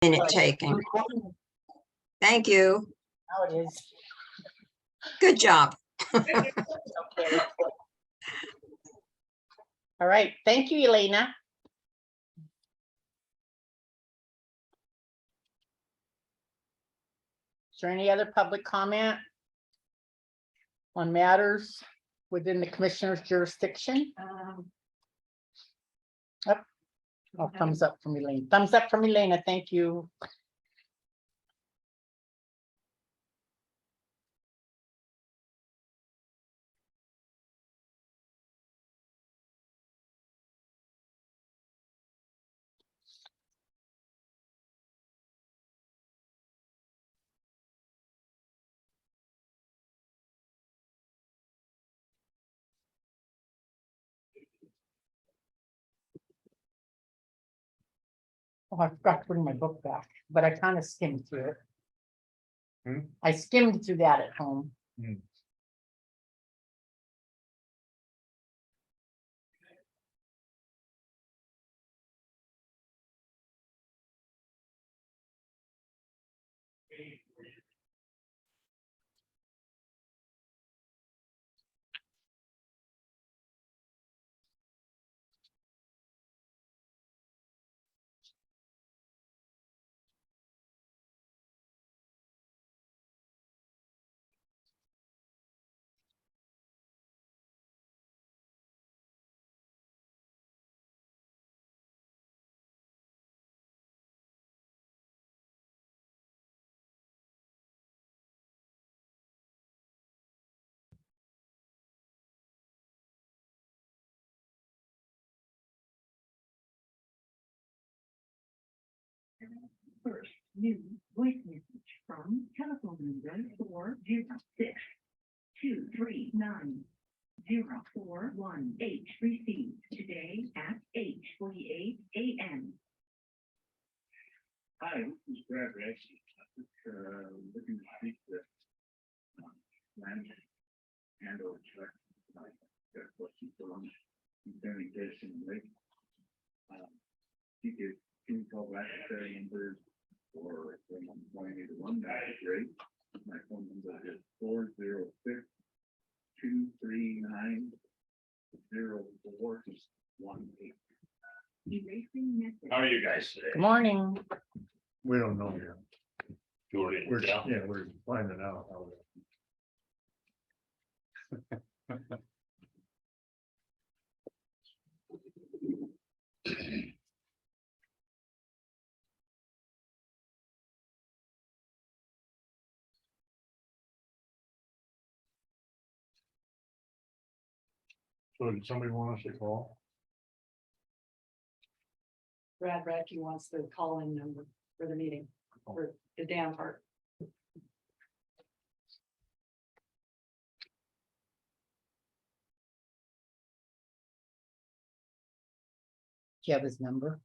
minute taking. Thank you. Now it is. Good job. Okay. All right, thank you, Elena. Is there any other public comment on matters within the commissioner's jurisdiction? Oh, thumbs up from Elena. Thumbs up from Elena. Thank you. Oh, I forgot to bring my book back, but I kind of skimmed through it. I skimmed through that at home. First, new voice message from telephone number 406-239-0418 received today at 8:48 a.m. Hi, this is Brad Rasky. Looking to speak to management and or check. Got a question for them. Concerning Jason Lake. You could give me a call back at their number or when I'm pointing to one, that's great. My phone number is 406-239-0418. Erasing message. How are you guys today? Good morning. We don't know yet. Jordan, We're, yeah. yeah, we're finding out how. So did somebody want us to call? Brad Radke wants the call-in number for the meeting, for the dam part. Do you have his number?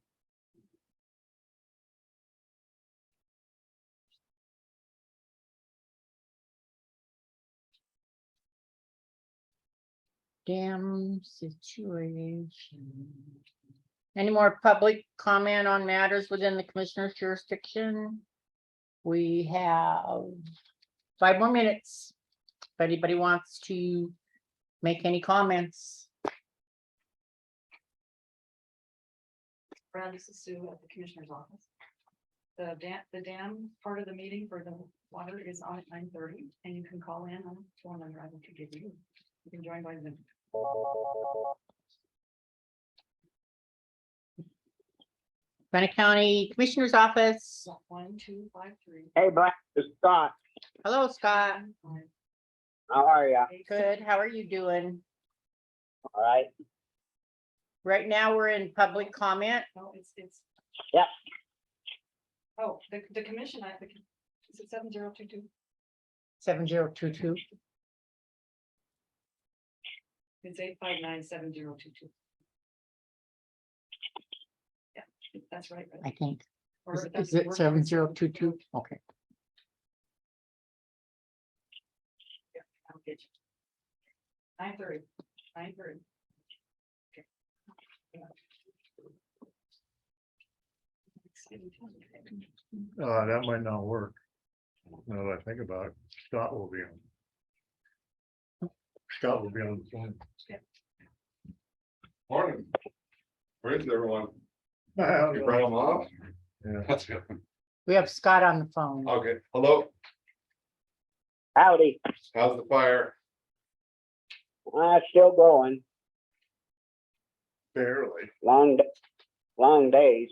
Damn situation. Any more public comment on matters within the commissioner's jurisdiction? We have 5 more minutes. If anybody wants to make any comments. Brad, this is Sue at the commissioner's office. The dam part of the meeting for the water is on at 9:30, and you can call in on the phone number I will give you. You can join by Zoom. Gwinnett County Commissioner's Office. 1253. Hey, Black, it's Scott. Hello, Scott. How are ya? Good. How are you doing? All right. Right now, we're in public comment. No, it's. Yep. Oh, the commission, I think, is it 7022? 7022. It's 859-7022. Yeah, that's right. I think. Or Is that's it the word. 7022? Okay. I'll get you. 9:30. 9:30. Okay. Yeah. That might not work. Now that I think about it, Scott will be on. Scott will be on the phone. Morning. Where's everyone? Yeah. You brought them off? That's good. We have Scott on the phone. Okay, hello, Howdy. how's the fire? Still going. Barely. Long days.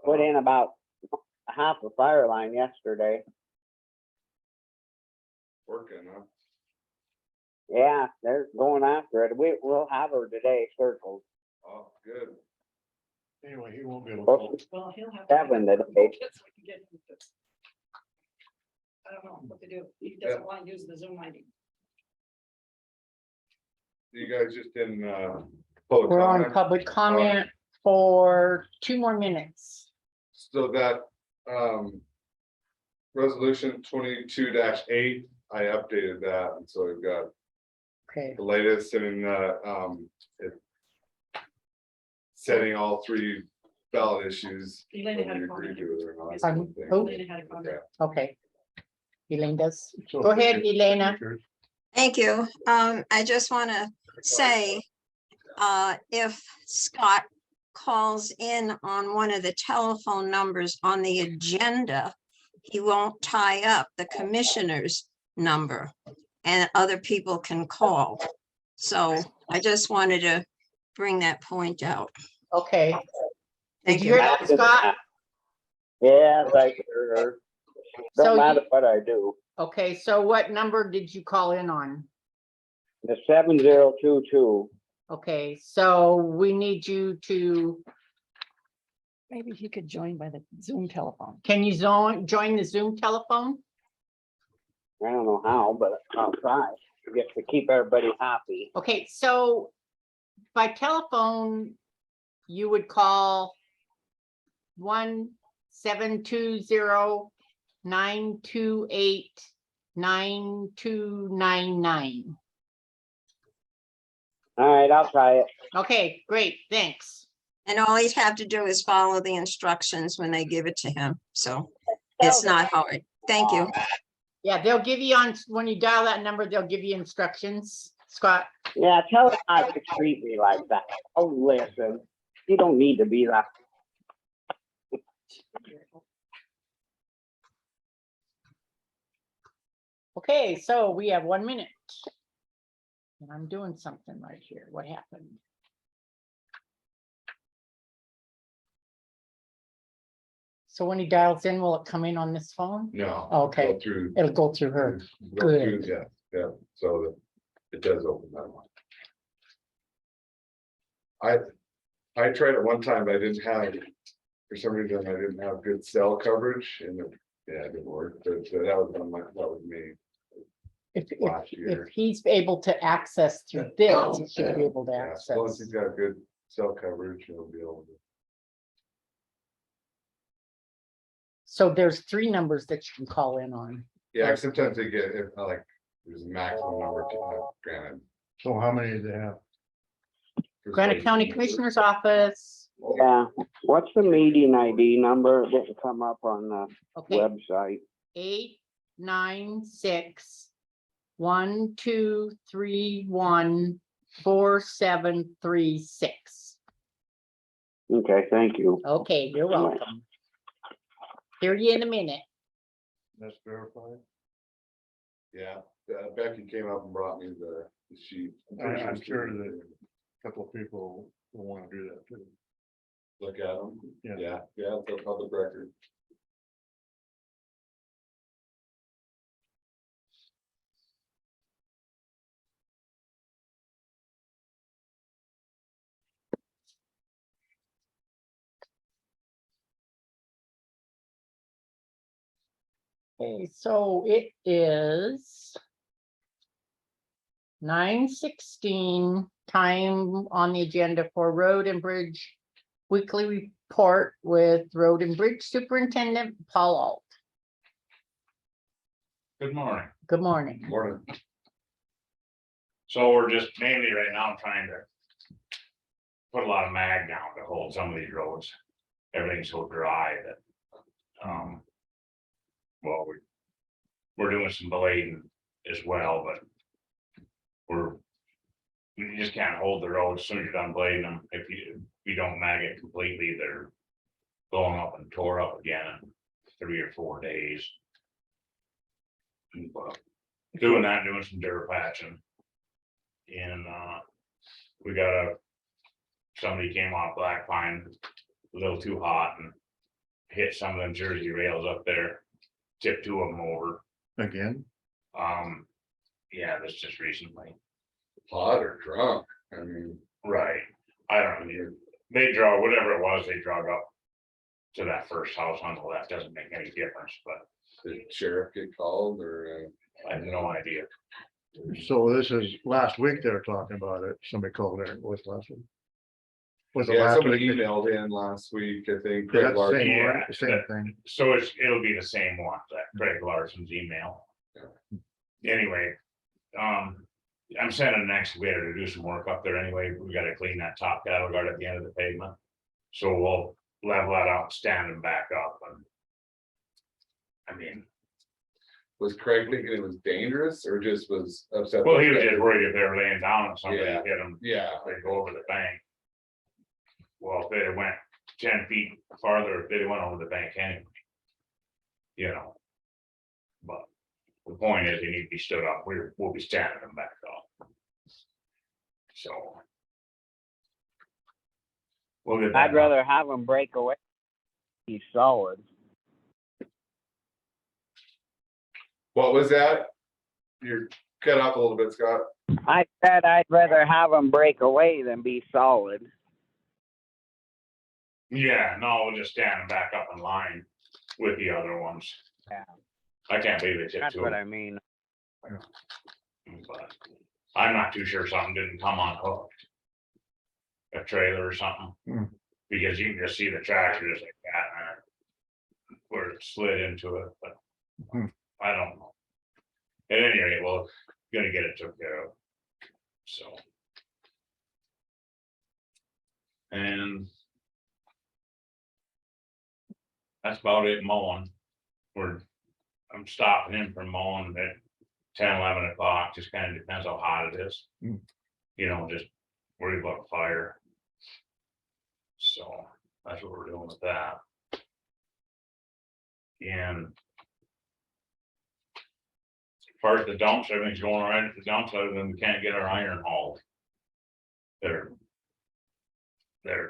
Put in about half a fire line yesterday. Working, huh? Yeah, they're going after it. We'll have her today circled. Oh, good. Anyway, he won't be able Well, to. Well, he'll have. Seven today. So we can get him to- I don't know what to do. He doesn't want to use the Zoom ID. You guys just in, public We're on comment? public comment for 2 more minutes. So that, resolution 22-8, I updated that, and so we've got Okay, the latest and, it. Setting all 3 ballot issues. Elena whether had a you agree comment. to it or not. Pardon? Who? Elena had a comment. Okay. okay. Elaine does. So Go ahead, Elena. Thank you. I just want to say, if Scott calls in on one of the telephone numbers on the agenda, he won't tie up the commissioner's number and other people can call. So I just wanted to bring that point out. Okay. Did Thank you you. hear that, Scott? Yes, I sure heard. So Don't you- matter what I do. Okay, so what number did you call in on? The 7022. Okay, so we need you to, Maybe he could join by the Zoom telephone. can you join the Zoom telephone? I don't know how, but I'll try. Just to keep everybody happy. Okay, so by telephone, you would call 1-720-928-9299. All right, I'll try it. Okay, great, thanks. And all he'd have to do is follow the instructions when they give it to him. So it's not hard. Thank you. Yeah, they'll give you when you dial that number, they'll give you instructions, Scott. Yeah, tell her not to treat me like that. Oh, listen, you don't need to be that. Okay, so we have 1 minute. And I'm doing something right here. What happened? So when he dials in, will it come in on this phone? No. Okay. Go through. It'll go through her. Go through, Good. yeah, so that it does open that one. I tried it one time, but I didn't have, for some reason, I didn't have good cell coverage and it didn't work, but that was me If last year. he's able to access through this, he should be able to Yeah, as long as access. he's got good cell coverage, he'll be able to. So there's 3 numbers that you can call in on. Yeah, sometimes they get, like, there's a maximum number to granted. So how many do they have? Granite County Commissioner's Office. Yeah, what's the meeting ID number? It didn't come up on the Okay, website. 896-1231-4736. Okay, thank you. Okay, you're welcome. Hear you in a minute. That's verified. Yeah, Becky came up and brought me the sheet. I'm sure that a couple of people will want to do that too. Look at them. Yeah. Yeah, it's a public record. Okay, so it is 9:16, time on the agenda for Road and Bridge Weekly Report with Road and Bridge Superintendent Paul Alt. Good morning. Good morning. Morning. So we're just mainly right now trying to put a lot of mag down to hold some of these roads. Everything's so dry that we're doing some blading as well, but you just can't hold the road as soon as you're done blading them. If you don't mag it completely, they're blowing up and tore up again in 3 or 4 days. But doing that, doing some dirt patching. And we got somebody came off Black Pine a little too hot and hit some of them Jersey rails up there, tipped 2 of them over. Again, Yeah, that's just recently. Hot or drunk, I mean, Right. I don't know. They drove, whatever it was, they drove up to that first house on the left. Doesn't make any difference, but did sheriff get called or? I have no idea. so this is last week they were talking about it. Somebody called in with last week. Was it Yeah, last somebody week? emailed in last week, I think. Is Craig that the Larson. same Yeah, one? Same thing. So it'll be the same one, that Craig Larson's email. Anyway, I'm sending an excavator to do some work up there anyway. We gotta clean that top cattle guard at the end of the pavement. So we'll level that out, stand them back up and. I mean, Was Craig thinking it was dangerous or just was upset? well, he was just worried if they were laying down and somebody Yeah. hit them, Yeah, they go over the bank. Well, if they went 10 feet farther, they went over the bank anyway. You know. But the point is, they need to be stood up, we'll be standing them back up. So. We'll get that. I'd rather have them break away. He's solid. what was that? You're cut off a little bit, Scott. I said I'd rather have them break away than be solid. Yeah, no, we'll just stand them back up in line with the other ones. Yeah. I can't believe they took That's 2. what I mean. But I'm not too sure something didn't come unhooked. A trailer or something. Hmm. Because you can just see the tractor just like that, where it slid into it, but Hmm. I don't know. At any rate, we're gonna get it took care of. So. And. That's about it mowing. I'm stopping him from mowing at 10, 11 o'clock, just kind of depends how hot it is. Hmm. You know, just worried about fire. So that's what we're doing with that. And. As far as the dumps, everything's going all right at the dumps, other than we can't get our iron hauled. Their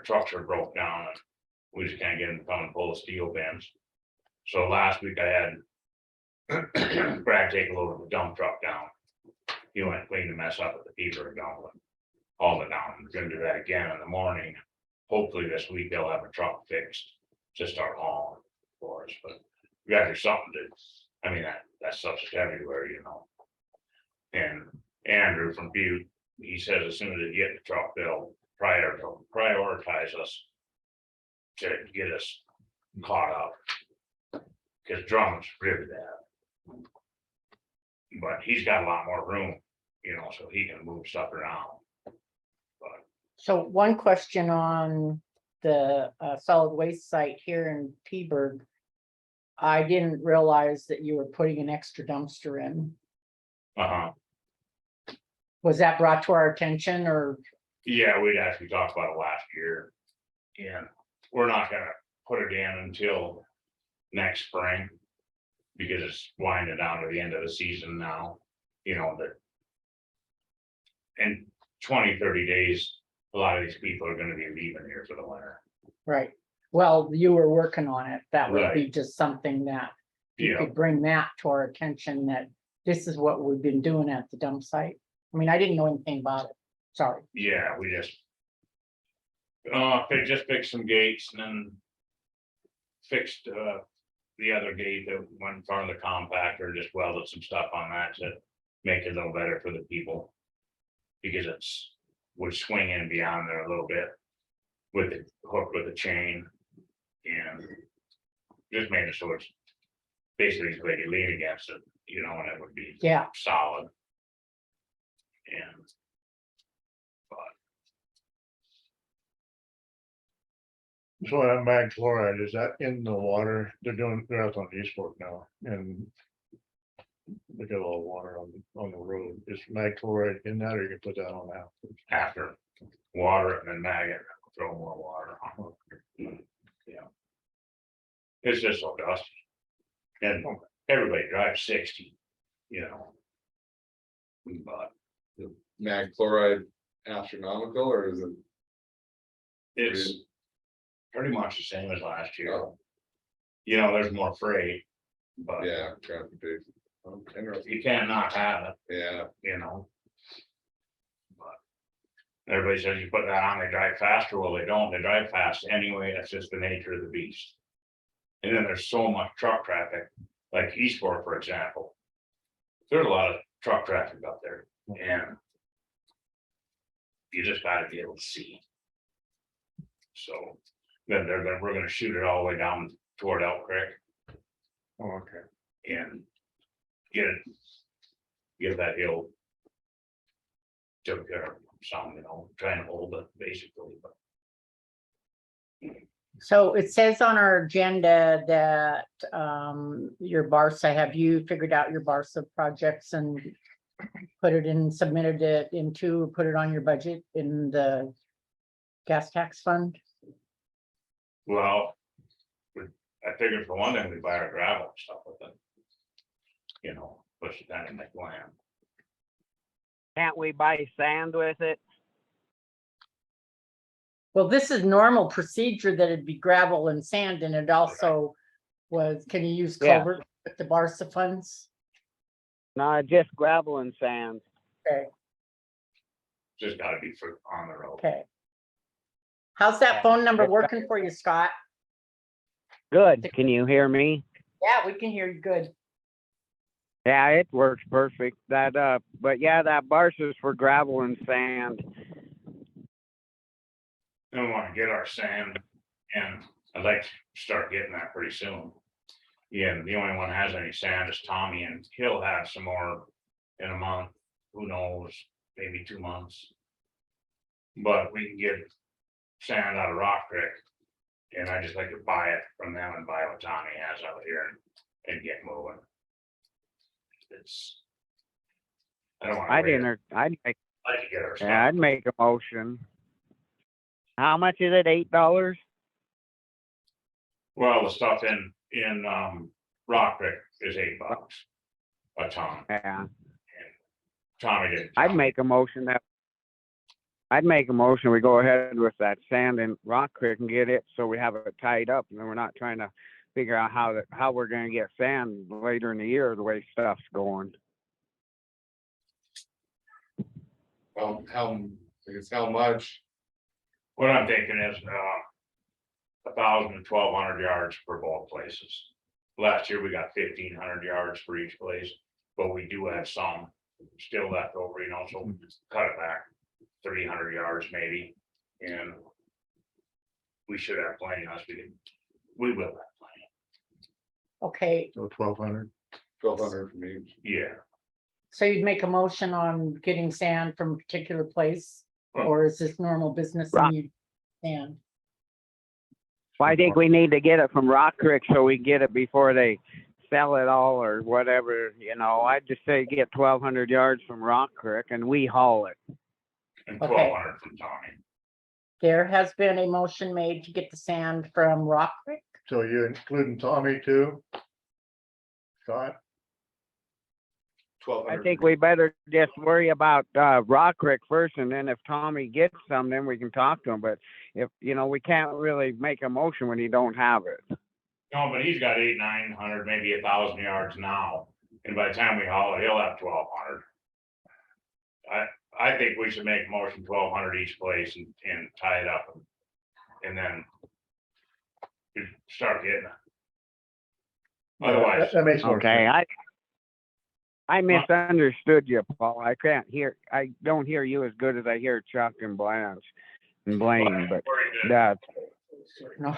trucks are broke down and we just can't get them to come and pull the steel bins. So last week I had Brad take a load of the dump truck down. He went and cleaned the mess up at the Peterborough dump, hauled it down. We're gonna do that again in the morning. Hopefully this week they'll have a truck fixed to start hauling for us, but we gotta do something to, I mean, that stuff's just everywhere, you know. And Andrew from Butte, he says as soon as they get the truck, they'll prioritize us to get us caught up. Cause Drummond's really bad. But he's got a lot more room, you know, so he can move stuff around. But So one question on the solid waste site here in Peaburg. I didn't realize that you were putting an extra dumpster in. Was that brought to our attention or? Yeah, we'd actually talked about it last year. And we're not gonna put it in until next spring. Because it's winding down to the end of the season now, you know, that. In 20, 30 days, a lot of these people are gonna be leaving here for the winter. Right, well, you were working on it. That would be Right. just something that you Yeah, could bring that to our attention, that this is what we've been doing at the dump site. I mean, I didn't know anything about it. Sorry. yeah, we just. Just fixed some gates and then. Fixed the other gate that went in front of the compactor, just welded some stuff on that to make it a little better for the people. Because it's, would swing in beyond there a little bit. With it hooked with a chain. And. Just made it so it's. Basically, so they could lean against it, you know, and it would be Yeah, solid. And. So that mag chloride, is that in the water? They're out on East Fork now and Look at all the water on the road. Is mag chloride in that, or you can put that on after? After water it and then maggot, throw more water on. Yeah. It's just so dusty. And everybody drives 60, you know. But Mag chloride astronomical, or is it? it's pretty much the same as last year. Oh, You know, there's more freight. But yeah, transportation. Interesting. you can't not have it, Yeah, you know. But everybody says you put that on, they drive faster. Well, they don't. They drive fast anyway. That's just the nature of the beast. And then there's so much truck traffic, like Eastport, for example. There's a lot of truck traffic up there, and you just gotta be able to see. So then we're gonna shoot it all the way down toward Elk Creek Oh, okay. and get that hill took care of some, you know, trying to hold it basically, but So it says on our agenda that your Barca, have you figured out your Barca projects and put it in, submitted it into, put it on your budget in the gas tax fund? well. I figured for one thing, we buy our gravel and stuff with it. You know, push it down in the land. Can't we buy sand with it? Well, this is normal procedure that it'd be gravel and sand, and it also was, can you use Yeah. culvert with the Barca funds? No, just gravel and sand. Okay, Just gotta be for on the road. okay. How's that phone number working for you, Scott? Good. Can you hear me? Yeah, we can hear you good. Yeah, it works perfect. But yeah, that Barca's for gravel and sand. Then we wanna get our sand, and I'd like to start getting that pretty soon. Yeah, the only one that has any sand is Tommy, and he'll have some more in a month, who knows, maybe 2 months. But we can get sand out of Rock Creek, and I just like to buy it from them and buy what Tommy has out here and get moving. It's. I don't wanna wait. I'd make, I like to get our stuff. yeah, I'd make a motion. How much is it? $8? Well, the stuff in Rock Creek is $8 a ton. Yeah, Tommy did. I'd make a motion we go ahead with that sand in Rock Creek and get it so we have it tied up, and then we're not trying to figure out how we're gonna get sand later in the year, the way stuff's going. how, I guess how much? What I'm thinking is 1,000 to 1,200 yards for both places. Last year we got 1,500 yards for each place, but we do have some still left over, you know, so we just cut it back 300 yards maybe, and we should have plenty of us. We will have plenty. Okay, So 1,200. 1,200 from each. Yeah, so you'd make a motion on getting sand from a particular place? Or is this normal business and you sand? Well, I think we need to get it from Rock Creek so we get it before they sell it all or whatever, you know. I'd just say get 1,200 yards from Rock Creek and we haul it. and Okay. 1,200 from Tommy. There has been a motion made to get the sand from Rock Creek. So you including Tommy too? Scott? 1,200. I think we better just worry about Rock Creek first, and then if Tommy gets some, then we can talk to him. But if, you know, we can't really make a motion when he don't have it. No, but he's got 800, 900, maybe 1,000 yards now, and by the time we haul it, he'll have 1,200. I think we should make a motion 1,200 each place and tie it up, and then we start getting it. Otherwise, That makes more Okay, sense. I misunderstood you, Paul. I don't hear you as good as I hear Chuck and Blanche and Blaine, but that, No,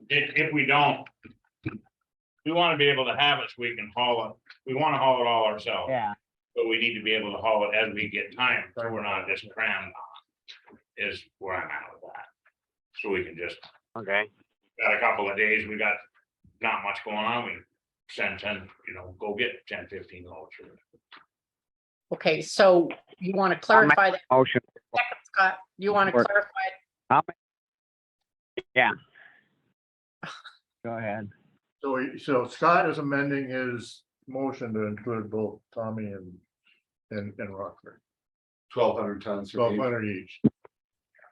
if we don't, we want to be able to have it so we can haul it. We want to haul it all ourselves. yeah. But we need to be able to haul it as we get time, so we're not just crammed on, is where I'm at with that. So we can just, Okay. got a couple of days, we got not much going on, we send 10, go get 10, 15 loads. Okay, so you want to clarify that, Motion. Scott? You want to Work. clarify? Yeah. Go ahead. So Scott is amending his motion to include both Tommy and Rockford, 1,200 tons. from each. 1,200 each.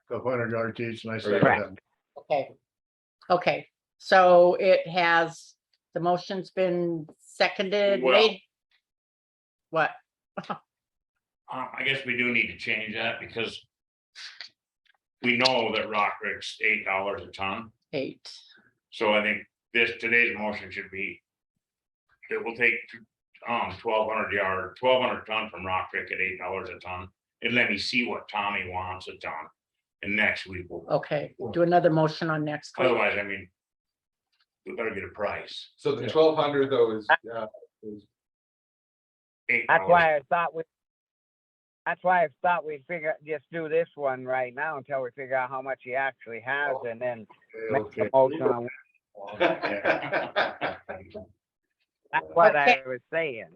1,200 yards each, and I second Correct. that. Okay. Okay, so it has, the motion's been seconded, Well- made. What? I guess we do need to change that because we know that Rock Creek's $8 a ton. 8. So I think today's motion should be. It will take 1,200 ton from Rock Creek at $8 a ton. And let me see what Tommy wants a ton. And next week we'll, Okay, do another motion on next week. otherwise, I mean. We better get a price. So the 1,200 though is $8. That's why I thought we'd just do this one right now until we figure out how much he actually has and then make Okay. the motion on. That's what I Okay. was saying.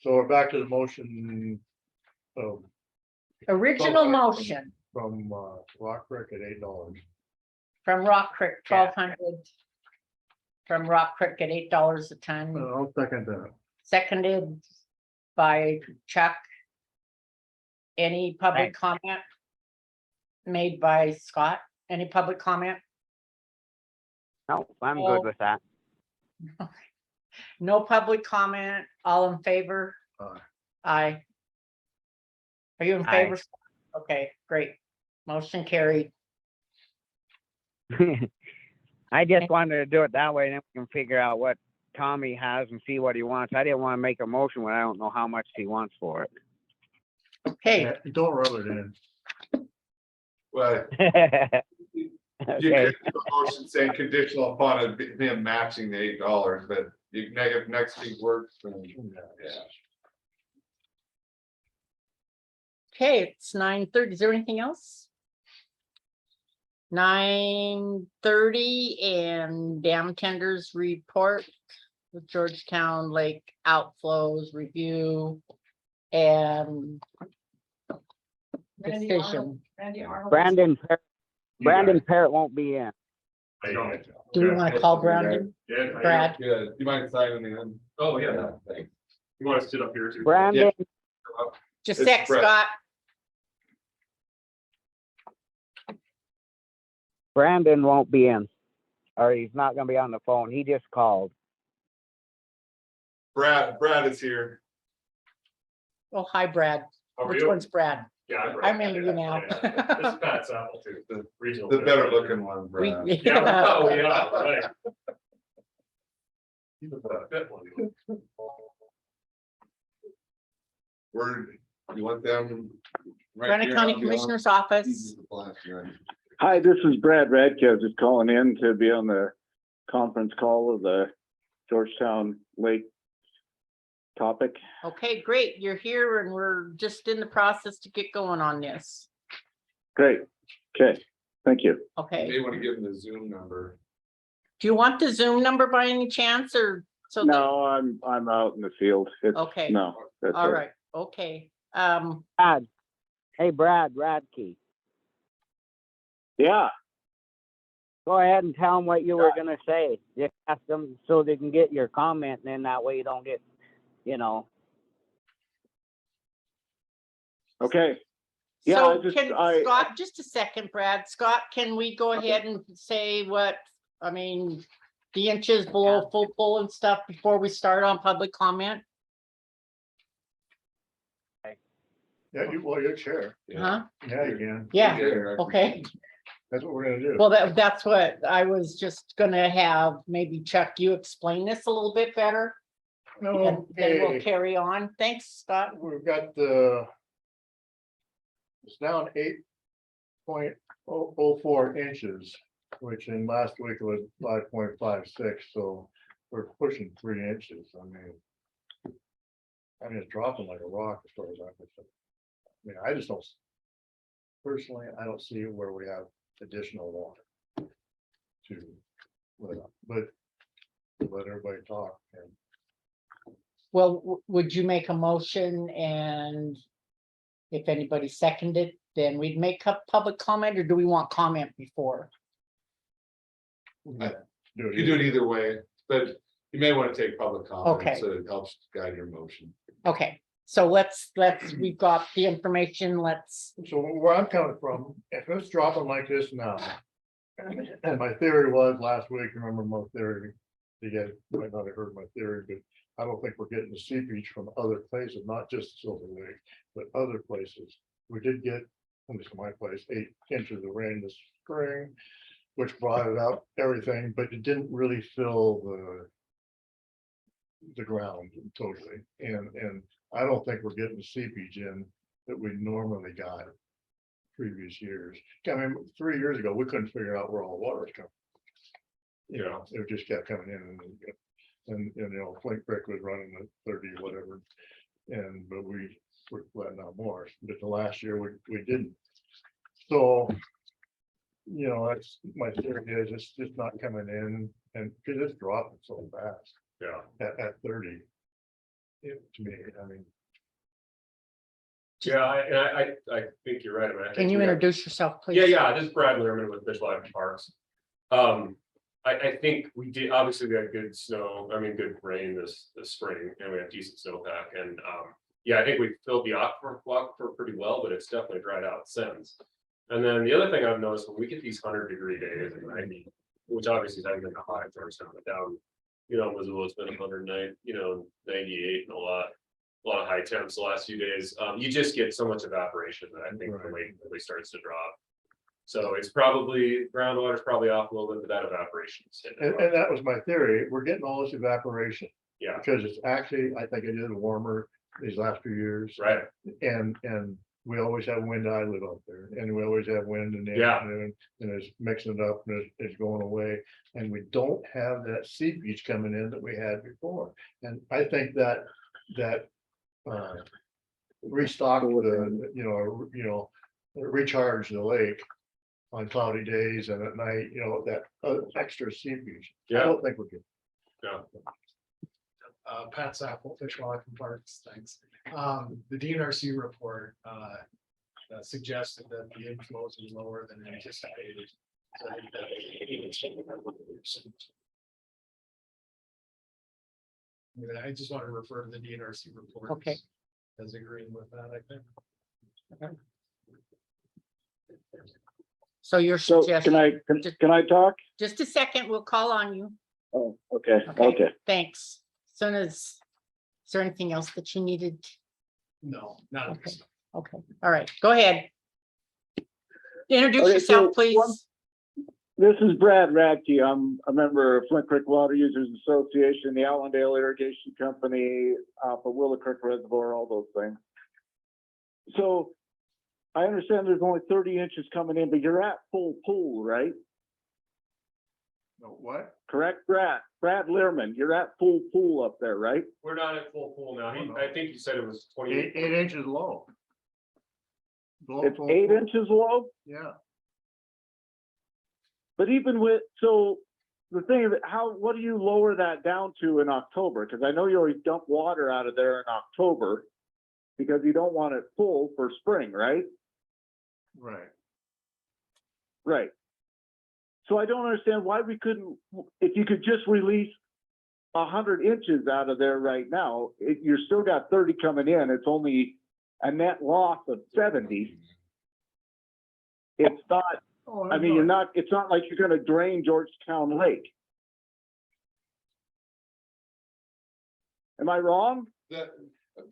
So we're back to the motion. Original Okay. motion From Rock Creek at $8. from Rock Creek, Yeah. 1,200. From Rock Creek at $8 a ton, I'll second that. seconded by Chuck. Any public comment? Made by Scott? Any public comment? No, I'm Oh. good with that. No public comment, all in favor? Aye. Aye. Are you in Aye. favor? Okay, great. Motion carried. I just wanted to do it that way, then we can figure out what Tommy has and see what he wants. I didn't want to make a motion when I don't know how much he wants for it. Okay, Yeah, don't rub it in. Well, you Okay, could do a motion saying conditional upon him matching the $8, but you negative next week works. Then, yeah. okay, it's 9:30. Is there anything else? 9:30 and dam tenders report. The Georgetown Lake outflows review and Randy decision. Arnold- Randy Arnold. Brandon Parrott won't be in. Do we want to call Brandon? Yeah. Brad? Yeah, do you mind signing in? Oh, Thanks. You want to sit up here too? Brandon, Just It's sec, Brett. Scott. Brandon won't be in. Or he's not gonna be on the phone. He just called. Brad is here. Oh, hi, Brad. Which one's Brad? Yeah. I remember you now. This is Pat's apple too, the regional. The better looking one, We- Brad. Oh, yeah, right. He's a fit one. Where, you want them? right Granite here County on the Commissioner's office? Office. Easy to flash, right? Hi, this is Brad Radke. I was just calling in to be on the conference call of the Georgetown Lake topic. Okay, great. You're here and we're just in the process to get going on this. Great. Okay, thank you. You Okay. may want to give them the Zoom number. Do you want the Zoom number by any chance or so? No, I'm out in the field. It's, Okay. no, that's All right, okay. Brad. Hey, Brad Radke. Yeah, Go ahead and tell them what you were gonna say. Just ask them so they can get your comment, and then that way you don't get, okay. Yeah, So I just- can I- Scott, just a second, Brad, Scott, can we go ahead and say what, I mean, the inches below full pull and stuff before we start on public comment? Yeah, you're chair. Huh? Yeah, you can. Yeah, Yeah. okay. That's what we're gonna do. Well, that's what I was just gonna have, maybe Chuck, you explain this a little bit better, and then we'll Okay, carry on. Thanks, Scott. we've got it's down 8.004 inches, which in last week was 5.56, so we're pushing 3 inches. I mean, it's dropping like a rock as far as I'm concerned. I mean, I just don't, personally, I don't see where we have additional water to, but to let everybody talk. And Well, would you make a motion and if anybody seconded, then we'd make up public comment, or do we want comment before? do it You do it either way, but you may want to take public comment, Okay. so it helps guide your motion. Okay, so let's, we've got the information, let's, So where I'm coming from, if it's dropping like this now. And my theory was last week, remember my theory, you guys might not have heard my theory, but I don't think we're getting the seepage from other places, not just Silver Lake, but other places. We did get, at least my place, 8 inches of rain this spring, which brought it up everything, but it didn't really fill the ground totally. And I don't think we're getting the seepage in that we normally got previous years. I mean, 3 years ago, we couldn't figure out where all the water was coming. You know, it just kept coming in and you know, Flint Creek was running at 30 or whatever. But we were letting out more, but the last year we didn't. So, you know, that's my theory is it's just not coming in and because it's dropping so fast. Yeah. At 30. To me, I mean. Yeah, I think you're right. I mean, I can think you we have- introduce yourself, please? Yeah, this is Brad Lehrman with Fish Life Parks. I think we did, obviously we had good snow, I mean, good rain this spring and we had decent snowpack and, yeah, I think we filled the aquifer pretty well, but it's definitely dried out since. And then the other thing I've noticed when we get these 100-degree days and 90, which obviously hasn't been a high for us, but down, you know, Missoula's been 109, you know, 98 and a lot of high temps the last few days. You just get so much evaporation that I think the lake really starts to drop. So it's probably, groundwater's probably off a little bit, but that evaporation. And that was my theory. We're getting all this evaporation. Yeah. Because it's actually, I think it is warmer these last few years. Right. And we always have wind. I live up there and we always have wind in the Yeah. afternoon and it's mixing it up and it's going away. And we don't have that seepage coming in that we had before. And I think that restock the, recharge the lake on cloudy days and at night, that extra seepage. I Yeah. don't think we're good. Yeah. Pat Sappel, Fish Wildlife and Parks, thanks. The DNRC report suggested that the inflows is lower than anticipated. So I think that- I just want to refer to the DNRC report. Okay. As agreeing with that, I think. So your So suggestion, can I talk? just a second, we'll call on you. Oh, okay, Okay. okay. Thanks. Soon as, is there anything else that you needed? No, not at this time. Okay, all right, go ahead. Introduce Okay, yourself, so please. This is Brad Radke. I'm a member of Flint Creek Water Users Association, the Allendale Irrigation Company, for Willow Creek Reservoir, all those things. So I understand there's only 30 inches coming in, but you're at full pool, right? No, what? Correct, Brad? Brad Lehrman, you're at full pool up there, right? We're not at full pool now. I think you said it was 28. 8 inches low. It's 8 inches low? Yeah. But even with, so the thing is, what do you lower that down to in October? Because I know you always dump water out of there in October because you don't want it full for spring, right? Right. Right. So I don't understand why we couldn't, if you could just release 100 inches out of there right now, you're still got 30 coming in. It's only a net loss of 70. It's not, I mean, it's not like you're going to drain Georgetown Lake. Am I wrong?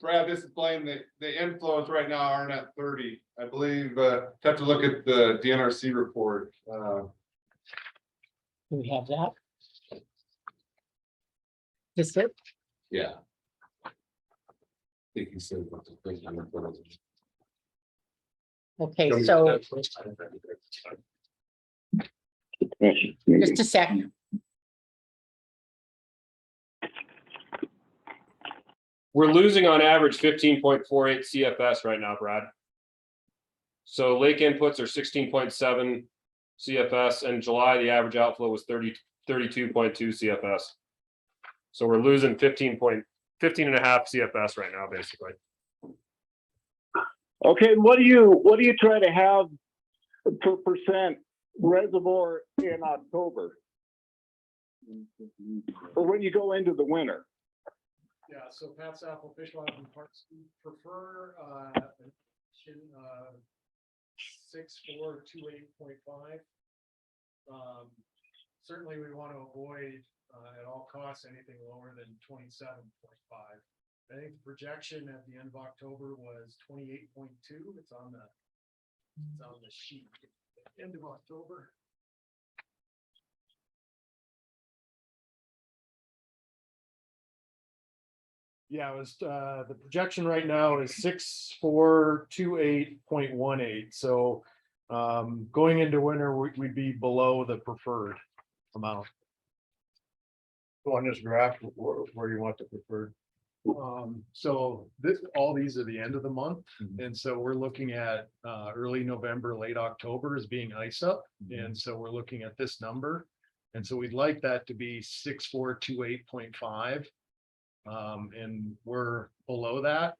Brad, this is Blaine. The inflows right now aren't at 30. I believe, have to look at the DNRC report. Do we have that? Is it? Yeah. I think he said. what the president was. Okay, so just a second. We're losing on average 15.48 CFS right now, Brad. So lake inputs are 16.7 CFS, and July, the average outflow was 32.2 CFS. So we're losing 15.5 CFS right now, basically. Okay, what do you try to have per percent reservoir in October? Or when you go into the winter? Yeah, so Pat's Apple Fish Wildlife and Parks we prefer, 6428.5. Certainly we want to avoid, at all costs, anything lower than 27.5. I think the projection at the end of October was 28.2. It's on the sheet. End of October. Yeah, it was, the projection right now is 6428.18. So going into winter, we'd be below the preferred amount. So on this graph, where do you want the preferred? So all these are the end of the month. And so we're looking at early November, late October as being ice up. And so we're looking at this number. And so we'd like that to be 6428.5. And we're below that.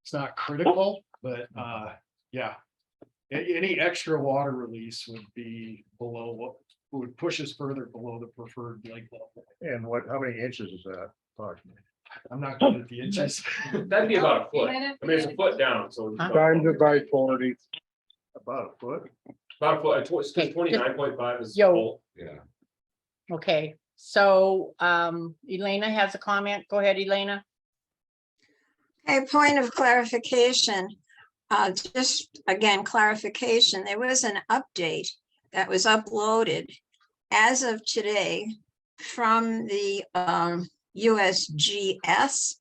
It's not critical, but yeah. Any extra water release would be below what would push us further below the preferred lake level. And how many inches is that approximately? I'm not good at the inches. That'd be about a foot. I mean, it's a foot down, so. it's Huh? Times it by 40. About a foot. About a foot, it's 29.5 is Yo. full. Yeah. Okay, so Elena has a comment. Go ahead, Elena. A point of clarification, just again, clarification, there was an update that was uploaded as of today from the USGS.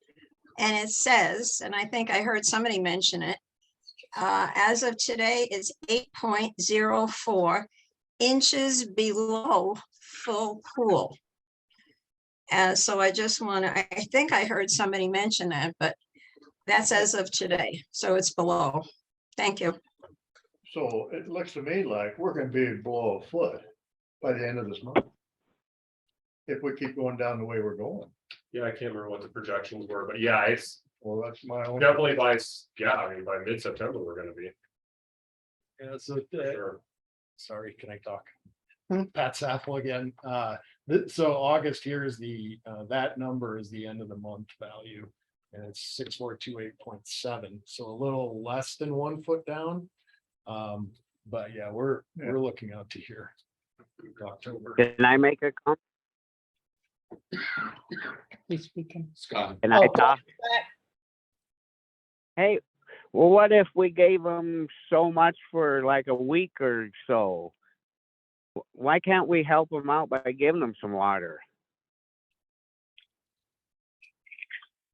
And it says, and I think I heard somebody mention it, as of today is 8.04 inches below full pool. So I just want to, I think I heard somebody mention that, but that's as of today, so it's below. Thank you. So it looks to me like we're gonna be below a foot by the end of this month. If we keep going down the way we're going. Yeah, I can't remember what the projections were, but yeah, it's Well, that's my own. definitely by mid-September, we're gonna be. Yeah, so Sure. sorry, can I talk? Pat Sappel again. So August here is that number is the end of the month value. And it's 6428.7, so a little less than 1 foot down. But yeah, we're looking out to here. October. Can I make a comment? Please speaking. Scott. Can I Oh, talk? Hey, well, what if we gave them so much for like a week or so? Why can't we help them out by giving them some water?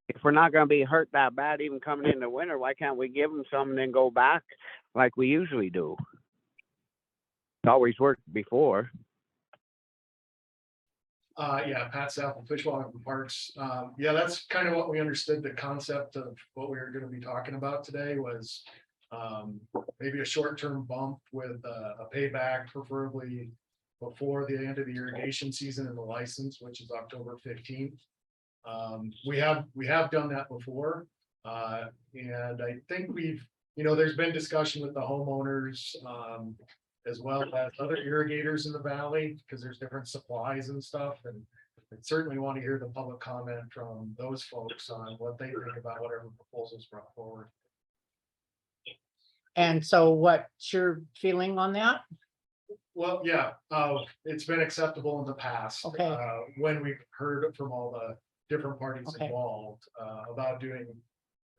If we're not gonna be hurt that bad, even coming into winter, why can't we give them some and then go back like we usually do? It's always worked before. Yeah, Pat Sappel, Fish Wildlife and Parks. Yeah, that's kind of what we understood. The concept of what we were gonna be talking about today was maybe a short-term bump with a payback, preferably before the end of the irrigation season and the license, which is October 15th. We have done that before. And I think there's been discussion with the homeowners, as well as other irrigators in the valley, because there's different supplies and stuff, and I certainly want to hear the public comment from those folks on what they think about whatever proposals brought forward. And so what's your feeling on that? Well, yeah, it's been acceptable in the past. Okay. When we've heard from all the different parties Okay. involved, about doing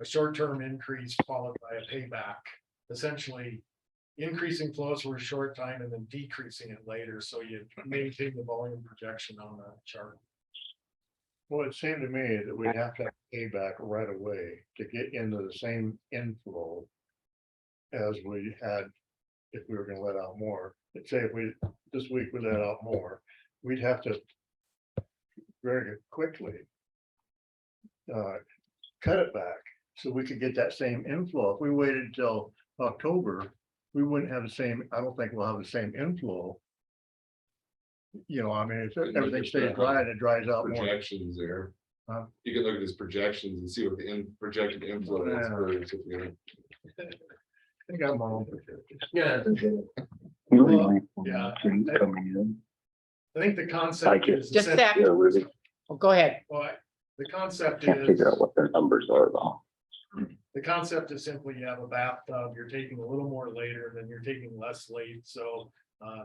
a short-term increase followed by a payback, essentially increasing flows for a short time and then decreasing it later, so you maintain the volume projection on the chart. Well, it seemed to me that we'd have to have payback right away to get into the same inflow as we had if we were gonna let out more. Let's say this week we let out more, we'd have to very quickly cut it back so we could get that same inflow. If we waited until October, we wouldn't have the same, I don't think we'll have the same inflow You know, I mean, if everything stays dry and it dries out more. Projections there. Huh? You can look at his projections and see what the projected inflow is. Yeah. for it, you know. I got my own. Yeah. Yeah. I think the concept is. Just a sec. Oh, go ahead. Well, the concept Can't figure out is, what their numbers are though. the concept is simply you have a bathtub, you're taking a little more later, then you're taking less late, so.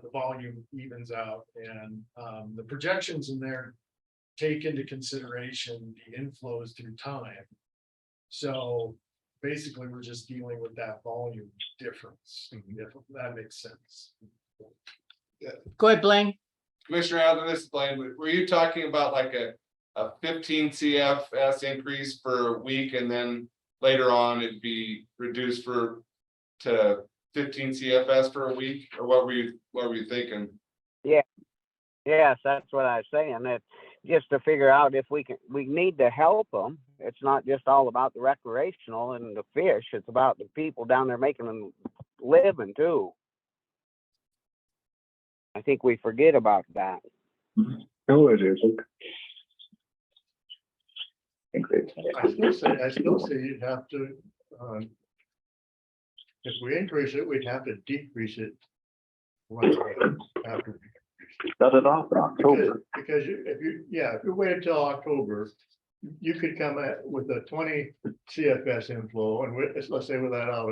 The volume evens out and, the projections in there. Take into consideration the inflows through time. So basically, we're just dealing with that volume difference, if that makes sense. Go ahead, Blaine. Commissioner Allen, this is Blaine, were you talking about like a 15 CFS increase for a week and then later on it'd be reduced to 15 CFS for a week, or what were you thinking? Yes, that's what I was saying. That just to figure out if we need to help them. It's not just all about the recreational and the fish. It's about the people down there making them living too. I think we forget about that. No, it isn't. I still say you'd have to, if we increase it, we'd have to decrease it. right after. Shut it off in October. Because if you wait until October, you could come at with a 20 CFS inflow and let's say without out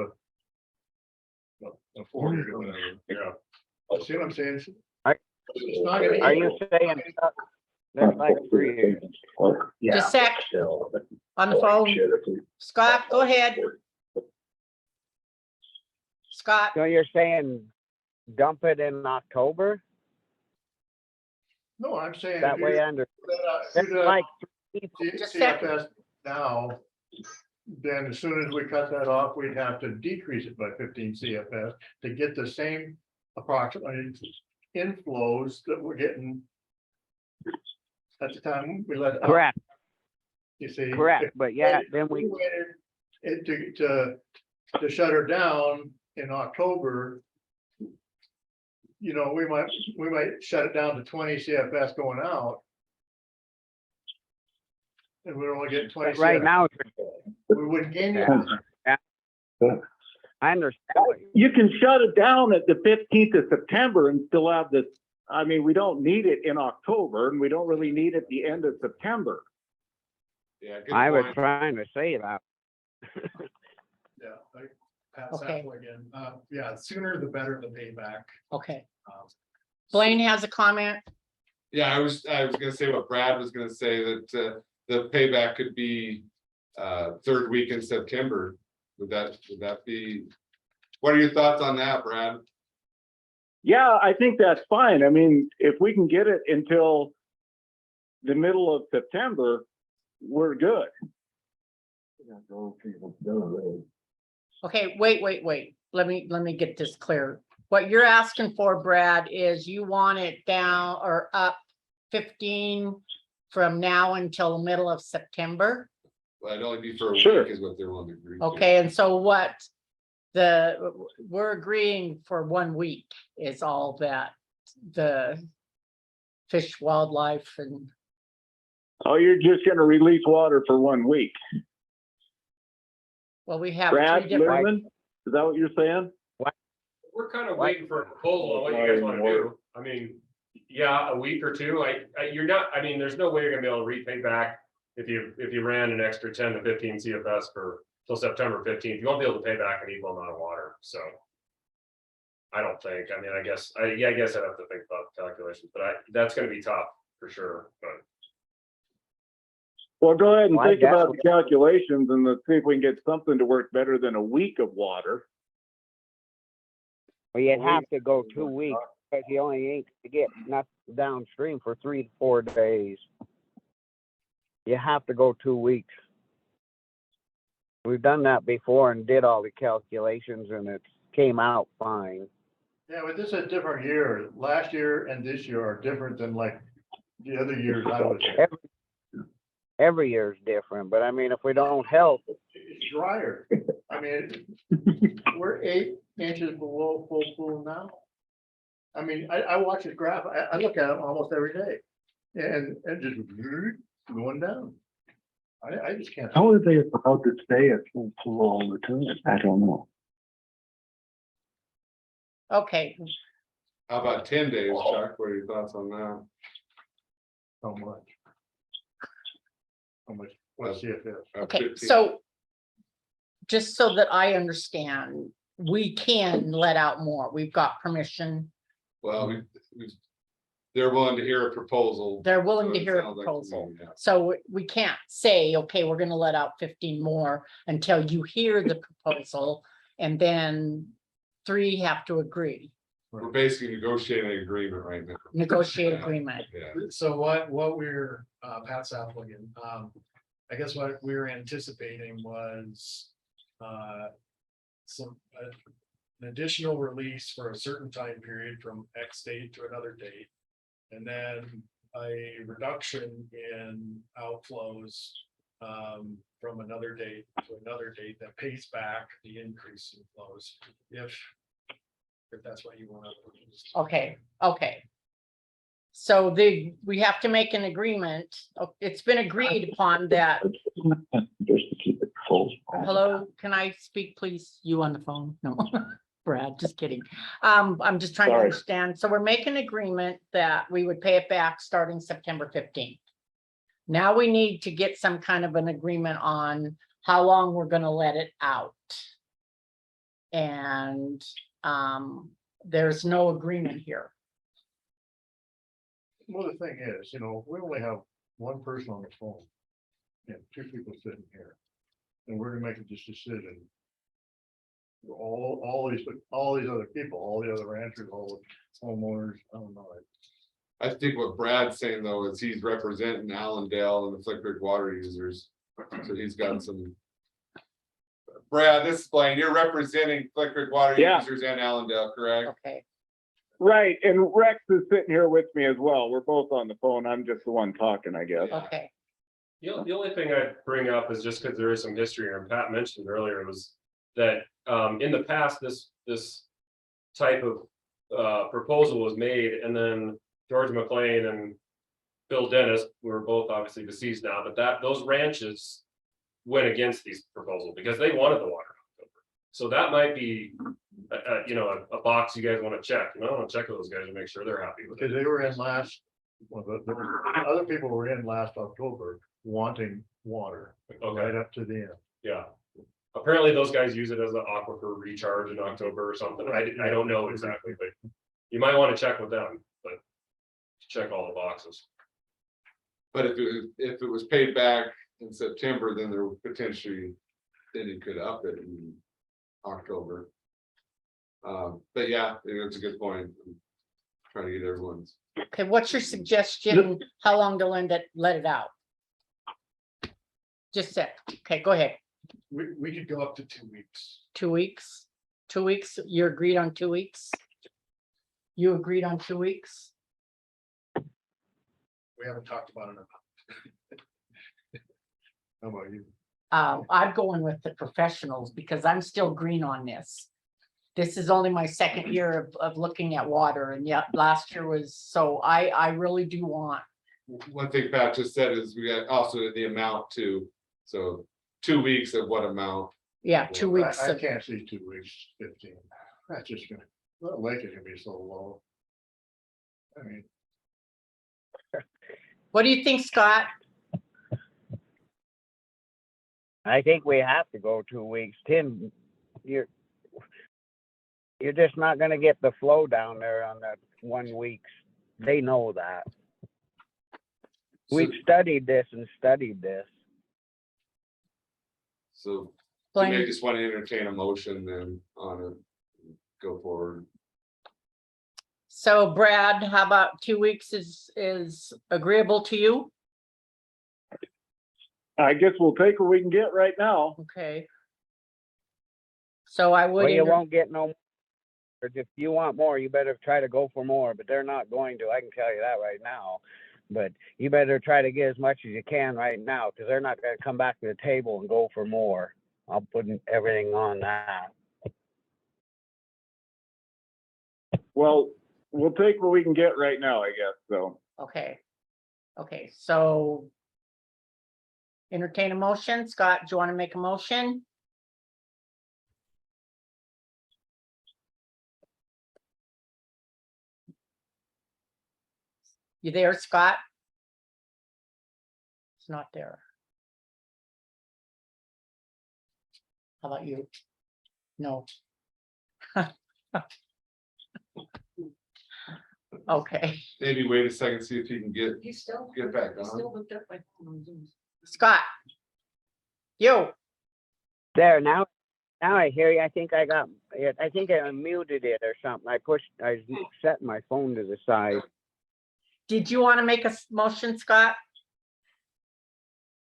a 40 or whatever. Yeah. See what I'm saying? Are- It's not gonna Are you equal. saying that's like 3 years? Just a sec. On the phone. Scott, go ahead. Scott, So you're saying dump it in October? No, I'm saying. That if you way do under, that, that's do that like, Just a second. CFS now, then as soon as we cut that off, we'd have to decrease it by 15 CFS to get the same approximately inflows that we're getting at the time we let. out, correct, You see. correct. If But yeah, then we we, waited it to shut her down in October. You know, we might shut it down to 20 CFS going out. And we're only getting 20 right CFS. now, We wouldn't gain anything. I understand. what you- You can shut it down at the 15th of September and still have this. I mean, we don't need it in October and we don't really need it at the end of September. Yeah. good I was point. trying to say that. Yeah, like Pat Okay. Sapple again, yeah, sooner the better the payback. okay. Um, Blaine has a comment. Yeah, I was gonna say what Brad was gonna say, that the payback could be third week in September. Would that be, what are your thoughts on that, Brad? Yeah, I think that's fine. I mean, if we can get it until the middle of September, we're good. Okay, wait. Let me get this clear. What you're asking for, Brad, is you want it down or up 15 from now until the middle of September? Well, it'd only be for a Sure. week is what they're willing to agree to. Okay, and so what we're agreeing for 1 week is all that the fish, wildlife and, Oh, you're just gonna release water for 1 week. well, we have Brad, three different. Lumen, is that what you're saying? We're kind of waiting for a proposal on what you guys want to do. I mean, yeah, a week or two, you're not, I mean, there's no way you're gonna be able to repay back if you ran an extra 10 to 15 CFS till September 15th, you won't be able to pay back an equal amount of water, so. I don't think, I mean, I guess I'd have to think about the calculations, but that's gonna be tough for sure, but. Well, go ahead and Well, I think about the guess- calculations and let's see if we can get something to work better than a week of water. Well, you'd have to go 2 weeks, because you only ain't to get nothing downstream for 3 to 4 days. You have to go 2 weeks. We've done that before and did all the calculations and it came out fine. Yeah, but this is a different year. Last year and this year are different than like the other years I was here. Every year is different, but I mean, if we don't help, It's drier. I mean, we're 8 inches below full pool now. I mean, I watch his graph, I look at him almost every day. And just going down. I just can't. How are they about to stay at full flow all the time? I don't know. Okay, How about 10 days, Chuck? What are your thoughts on that? How much? How much, what's CFS? okay, 15? so just so that I understand, we can let out more. We've got permission. Well, they're willing to hear a proposal. They're willing so to it hear a sounds like proposal. me, yeah. So we can't say, okay, we're gonna let out 15 more until you hear the proposal, and then 3 have to agree, We're basically negotiating an agreement right now. negotiate agreement. Yeah, So what we're, Pat Sapligan, I guess what we were anticipating was, some, an additional release for a certain time period from X date to another date. And then a reduction in outflows, from another date to another date that pays back the increase in flows. If that's what you want to. Okay, okay. So we have to make an agreement. Oh, it's been agreed upon that. Just to keep it full. Hello, can I speak, please? You on the phone? No, Brad, just kidding. I'm just trying to Sorry. understand. So we're making an agreement that we would pay it back starting September 15th. Now we need to get some kind of an agreement on how long we're gonna let it out. And there's no agreement here. Well, the thing is, we only have one person on the phone. And 2 people sitting here. And we're gonna make this decision. All these other people, all the other ranchers, all the homeowners, I don't know. I think what Brad's saying though is he's representing Allendale and the Flick Creek water users. So he's got some. Brad, this is Blaine, you're representing Flick Creek water Yeah. users and Allendale, correct? Okay, Right, and Rex is sitting here with me as well. We're both on the phone. I'm just the one talking, I guess. okay. The only thing I'd bring up is just because there is some history here, and Pat mentioned earlier was that in the past, this type of proposal was made, and then George McLean and Bill Dennis, who are both obviously deceased now, but those ranches went against these proposals because they wanted the water. So that might be a box you guys want to check. I want to check with those guys and make sure they're happy with it. Because they were in last, other people were in last October wanting water Okay, right up to the end. yeah. Apparently those guys use it as an aquifer recharge in October or something. I don't know exactly, but you might want to check with them, but check all the boxes. But if it was paid back in September, then there potentially, then he could up it in October. But yeah, it's a good point. I'm trying to get everyone's. Okay, what's your suggestion? How long to let it out? Just a sec. Okay, go ahead. We could go up to 2 weeks. 2 weeks? 2 weeks? You agreed on 2 weeks? You agreed on 2 weeks? We haven't talked about it enough. How about you? I'm going with the professionals because I'm still green on this. This is only my second year of looking at water, and yet last year was, so I really do want. One thing Pat just said is we got also the amount too. So 2 weeks of what amount? Yeah, 2 weeks. I of- can't see 2 weeks, 15. That's just gonna, the lake is gonna be so low. I mean, What do you think, Scott? I think we have to go 2 weeks. Tim, you're just not gonna get the flow down there on that 1 week. They know that. We've studied this and studied this. So you Blaine? may just want to entertain a motion then on it. Go forward. So Brad, how about 2 weeks is agreeable to you? I guess we'll take what we can get right now. Okay. So I would. Well, you won't get no more. If you want more, you better try to go for more, but they're not going to. I can tell you that right now. But you better try to get as much as you can right now, because they're not going to come back to the table and go for more. I'll put everything on that. Well, we'll take what we can get right now, I guess, so. Okay. Okay, so. Entertain a motion. Scott, do you want to make a motion? You there, Scott? It's not there. How about you? No. Okay, Maybe wait a second, see if he can get, He's still. Get back he's on. Still hooked up by phone on Zoom. Scott. You, There, now I hear you. I think I got it. I think I muted it or something. I set my phone to the side. did you want to make a motion, Scott?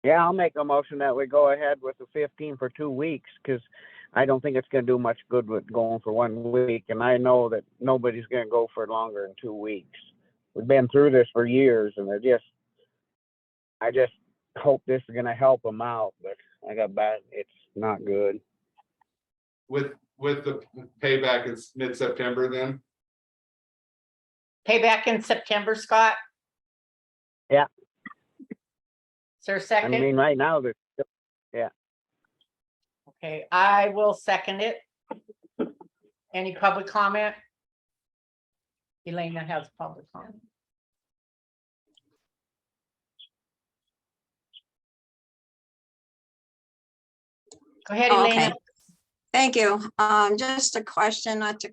Yeah, I'll make a motion that we go ahead with the 15 for 2 weeks, because I don't think it's gonna do much good with going for 1 week, and I know that nobody's gonna go for longer than 2 weeks. We've been through this for years, and I just hope this is gonna help them out, but it's not good. with the payback, it's mid-September then? Payback in September, Scott? Yeah. Is there a I second? mean, right now, there's Okay, I will second it. Any public comment? Elena has public comment. Go ahead, Oh, Elena. okay. Thank you. Just a question, not to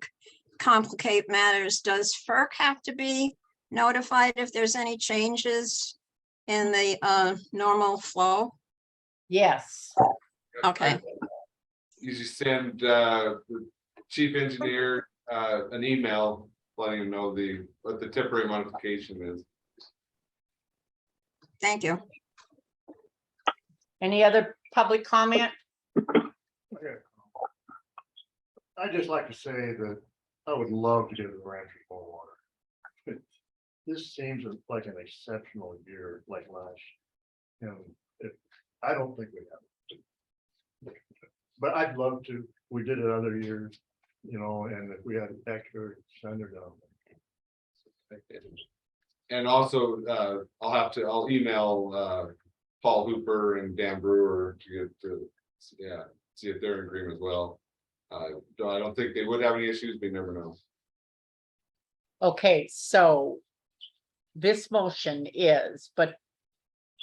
complicate matters. Does FERC have to be notified if there's any changes in the normal flow? Yes, Okay, You just send the chief engineer an email letting him know what the temporary modification is. thank you. any other public comment? Okay. I'd just like to say that I would love to get the ranch more water. This seems like an exceptional year like last. And I don't think we have. it. But I'd love to. We did it other years, and if we had an extra sender down. And also, I'll email Paul Hooper and Dan Brewer to see if they're in agreement as well. I don't think they would have any issues, but you never know. Okay, so this motion is, but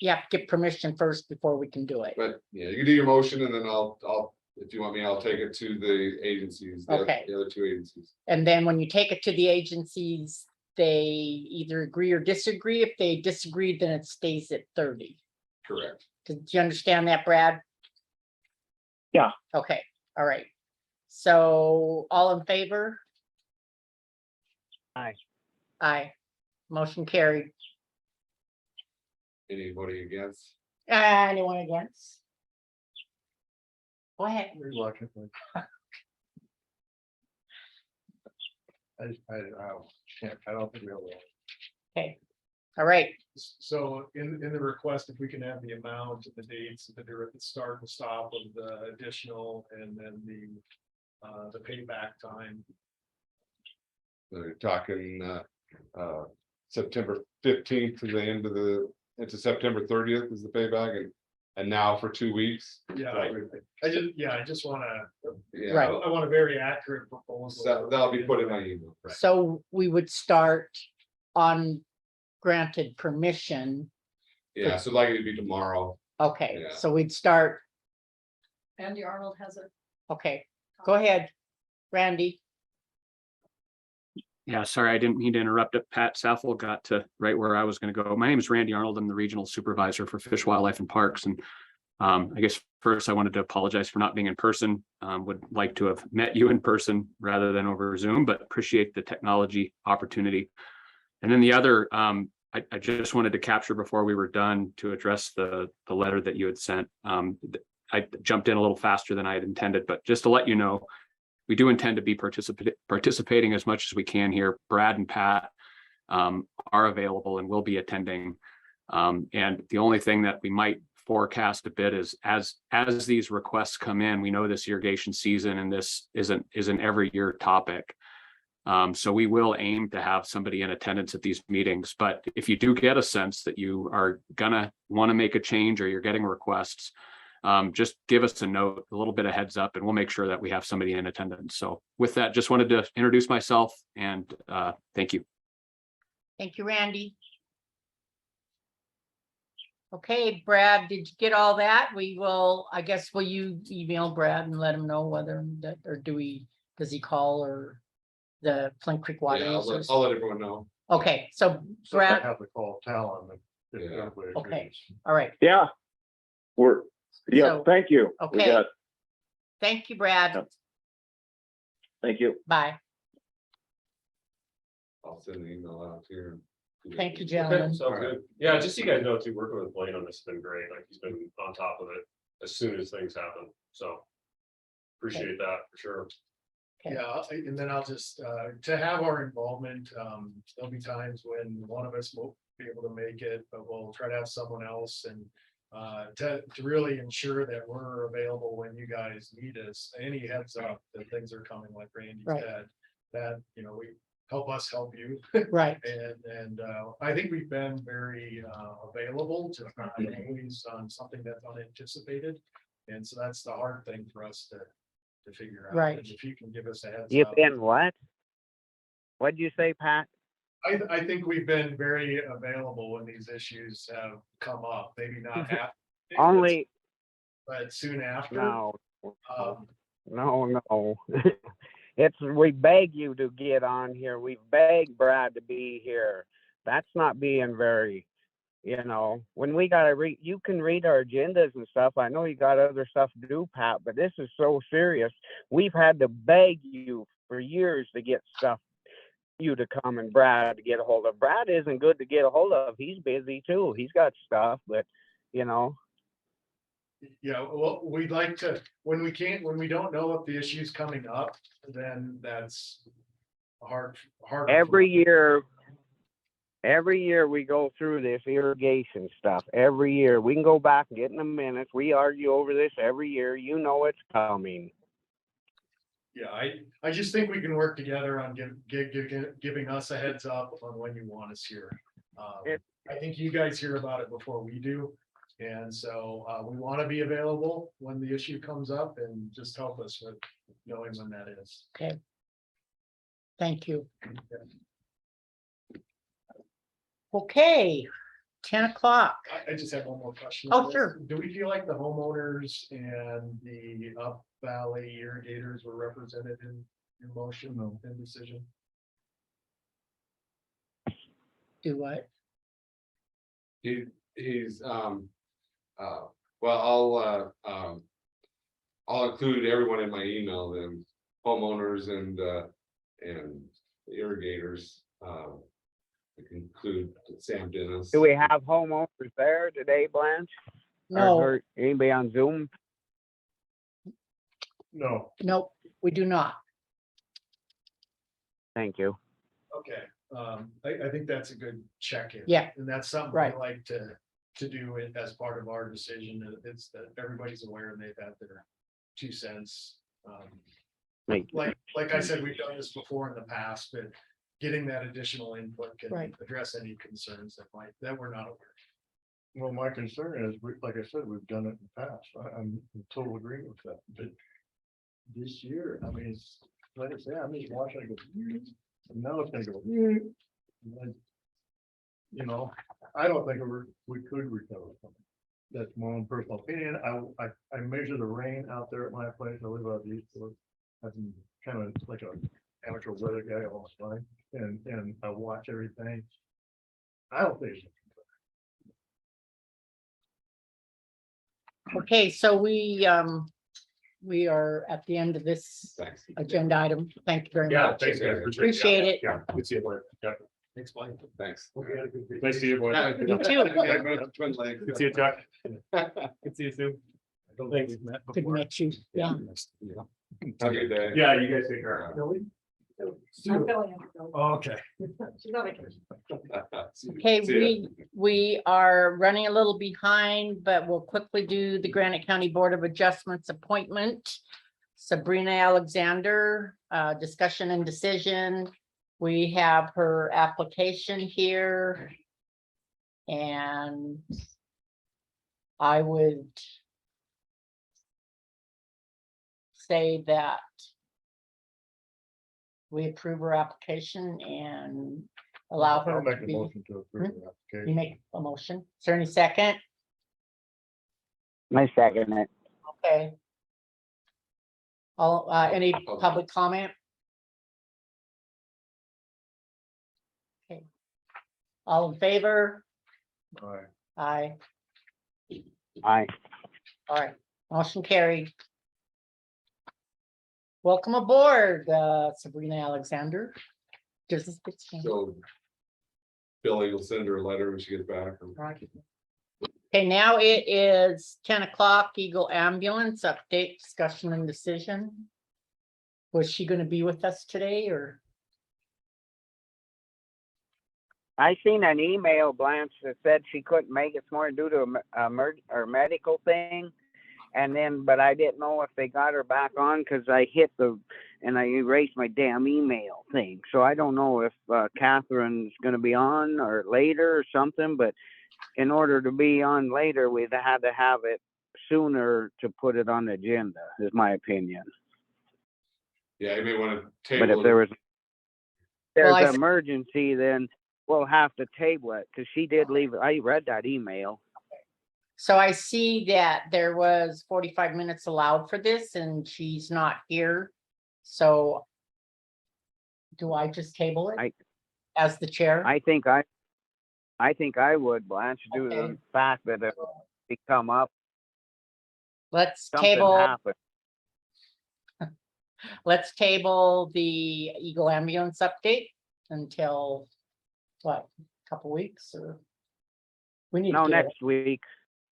you have to get permission first before we can do it. But yeah, you can do your motion and then I'll, if you want me, I'll take it to the agencies, the Okay. other two agencies. And then when you take it to the agencies, they either agree or disagree. If they disagree, then it stays at 30. Correct. Did you understand that, Brad? Yeah. Okay, all right. So all in favor? Aye. Aye. Motion carried. Anybody against? Anyone against? Go ahead. Reluctantly. I don't think we will. Okay, all right. So in the request, if we can have the amount, the dates, the start and stop of the additional, and then the payback time. They're talking September 15th to the end of into September 30th is the payback and now for 2 weeks. Yeah, Right. I just wanna, Yeah, Right. I want a very accurate proposal. that'll be put in my email. Right. So we would start on granted permission. Yeah, so likely to be tomorrow. Okay, Yeah. so we'd start, Andy Arnold has it. okay, go ahead, Randy. Yeah, sorry, I didn't mean to interrupt it. Pat Saffel got to right where I was going to go. My name is Randy Arnold. I'm the regional supervisor for Fish, Wildlife and Parks. And I guess first I wanted to apologize for not being in person. Would like to have met you in person rather than over Zoom, but appreciate the technology opportunity. And then the other, I just wanted to capture before we were done to address the letter that you had sent. I jumped in a little faster than I had intended, but just to let you know, we do intend to be participating as much as we can here. Brad and Pat are available and will be attending. And the only thing that we might forecast a bit is as these requests come in, we know this irrigation season and this is an every year topic. So we will aim to have somebody in attendance at these meetings, but if you do get a sense that you are gonna want to make a change or you're getting requests, just give us a note, a little bit of heads up, and we'll make sure that we have somebody in attendance. So with that, just wanted to introduce myself and thank you. Thank you, Randy. Okay, Brad, did you get all that? We will, I guess, will you email Brad and let him know whether that, or does he call or the Flint Creek Water? Yeah, I'll Users? let everyone know. Okay, so So I Brad, have to call Talon. if Yeah. everybody Okay. agrees. all right, Yeah. Yeah, So, thank you. We okay. got- thank you, Brad. Yep. Thank you. Bye. I'll send an email out here. Thank you, Okay, gentlemen. sounds good. Yeah, just so you guys know too, working with Blaine on this has been great. Like he's been on top of it as soon as things happen. So appreciate that for sure. Okay. Yeah, and then I'll just, to have our involvement, there'll be times when one of us won't be able to make it, but we'll try to have someone else and to really ensure that we're available when you guys need us. Any heads up that things are coming, like Randy Right. said, that, you know, we help us help you. Right, And I think we've been very available to always on something that's unanticipated. And so that's the hard thing for us to figure out. Right. And if you can give us a heads You've up. been what? What'd you say, Pat? I think we've been very available when these issues have come up, maybe not half. Only, But soon after. no, Um, no. It's, we beg you to get on here. We beg Brad to be here. That's not being very, when we gotta read, you can read our agendas and stuff. I know you got other stuff to do, Pat, but this is so serious. We've had to beg you for years to get stuff, you to come and Brad to get a hold of. Brad isn't good to get a hold of. He's busy too. He's got stuff, but Yeah, well, we'd like to, when we don't know if the issue's coming up, then that's hard. every year we go through this irrigation stuff. Every year we can go back and get in the minutes. We argue over this every year. It's coming. Yeah, I just think we can work together on giving us a heads up on when you want us here. I think you guys hear about it before we do. And so we want to be available when the issue comes up and just help us with knowing when that is. okay. Thank you. Okay, 10 o'clock. I just have one more question. Oh, sure. Do we feel like the homeowners and the Up Valley irrigators were represented in your motion and decision? Do what? He's, well, I'll include everyone in my email, then homeowners and irrigators. I can include Sam Dennis. Do we have homeowners there today, Blanche? No, Or anybody on Zoom? No, nope, we do not. Thank you. Okay, I think that's a good check-in. Yeah. And that's something Right. I like to do it as part of our decision. It's that everybody's aware and they've had their 2 cents. Like I said, we've done this before in the past, but getting that additional input can Right. address any concerns that we're not aware. well, my concern is, like I said, we've done it in the past. I'm in total agreement with that, but this year, I mean, it's, like I say, I'm just watching it go, and now it's gonna go. And then, I don't think we could recover from it. That's my own personal opinion. I measure the rain out there at my place. I live out east, so I'm kind of like a amateur weather guy all the time, and I watch everything. I don't think it's Okay, so we are at the end of this Thanks. agenda item. Thank you very Yeah, much. thanks, guys. Appreciate it. Yeah, good to see you, Blaine. Yeah. Thanks, Blaine. Thanks. Nice to see you, boy. You too. Twin legs. Good to see you, Chuck. Good to see you soon. Thanks. Good to meet you. Yeah. Have a good day. Yeah, you guys take care. Okay. Okay, See ya. we are running a little behind, but we'll quickly do the Granite County Board of Adjustments appointment. Sabrina Alexander, discussion and decision. We have her application here. And I would say that we approve her application and allow her I'll to make a be, motion to approve the you application. make a motion. Is there any second? I second it. Okay. All, any public comment? Okay. All in favor? All right. Aye. Aye. All right, motion carried. Welcome aboard, Sabrina Alexander. Does this get changed? So Billy will send her a letter when she gets back. Okay, now it is 10 o'clock, Eagle Ambulance update, discussion and decision. Was she gonna be with us today or? I seen an email, Blanche, that said she couldn't make it this morning due to a medical thing. And then, but I didn't know if they got her back on because I hit and I erased my damn email thing. So I don't know if Catherine's going to be on or later or something, but in order to be on later, we'd had to have it sooner to put it on the agenda, is my opinion. Yeah, you may want to But table if there it. was Well, an emergency, then we'll have to table it because she did leave. I read that email. So I see that there was 45 minutes allowed for this and she's not here. So do I just table it? As the chair? I think I would, Blanche, due to Okay. the fact that if it come up, Let's something table, happened. let's table the Eagle Ambulance update until what, couple weeks or? We need No, to get it next week.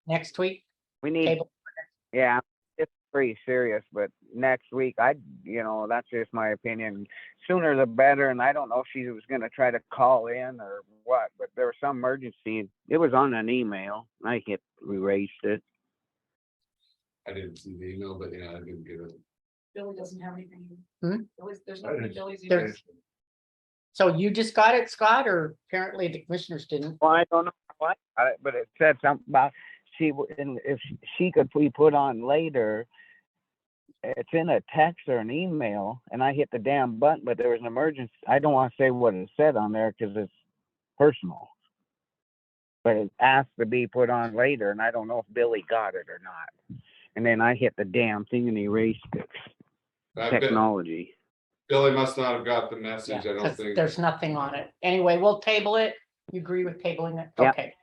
next week. We need, Table. yeah, it's pretty serious, but next week, that's just my opinion. Sooner the better, and I don't know if she was gonna try to call in or what, but there was some emergency. It was on an email. I erased it. I didn't see the email, but yeah, I didn't get it. Billy doesn't have anything. Hmm? There's I nothing didn't- Billy's. There's- So you just got it, Scott, or apparently the commissioners didn't? Well, I don't know what, but it said something about and if she could be put on later. It's in a text or an email, and I hit the damn button, but there was an emergency. I don't want to say what it said on there because it's personal. But it asked to be put on later, and I don't know if Billy got it or not. And then I hit the damn thing and erased it. I bet Technology. Billy must not have got the Yeah, message, I don't 'cause think. there's nothing on it. Anyway, we'll table it. You agree with tabling it? Yeah. Okay.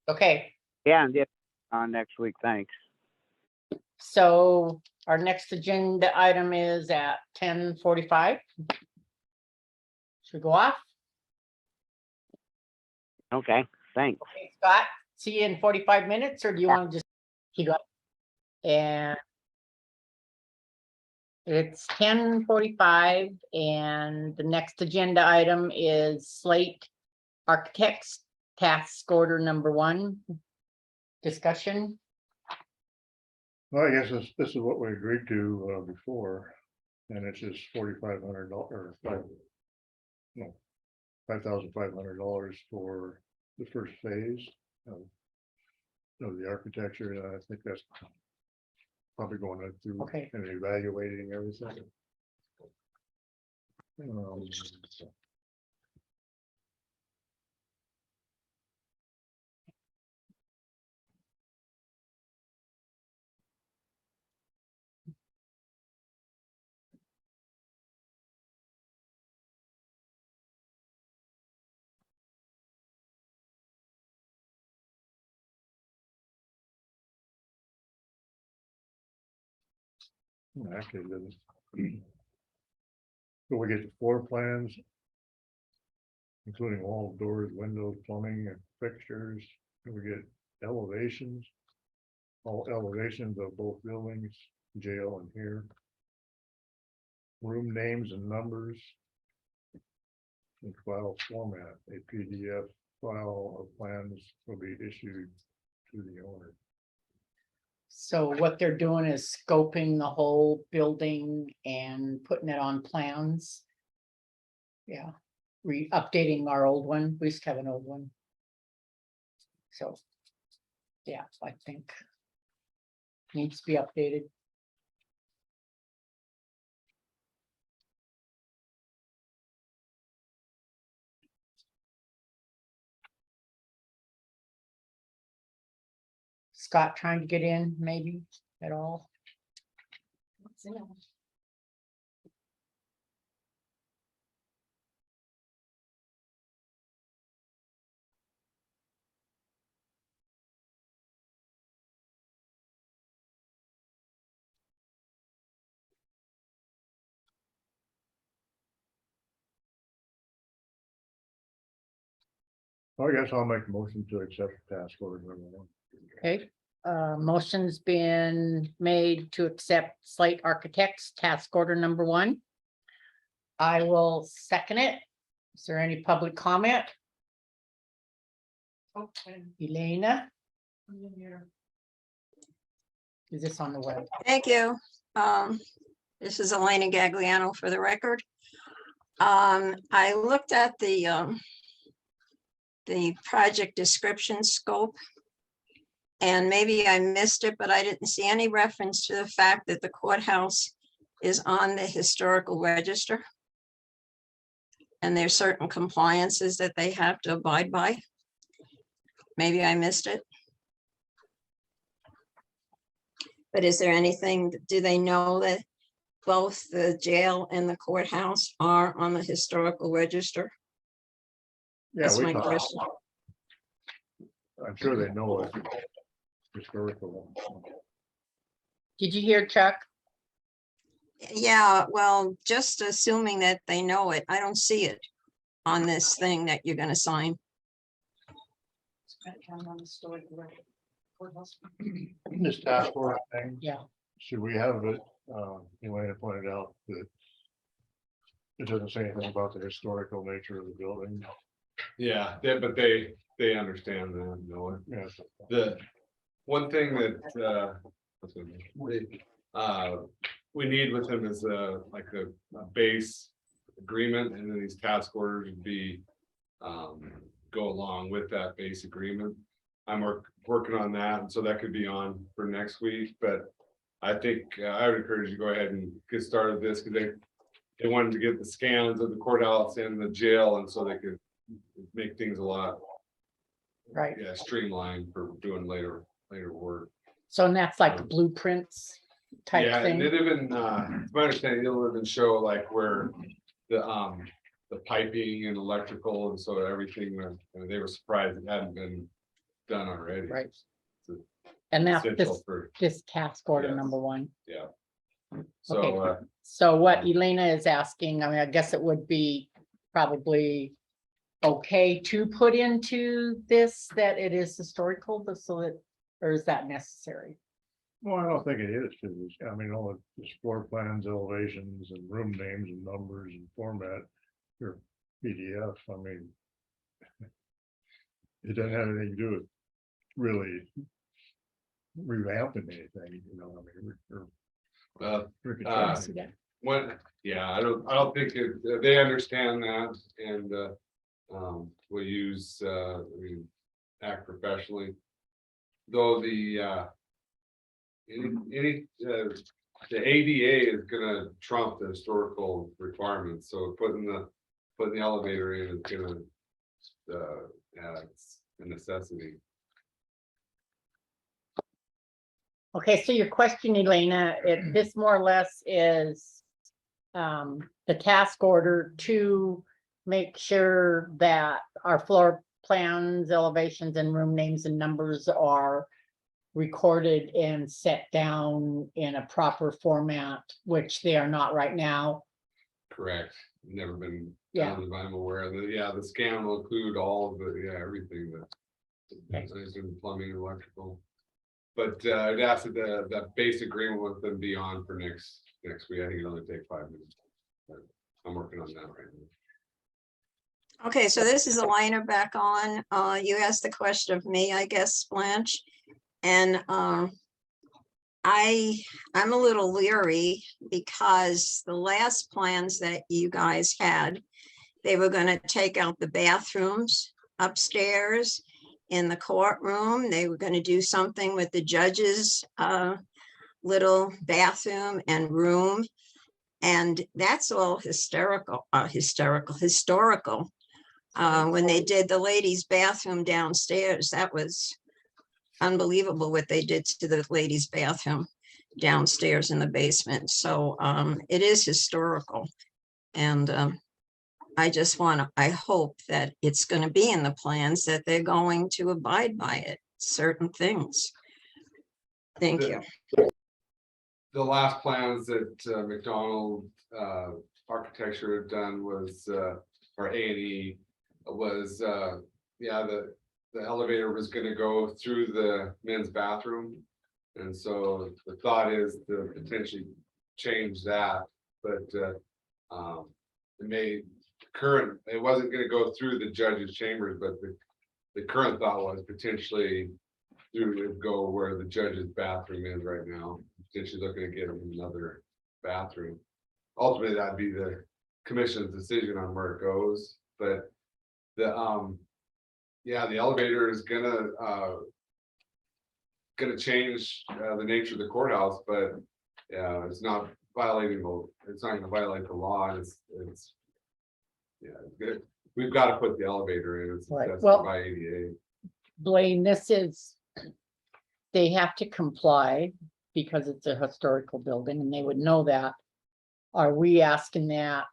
Okay, Yeah, and get on next week. Thanks. so our next agenda item is at 10:45. Should we go off? Okay, thanks. Okay, Scott, see you in 45 minutes, or do you want to just keep up? And it's 10:45 and the next agenda item is Slate Architects Task Order number 1. Discussion. Well, I guess this is what we agreed to before, and it's just $4,500 or $5,500 for the first phase of the architecture. And I think that's probably going through Okay. and evaluating everything. Actually, it doesn't. So we get the floor plans, including all doors, windows, plumbing and fixtures. And we get elevations, all elevations of both buildings, jail and here. Room names and numbers. In file format, a PDF file of plans will be issued to the owner. So what they're doing is scoping the whole building and putting it on plans. Yeah, updating our old one. We used to have an old one. So, yeah, I think needs to be updated. Scott trying to get in, maybe at all? I guess I'll make a motion to accept task order number 1. Okay, motion's been made to accept Slate Architects task order number 1. I will second it. Is there any public comment? Oh, wait a minute. Elena, I'm in here. is this on the web? Thank you. This is Elena Gagliano for the record. I looked at the project description scope. And maybe I missed it, but I didn't see any reference to the fact that the courthouse is on the historical register. And there's certain compliances that they have to abide by. Maybe I missed it. But is there anything, do they know that both the jail and the courthouse are on the historical register? Yeah, That's we my talked. question. I'm sure they know it. Historical. Did you hear Chuck? Yeah, well, just assuming that they know it, I don't see it on this thing that you're gonna sign. Spent time on the story, the record, courthouse. This task order thing, Yeah, should we have it, Elena pointed out that it doesn't say anything about the historical nature of the building. Yeah, but they understand that, know it. Yes. The one thing that we need with them is like a base agreement, and then these task orders would be go along with that base agreement. I'm working on that, and so that could be on for next week, but I think I would encourage you to go ahead and get started this, because they wanted to get the scans of the courthouse and the jail, and so they could make things a lot right. streamlined for doing later work. So and that's like blueprints type Yeah, and thing. they even, it's my understanding, they'll even show like where the piping and electrical, and so everything, they were surprised it hadn't been done already. Right. It's And that's essential for, this task order Yes. number 1. yeah. Okay. So, So what Elena is asking, I mean, I guess it would be probably okay to put into this that it is historical, but so that, or is that necessary? Well, I don't think it is, because I mean, all the floor plans, elevations, and room names and numbers and format, your PDF, I mean. It doesn't have anything to do with really revamping anything, you know, I mean, we could try. See that? I don't think they understand that, and we'll use, act professionally. Though the ADA is gonna trump the historical requirements, so putting the elevator in is gonna, it's a necessity. Okay, so your question, Elena, this more or less is the task order to make sure that our floor plans, elevations, and room names and numbers are recorded and set down in a proper format, which they are not right now. Correct. Never been Yeah. done, if I'm aware of it. Yeah, the scan will include all of the, everything that. Okay. Is in plumbing and electrical. But I'd ask that that base agreement with them be on for next week. I think it'll only take 5 minutes. But I'm working on that right now. Okay, so this is Elena back on. You asked the question of me, I guess, Blanche. And I'm a little leery because the last plans that you guys had, they were gonna take out the bathrooms upstairs in the courtroom. They were gonna do something with the judge's little bathroom and room. And that's all historical. When they did the ladies' bathroom downstairs, that was unbelievable what they did to the ladies' bathroom downstairs in the basement. So it is historical. And I hope that it's going to be in the plans, that they're going to abide by it, certain things. Thank you. The last plans that McDonald Architecture had done was, or A&E was, yeah, the elevator was gonna go through the men's bathroom. And so the thought is to potentially change that, but it wasn't gonna go through the judge's chambers, but the current thought was potentially would go where the judge's bathroom is right now. Potentially looking at getting another bathroom. Ultimately, that'd be the commission's decision on where it goes, but the yeah, the elevator is gonna change the nature of the courthouse, but yeah, it's not gonna violate the law. And it's yeah, it's good. We've got to put the elevator in. It's Right. that's Well, by ADA. Blaine, they have to comply because it's a historical building and they would know that. Are we asking that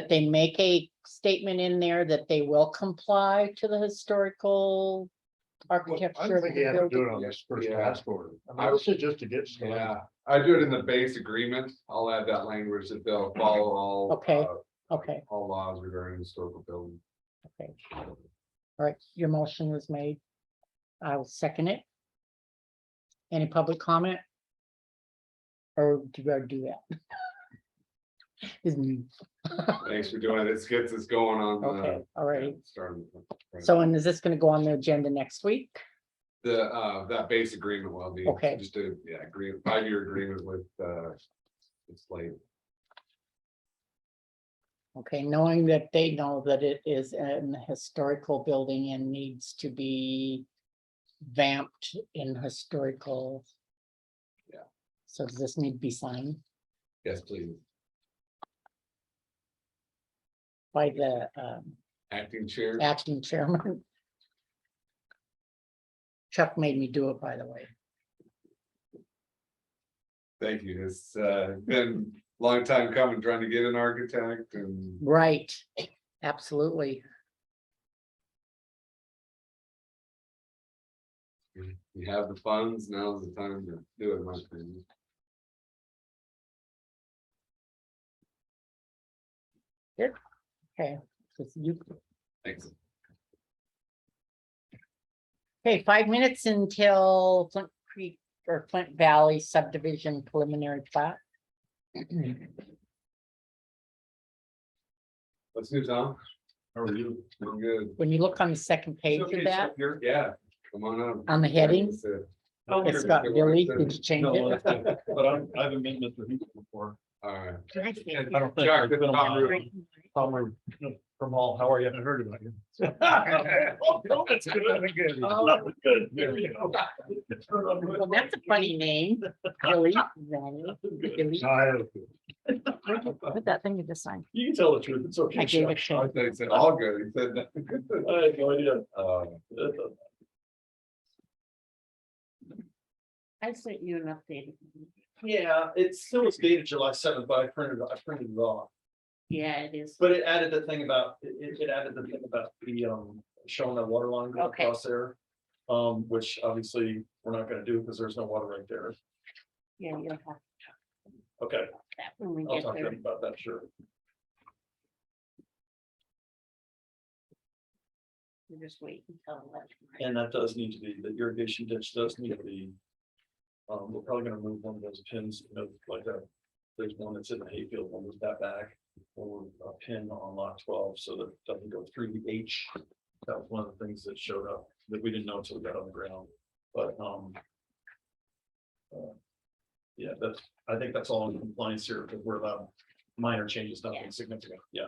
they make a statement in there that they will comply to the historical I architecture of think the you have to do building? it on this first Yeah. task order. I mean, this is just to get started. Yeah, I do it in the base agreement. I'll add that language that they'll follow all. Okay. Okay, All laws regarding historical buildings. okay. All right, your motion was made. I will second it. Any public comment? Or do you already do that? Isn't me. Thanks for doing it. It gets us going on. Okay, all right. Starting. So, and is this gonna go on the agenda next week? That base agreement will be. Okay. Just a, yeah, 5-year agreement with, Slate. Okay, knowing that they know that it is an historical building and needs to be vamped in historical. Yeah. So does this need to be signed Yes, please. by the Acting chair. acting chairman? Chuck made me do it, by the way. Thank you. It's been a long time coming, trying to get an architect and. Right, absolutely. You have the funds, now's the time to do it, in my opinion. Okay, so you, Thanks. okay, 5 minutes until Flint Creek or Flint Valley subdivision preliminary plat. What's new, Tom? How are you? I'm good. When you look on the second page of that, Yeah, come on up. on the heading, That's it. it's got Billy, did you change it? But I haven't met Mr. Heath before. All right. I don't Chuck, think I've this been is on Tom my- Root. Tom from Hall, how are you? I heard about you. Oh, that's good. Good. Oh. Good. There you go. Well, that's a funny name, Billy. Billy. Put that thing you just signed. You can tell the truth, it's okay. I gave it Chuck. to I thought he said all good. He said that. I had no idea. I sent you an updated. Yeah, it still was dated July 7th, but I printed it off. Yeah, it is. But it added the thing about, it added the thing about the, showing that water line going Okay. across there. Which obviously we're not gonna do because there's no water right there. Yeah, you'll have Okay, that when we I'll get talk to there. them about that, sure. You just wait until. 11, right? And that does need to be, the irrigation ditch does need to be. We're probably gonna move one of those pins, like that. There's one that's in the hayfield, one was that back, or a pin on lot 12, so that it doesn't go through the H. That was one of the things that showed up that we didn't know until we got on the ground, but Yeah, that's, I think that's all in compliance here, because we're allowed minor changes, Yeah. nothing significant, yeah.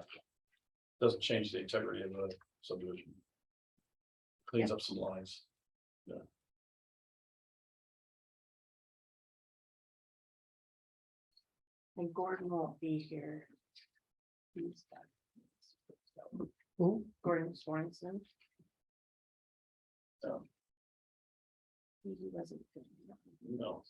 Doesn't change the integrity of the subdivision. Cleans up some lines. And Gordon won't be here. He's got- Who? Gordon Swanson. So. He wasn't. No.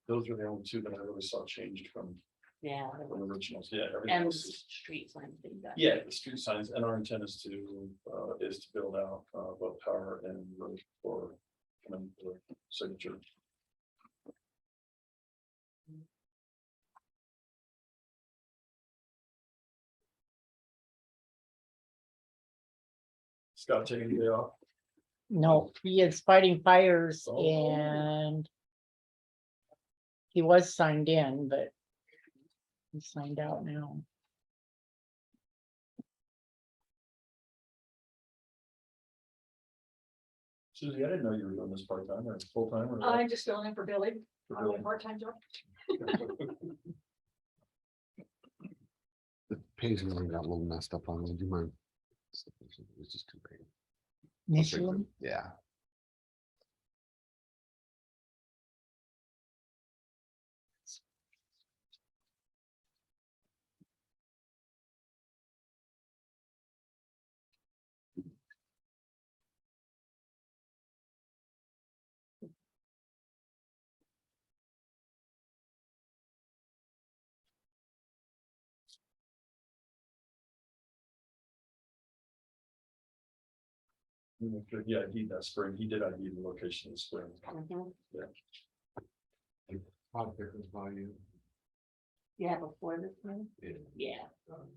Those are the only two that I really saw changed from Yeah. the originals, yeah. everything And else is- street sign thing. Yeah, the street signs, and our intent is to build out both power and road for signature. Scott taking the day off. No, he is fighting fires Oh. and. He was signed in, but. He's signed out now. Susie, I didn't know you were doing this part-time or full-time or. I'm just filling in for Billy for on my Billy? part-time job. The page really got a little messed up on me. Do you mind? It's just too big. Michelin. Yeah. Yeah, I need that spring. He did ID the location of the spring. Mhm. Pot pickers by you. Yeah, before this one, Yeah. yeah, um,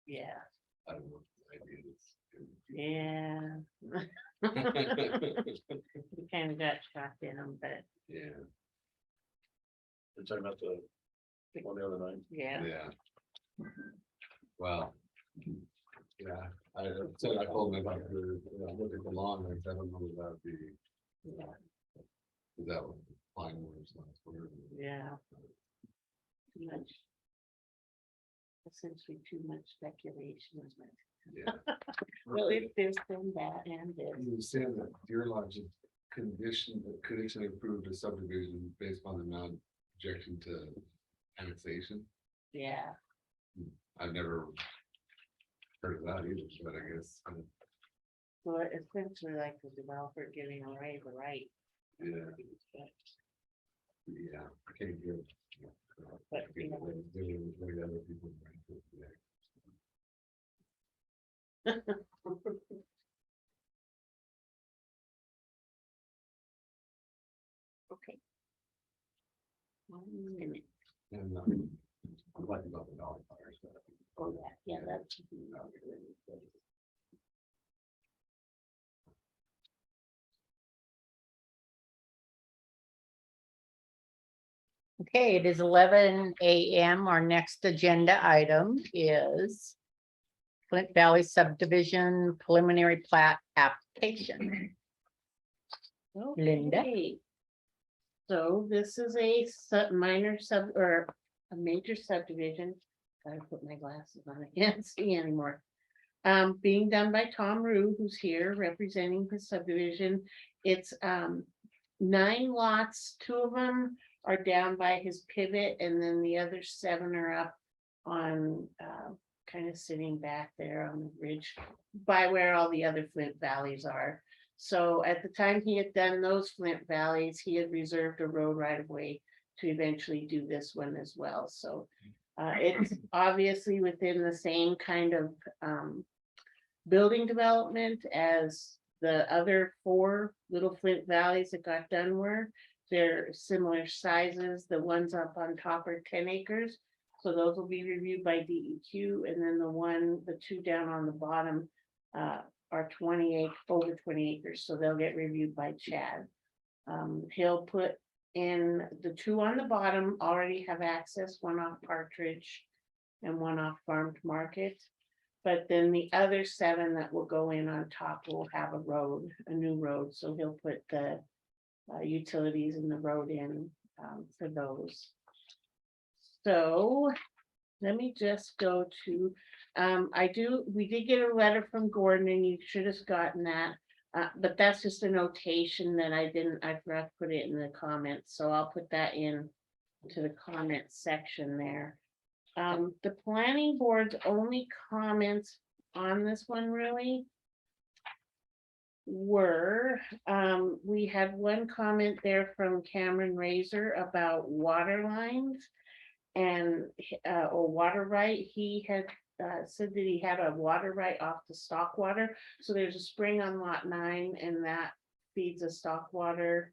yeah, I don't know. What the idea is. yeah. We kind of got shocked in them, but Yeah, You're talking about the one the other night. yeah. yeah. Well. Yeah, I said I told him about the, look at the lawn, I don't know if that would be. Yeah. That would fine words last word. Yeah. Too much. Essentially too much speculation. Isn't it? Yeah. Well, if there's been that and this, You were saying that Deer Lodge could actually approve the subdivision based on the non-objection to annexation. yeah, I've never heard of that either, but I guess, so it's essentially like the developer giving away the right. yeah. Yeah, I can't give. But, you know. Doing what the other people might do, yeah. Okay. 1 minute. And I'm like about the dog fires. But Oh, yeah, that's. Okay, it is 11 a.m. Our next agenda item is Flint Valley subdivision preliminary plat application. Linda? Okay. So this is a minor sub or a major subdivision. Gotta put my glasses on, I can't see anymore. Being done by Tom Rue, who's here representing his subdivision. It's 9 lots, 2 of them are down by his pivot, and then the other 7 are up on kind of sitting back there on the ridge by where all the other Flint valleys are. So at the time he had done those Flint valleys, he had reserved a road right of way to eventually do this one as well. So it's obviously within the same kind of building development as the other 4 little Flint valleys that got done were. They're similar sizes. The ones up on top are 10 acres. So those will be reviewed by DEQ, and then the 2 down on the bottom are 28, over 20 acres, so they'll get reviewed by Chad. He'll put in the 2 on the bottom already have access, one off Partridge and one off Farm to Market. But then the other 7 that will go in on top will have a road, a new road, so he'll put the utilities in the road in for those. So let me just go to, we did get a letter from Gordon and you should have gotten that. But that's just a notation that I forgot to put it in the comments, so I'll put that in to the comment section there. The planning board's only comments on this one really were, we had one comment there from Cameron Razor about water lines and, or water right. He had said that he had a water right off the stock water. So there's a spring on lot 9 and that feeds a stock water.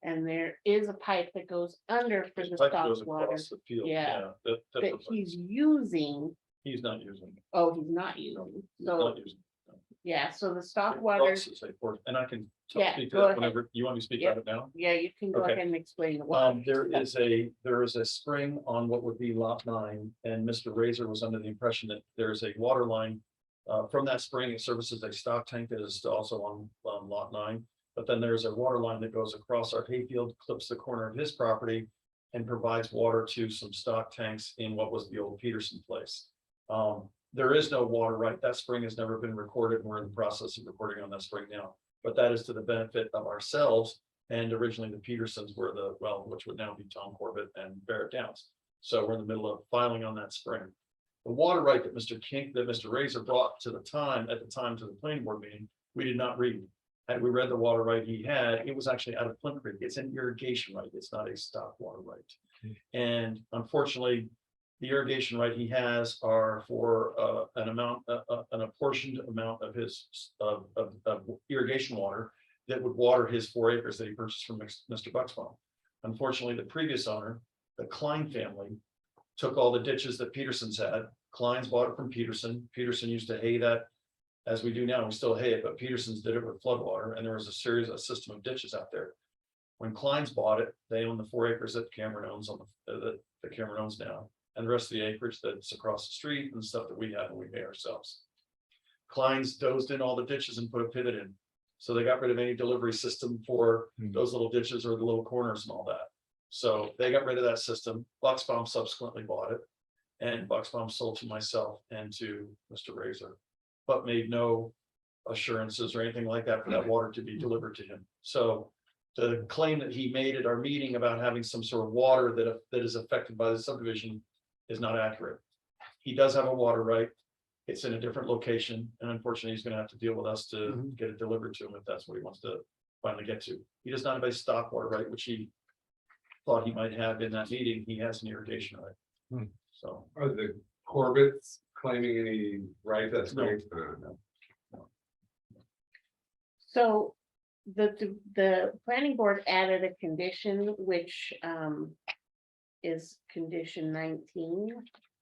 And there is a pipe that goes under for the Pipe stock goes water across the field, yeah, that that he's using. He's not using. it. Oh, he's not using. He's So, not using. it. yeah, so the stock It water, crosses a port, and I can Yeah, speak to go that ahead. whenever, you want me to speak Yep. about it now? yeah, you can go Okay. ahead and explain. the water. There is a spring on what would be lot 9, and Mr. Razor was under the impression that there's a water line. From that spring, it services a stock tank that is also on lot 9. But then there's a water line that goes across our hayfield, clips the corner of his property. And provides water to some stock tanks in what was the old Peterson place. There is no water right, that spring has never been recorded, we're in the process of recording on that spring now. But that is to the benefit of ourselves, and originally the Petersons were the, well, which would now be Tom Corbett and Barrett Downs. So we're in the middle of filing on that spring. The water right that Mr. Razor brought at the time to the planning board meeting, we did not read. Had we read the water right he had, it was actually out of Flint Creek. It's an irrigation right. It's not a stock water right. And unfortunately, the irrigation right he has are for an apportioned amount of his of irrigation water that would water his 4 acres that he purchased from Mr. Bucksbaum. Unfortunately, the previous owner, the Klein family, took all the ditches that Peterson's had. Klein's bought it from Peterson. Peterson used to hay that. As we do now, we still hay it, but Peterson's did it with floodwater, and there was a system of ditches out there. When Klein's bought it, they own the 4 acres that Cameron owns that Cameron owns now, and the rest of the acreage that's across the street and stuff that we have and we pay ourselves. Klein's dozed in all the ditches and put a pivot in, so they got rid of any delivery system for those little ditches or the little corners and all that. So they got rid of that system. Bucksbaum subsequently bought it, and Bucksbaum sold to myself and to Mr. Razor, but made no assurances or anything like that for that water to be delivered to him. So the claim that he made at our meeting about having some sort of water that is affected by the subdivision is not accurate. He does have a water right. It's in a different location, and unfortunately, he's gonna have to deal with us to get it delivered to him if that's what he wants to finally get to. He does not have a stock water right, which he thought he might have in that meeting. He has an irrigation right. So. Are the Corbett's claiming any right? That's No. great. So the planning board added a condition which is condition 19,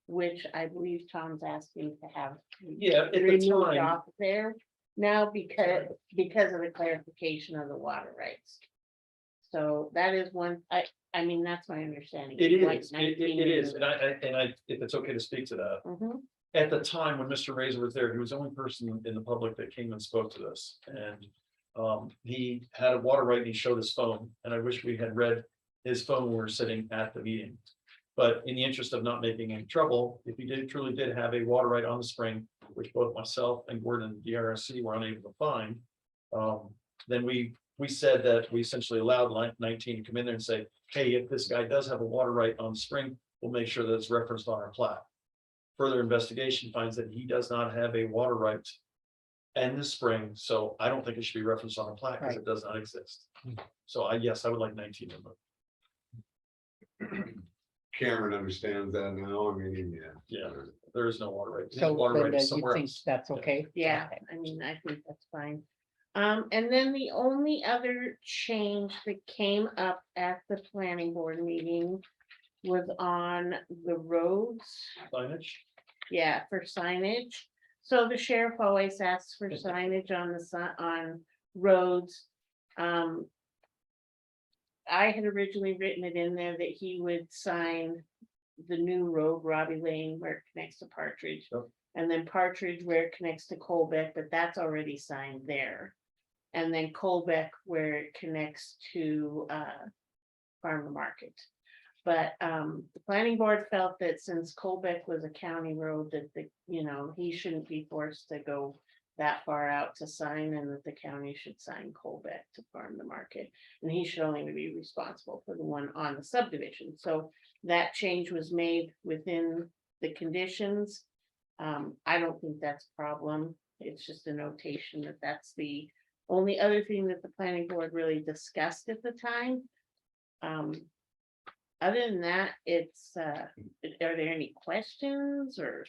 which I believe Tom's asking to have. Yeah, at the removed time. off there now because of the clarification of the water rights. So that is one, I mean, that's my understanding. It Like is, 19 it is, and I, if it's okay to speak to that. Mhm. At the time when Mr. Razor was there, he was the only person in the public that came and spoke to this, and he had a water right and he showed his phone, and I wish we had read his phone when we were sitting at the meeting. But in the interest of not making any trouble, if he truly did have a water right on the spring, which both myself and Gordon and DRSC were unable to find, then we said that we essentially allowed line 19 to come in there and say, hey, if this guy does have a water right on the spring, we'll make sure that it's referenced on our plat. Further investigation finds that he does not have a water right in the spring, so I don't think it should be referenced on the plat because it does not exist. So yes, I would like 19 removed. Cameron understands that now. I mean, Yeah, there is no water right. His So water right Linda, is you somewhere think else. that's okay? Yeah, I mean, I think that's fine. And then the only other change that came up at the planning board meeting was on the roads. Signage. Yeah, for signage. So the sheriff always asks for signage on on roads. I had originally written it in there that he would sign the new road, Robbie Lane, where it connects to Partridge. Yep. And then Partridge where it connects to Colbeck, but that's already signed there. And then Colbeck where it connects to Farm to Market. But the planning board felt that since Colbeck was a county road, that he shouldn't be forced to go that far out to sign, and that the county should sign Colbeck to Farm to Market. And he should only be responsible for the one on the subdivision. So that change was made within the conditions. I don't think that's a problem. It's just a notation that that's the only other thing that the planning board really discussed at the time. Other than that, it's, are there any questions or?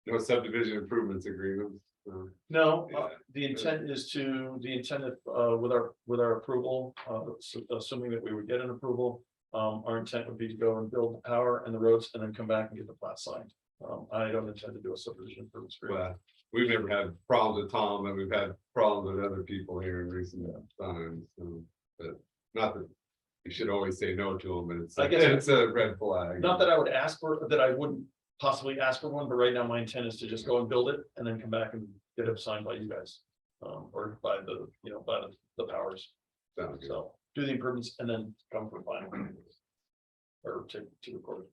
No subdivision improvements agreements. No, Yeah. the intent is with our approval, assuming that we would get an approval. Our intent would be to go and build the power and the roads and then come back and get the plat signed. I don't intend to do a subdivision improvements agreement. Well, we've never had problems with Tom, and we've had problems with other people here in recent times, so, but not that. You should always say no to them, but it's, I guess- it's a red flag. Not that I would ask for, that I wouldn't possibly ask for one, but right now my intent is to just go and build it and then come back and get it signed by you guys. Or by the, by the powers. Sounds good. So do the improvements and then come for final. Or to record.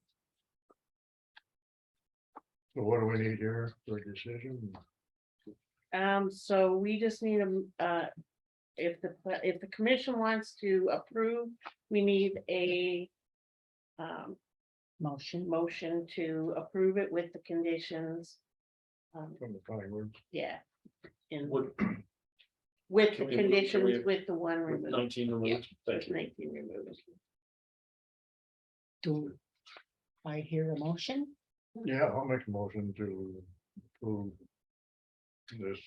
So what do we need here for a decision? So we just need if the commission wants to approve, we need a motion to approve it with the conditions. From the planning board? Yeah. In Would with the can we- conditions with the one with removed. 19 removed. Thank you. 19 removed. Do I hear a motion? Yeah, I'll make a motion to approve this.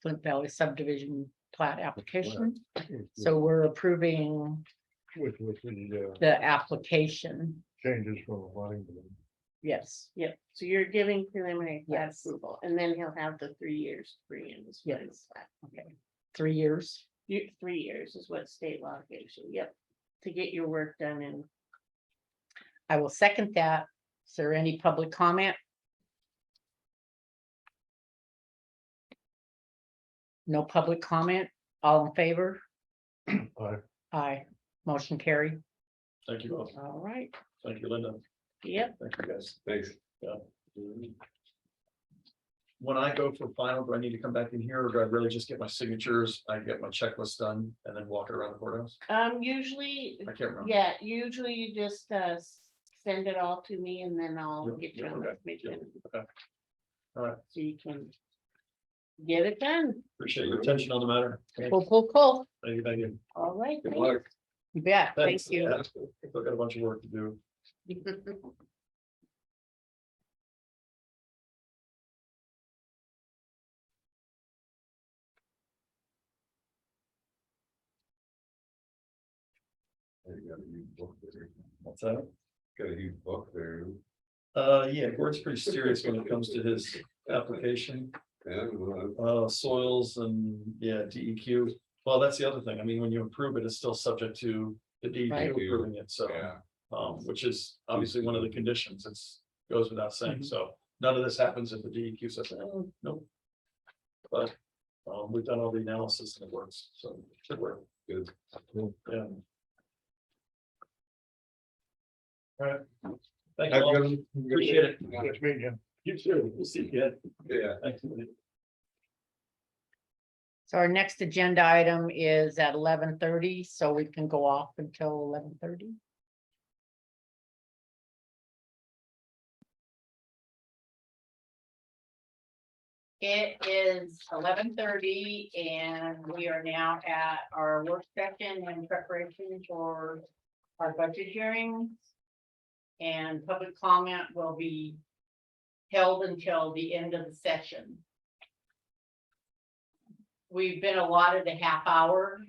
Flint Valley subdivision plat application. With So we're approving the the application. changes from the planning board. Yes, Yep, so you're giving preliminary plat Yes. approval, and then he'll have the 3 years to bring in his final Yes. plat. okay. 3 years. 3 years is what state law gives you, yep, to get your work done in. I will second that. Is there any public comment? No public comment? All in favor? Aye. Aye. Motion carried. Thank you both. All right. Thank you, Linda. Yep, Thank you, guys. Thanks. When I go for final, do I need to come back in here or do I really just get my signatures? I get my checklist done and then walk it around the courthouse? usually, I can't remember. yeah, usually you just send it all to me and then I'll Yep, get you yep, on okay, the commission. okay. All right. So you can get it done. Appreciate your attention on the matter. Cool. Thank you, thank you. All right. Good thanks. luck. You bet. Thank Thanks. you. Yeah, I've got a bunch of work to do. You got a huge book there. What's that? Got a huge book there. Yeah, Gord's pretty serious when it comes to his application, Yeah, well, soils and, yeah, DEQ. Well, that's the other thing. I mean, when you approve it, it's still subject to the Right. DEQ approving it, so. yeah. Which is obviously one of the conditions. It's goes without saying. So none of this happens if the DEQ says, oh, nope. But we've done all the analysis and it works, so it should work. Good. Yeah. All right. Thank Have you a all. good one. Appreciate it. Nice meeting you. You too. We'll see you again. Yeah. Thank you. So our next agenda item is at 11:30, so we can go off until 11:30. It is 11:30 and we are now at our work session in preparation for our budget hearings. And public comment will be held until the end of the session. We've been allotted a half hour.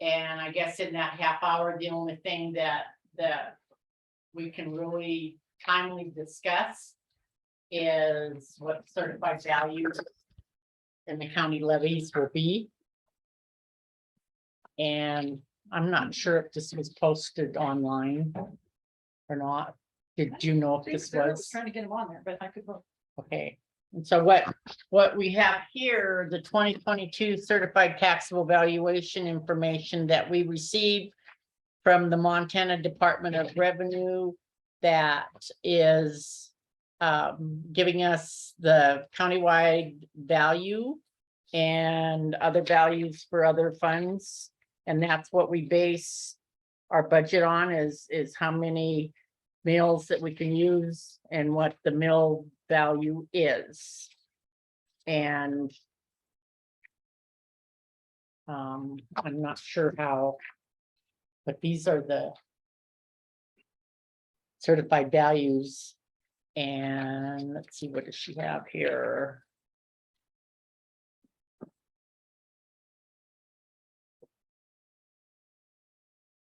And I guess in that half hour, the only thing that we can really timely discuss is what certified values and the county levies will be. And I'm not sure if this was posted online or not. Did you know if this was? Trying to get them on there, but I could look. Okay, and so what we have here, the 2022 certified taxable valuation information that we received from the Montana Department of Revenue that is giving us the countywide value and other values for other funds. And that's what we base our budget on is how many mills that we can use and what the mill value is. And I'm not sure how, but these are the certified values. And let's see, what does she have here?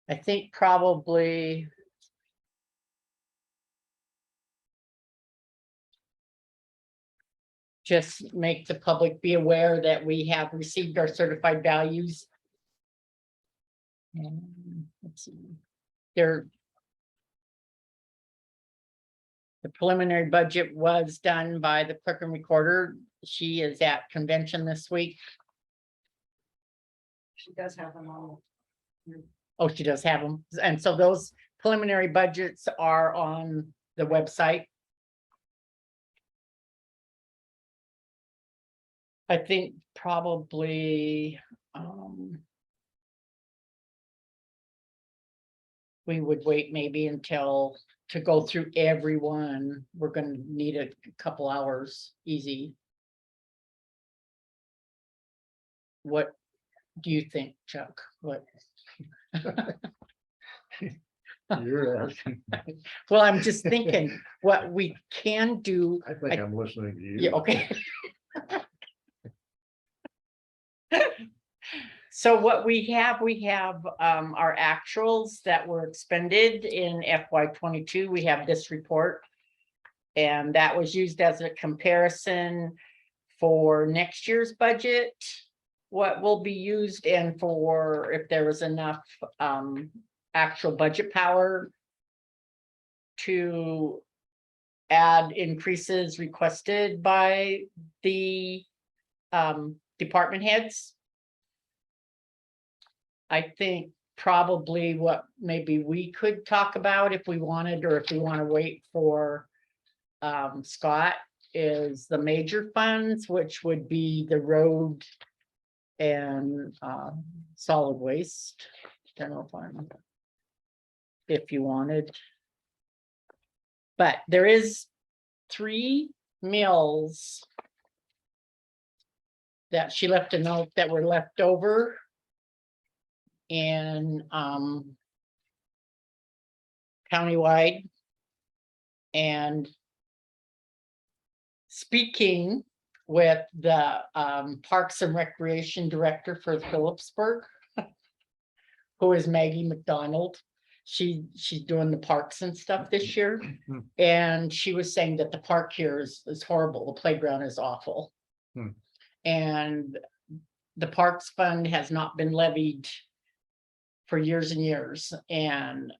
I think probably just make the public be aware that we have received our certified values. And let's see, the preliminary budget was done by the clerk and recorder. She is at convention this week. She does have them all. Oh, she does have them. And so those preliminary budgets are on the website. I think probably we would wait maybe until to go through everyone. We're gonna need a couple hours, easy. What do you think, Chuck? What? You're asking. Well, I'm just thinking what we can do. I think I'm listening to you. Yeah, okay. So what we have our actuals that were expended in FY 22. We have this report. And that was used as a comparison for next year's budget, what will be used, and for if there was enough actual budget power to add increases requested by the department heads. I think probably what maybe we could talk about if we wanted, or if we want to wait for Scott, is the major funds, which would be the road and solid waste general fund, if you wanted. But there is 3 mills that she left a note that were left over. And countywide. And speaking with the Parks and Recreation Director for Phillipsburg, who is Maggie McDonald. She's doing the parks and stuff this year. And she was saying that the park here is horrible. The playground is awful. And the Parks Fund has not been levied for years and years, and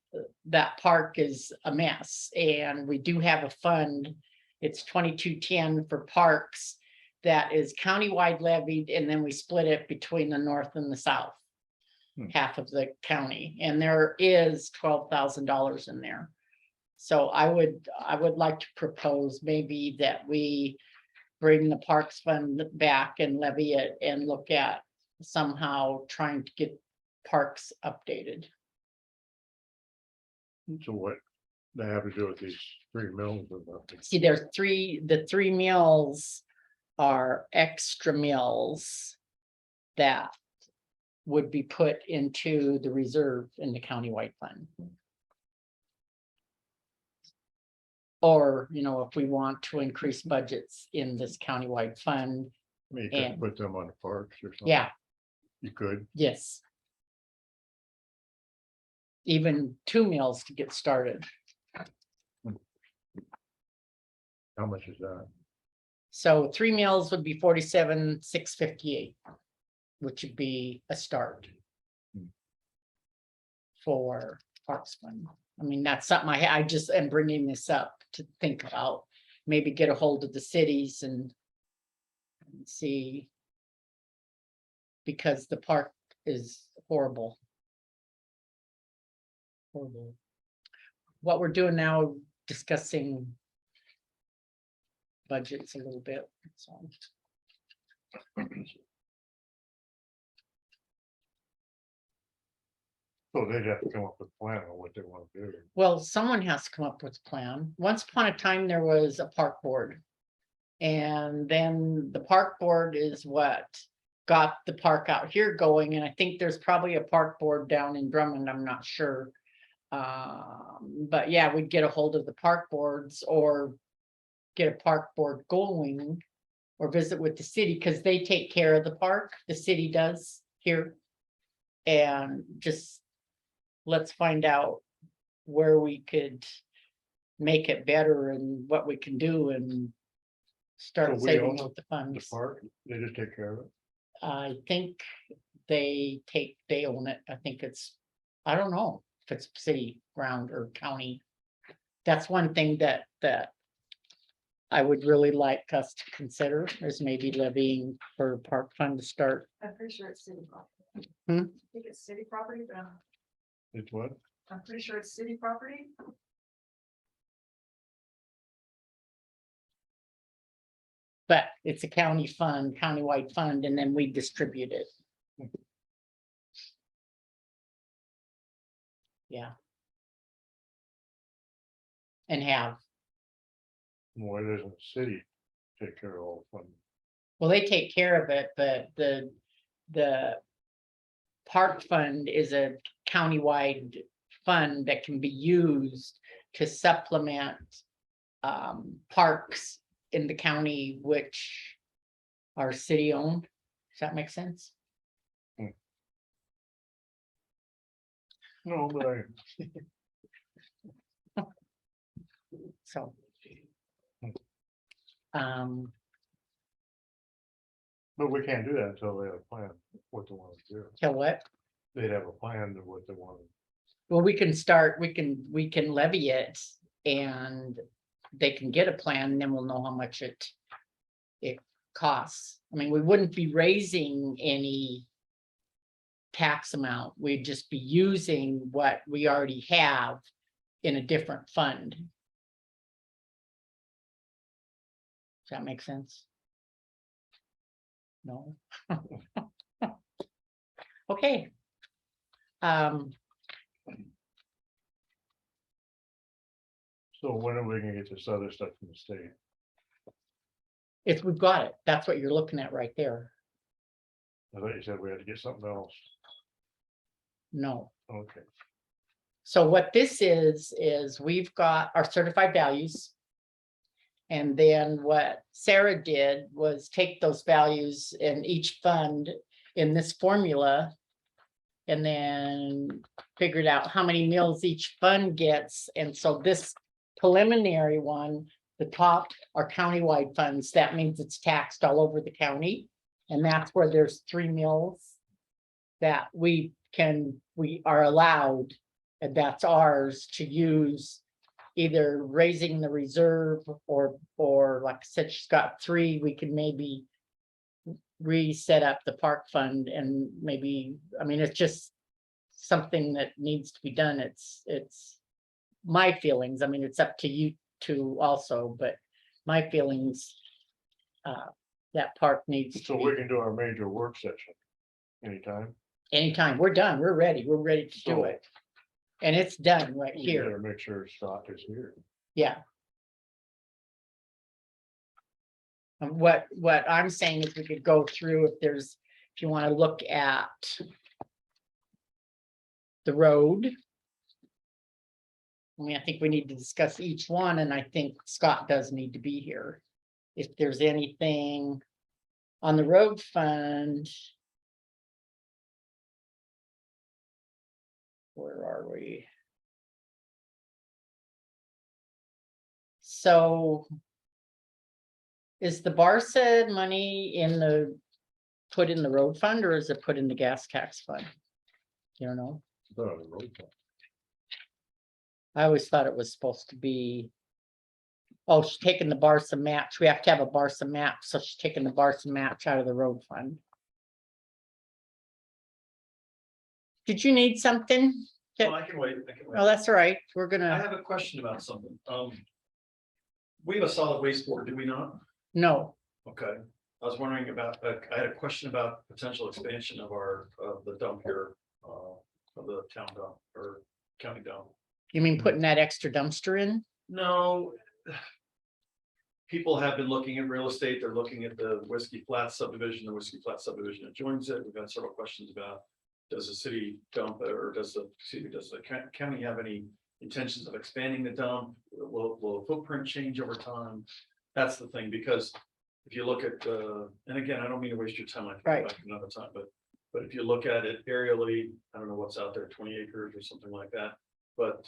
that park is a mess. And we do have a fund, it's 2210 for parks, that is countywide levied, and then we split it between the north and the south, half of the county, and there is $12,000 in there. So I would like to propose maybe that we bring the Parks Fund back and levy it and look at somehow trying to get parks updated. So what they have to do with these 3 mills? See, there's the 3 mills are extra mills that would be put into the reserve in the countywide fund. Or, if we want to increase budgets in this countywide fund. I mean, you could put them on the parks or something. Yeah. You could. Yes. Even 2 mills to get started. How much is that? So 3 mills would be 47,658, which would be a start. for Parks Fund. I mean, that's something I just am bringing this up to think about, maybe get a hold of the cities and see. Because the park is horrible. Horrible. What we're doing now, discussing budgets a little bit, so. So they'd have to come up with a plan on what they want to do. Well, someone has to come up with a plan. Once upon a time, there was a park board. And then the park board is what got the park out here going, and I think there's probably a park board down in Drummond, I'm not sure. But yeah, we'd get a hold of the park boards or get a park board going or visit with the city, because they take care of the park, the city does here. And just let's find out where we could make it better and what we can do and start So we saving own up the The funds. park, they just take care of it. I think they own it. I think it's, I don't know if it's city ground or county. That's one thing that I would really like us to consider, is maybe levying for park fund to start. I'm pretty sure it's city property. Hmm? I think it's city property, but It's what? I'm pretty sure it's city property. But it's a county fund, countywide fund, and then we distribute it. Yeah. And have, Why doesn't the city take care of all the funding? well, they take care of it, but the park fund is a countywide fund that can be used to supplement parks in the county which are city owned. Does that make sense? No, but So. but we can't do that until they have a plan, what they want to do. So what? They'd have a plan of what they want. Well, we can start, we can levy it and they can get a plan, and then we'll know how much it costs. I mean, we wouldn't be raising any tax amount. We'd just be using what we already have in a different fund. Does that make sense? No? Okay. So when are we gonna get this other stuff from the state? If we've got it, that's what you're looking at right there. I thought you said we had to get something else. No. Okay. So what this is we've got our certified values. And then what Sarah did was take those values in each fund in this formula. And then figured out how many meals each fund gets. And so this preliminary one, the top are countywide funds. That means it's taxed all over the county. And that's where there's 3 meals that we are allowed, and that's ours to use, either raising the reserve or like I said, she's got 3, we can maybe reset up the park fund and maybe, I mean, it's just something that needs to be done. It's my feelings. I mean, it's up to you to also, but my feelings, that park needs So to we be, can do our major work session anytime. anytime, we're done, we're ready to do So- it. And it's done right We here, better make sure Scott is here. yeah. And what I'm saying is we could go through if you want to look at the road. I mean, I think we need to discuss each one, and I think Scott does need to be here. If there's anything on the road fund. Where are we? So. Is the Barca money put in the road fund, or is it put in the gas tax fund? You don't know? Thought it was road fund. I always thought it was supposed to be. Oh, she's taking the Barca match. We have to have a Barca match, so she's taking the Barca match out of the road fund. Did you need something? No, I can wait, I can wait. Oh, that's all right. We're I gonna, have a question about something. We have a solid waste board, do we not? no, Okay, I was wondering about, I had a question about potential expansion of our, of the dump here, of the town dump or county dump. you mean putting that extra dumpster in? No. People have been looking at real estate, they're looking at the Whiskey Flats subdivision, the Whiskey Flats subdivision that joins it, we've got several questions about. Does the city dump it, or does the county have any intentions of expanding the dump? Will the footprint change over time? That's the thing, because if you look at, and again, I don't mean to waste your time, I can go Right. back another time, but if you look at it aerially, I don't know what's out there, 20 acres or something like that. But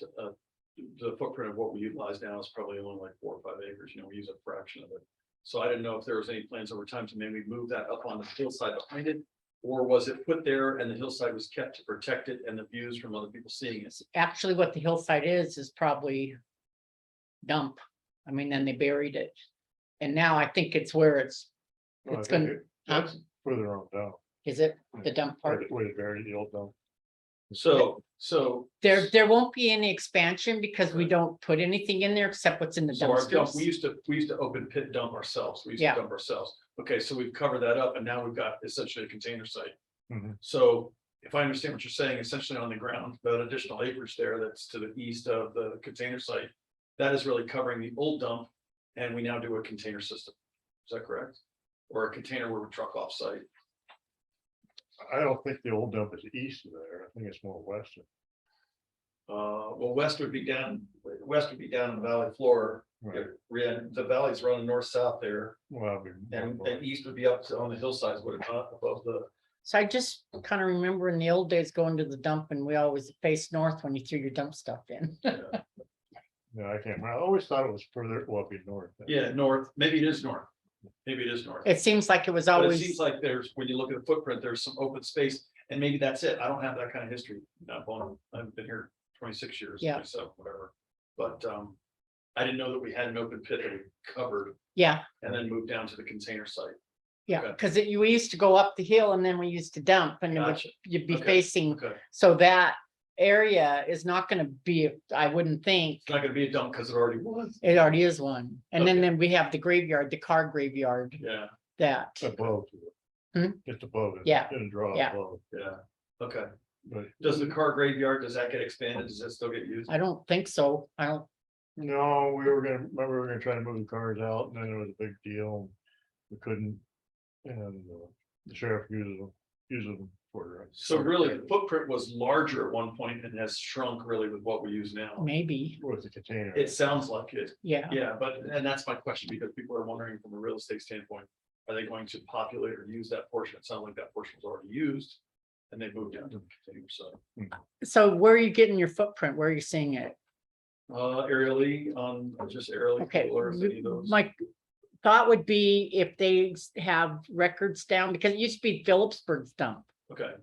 the footprint of what we utilize now is probably only like 4 or 5 acres, you know, we use a fraction of it. So I didn't know if there was any plans over time to maybe move that up on the hillside behind it. Or was it put there and the hillside was kept to protect it and the views from other people seeing it? Actually, what the hillside is probably dump. I mean, then they buried it. And now I think it's where it's Well, I It's think gonna- That's further on down. is it the dump part? Where they buried the old dump. So There won't be any expansion because we don't put anything in there except what's in the So our dump, we dumpsters. used to open pit dump ourselves, we used Yeah. to dump ourselves. Okay, so we've covered that up and now we've got essentially a container site. Mhm. So if I understand what you're saying, essentially on the ground, that additional acreage there that's to the east of the container site. That is really covering the old dump and we now do a container system. Is that correct? Or a container where we truck off site? I don't think the old dump is east of there. I think it's more western. Well, west would be down in the valley floor. Right. The valley's running north-south there. Well, it'd be more And east would be up to on the hillsides, would it not, above the, So I just kind of remember in the old days going to the dump and we always faced north when you threw your dump stuff in. No, I can't remember. I always thought it was further, well, it'd be north. yeah, north, maybe it is north. Maybe it is north. It seems like it was But it always, seems like there's, when you look at the footprint, there's some open space, and maybe that's it. I don't have that kind of history. I've been here 26 years, Yeah. 27, whatever. But I didn't know that we had an open pit that we covered yeah, and then moved down to the container site. yeah, Okay. because we used to go up the hill and then we used to dump and it would- Gotcha. you'd be Okay. facing, Okay, so that area is not gonna be, I wouldn't think. it's not gonna be a dump because it already was. It already is one. And Okay. then we have the graveyard, the car graveyard Yeah, that, Above. Hmm? Just above it. Yeah. Didn't draw Yeah. above. yeah. Okay. But Does the car graveyard, does that get expanded? Does that still get used? I don't think so. I don't, no, remember we were gonna try to move the cars out and then it was a big deal. We couldn't. And the sheriff uses them for. So really, the footprint was larger at one point and has shrunk really with what we use now. maybe, With the container. It sounds like it. yeah. Yeah, but, and that's my question, because people are wondering from a real estate standpoint, are they going to populate or use that portion? It sounds like that portion was already used. And they moved down to the container site. So where are you getting your footprint? Where are you seeing it? Aerially on, just aerially. Okay, or any of those. my thought would be if they have records down, because it used to be Phillipsburg's dump. Okay,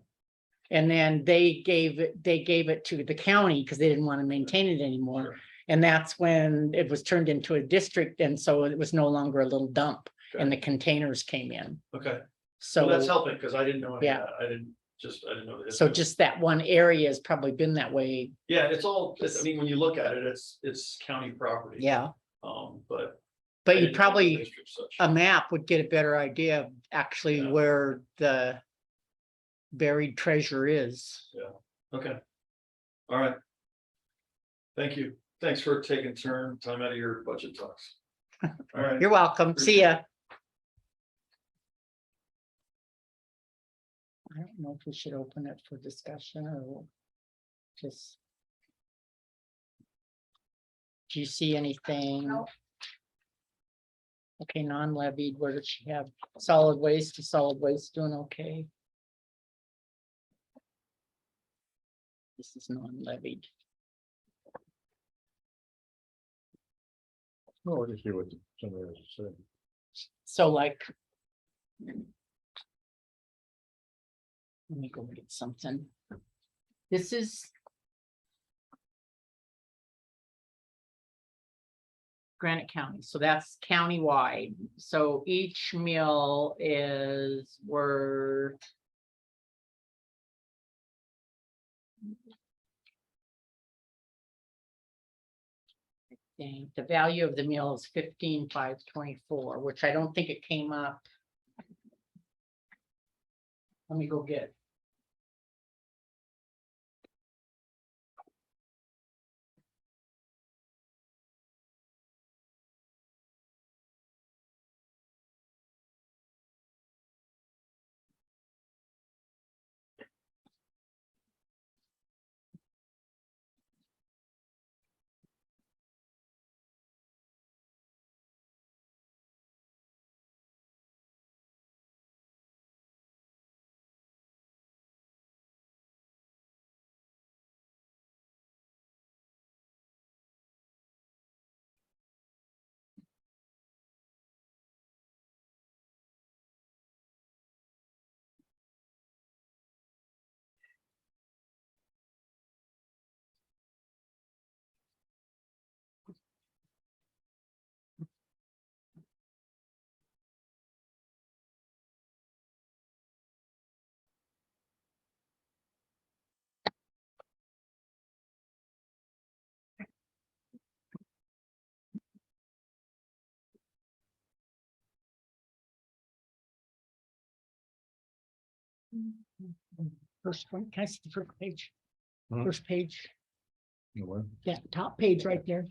And then they gave it to the county because they didn't want to maintain it anymore. Sure. And that's when it was turned into a district, and so it was no longer a little dump and the containers came in. okay. So So that's helping, because I didn't know. any of Yeah. that. I didn't know. the so history. just that one area has probably been that way. Yeah, I mean, when you look at it, it's county property. Yeah, But. but I you didn't know the probably, history of such. a map would get a better idea of actually Yeah. where the buried treasure is. Okay. All right. Thank you. Thanks for taking time out of your budget talks. All right. You're welcome. See ya. I don't know if we should open it for discussion or just. Do you see anything? No. Okay, non-levied, where does she have solid waste to solid waste doing okay? This is non-levied. Oh, we'll just see what somebody else said. So like. Let me go get something. This is Granite County, so that's countywide. So each meal is worth the value of the meal is 15,524, which I don't think it came up. Let me go get. First one, can I see the first page? Hmm. First page, You know what? yeah, top page right there.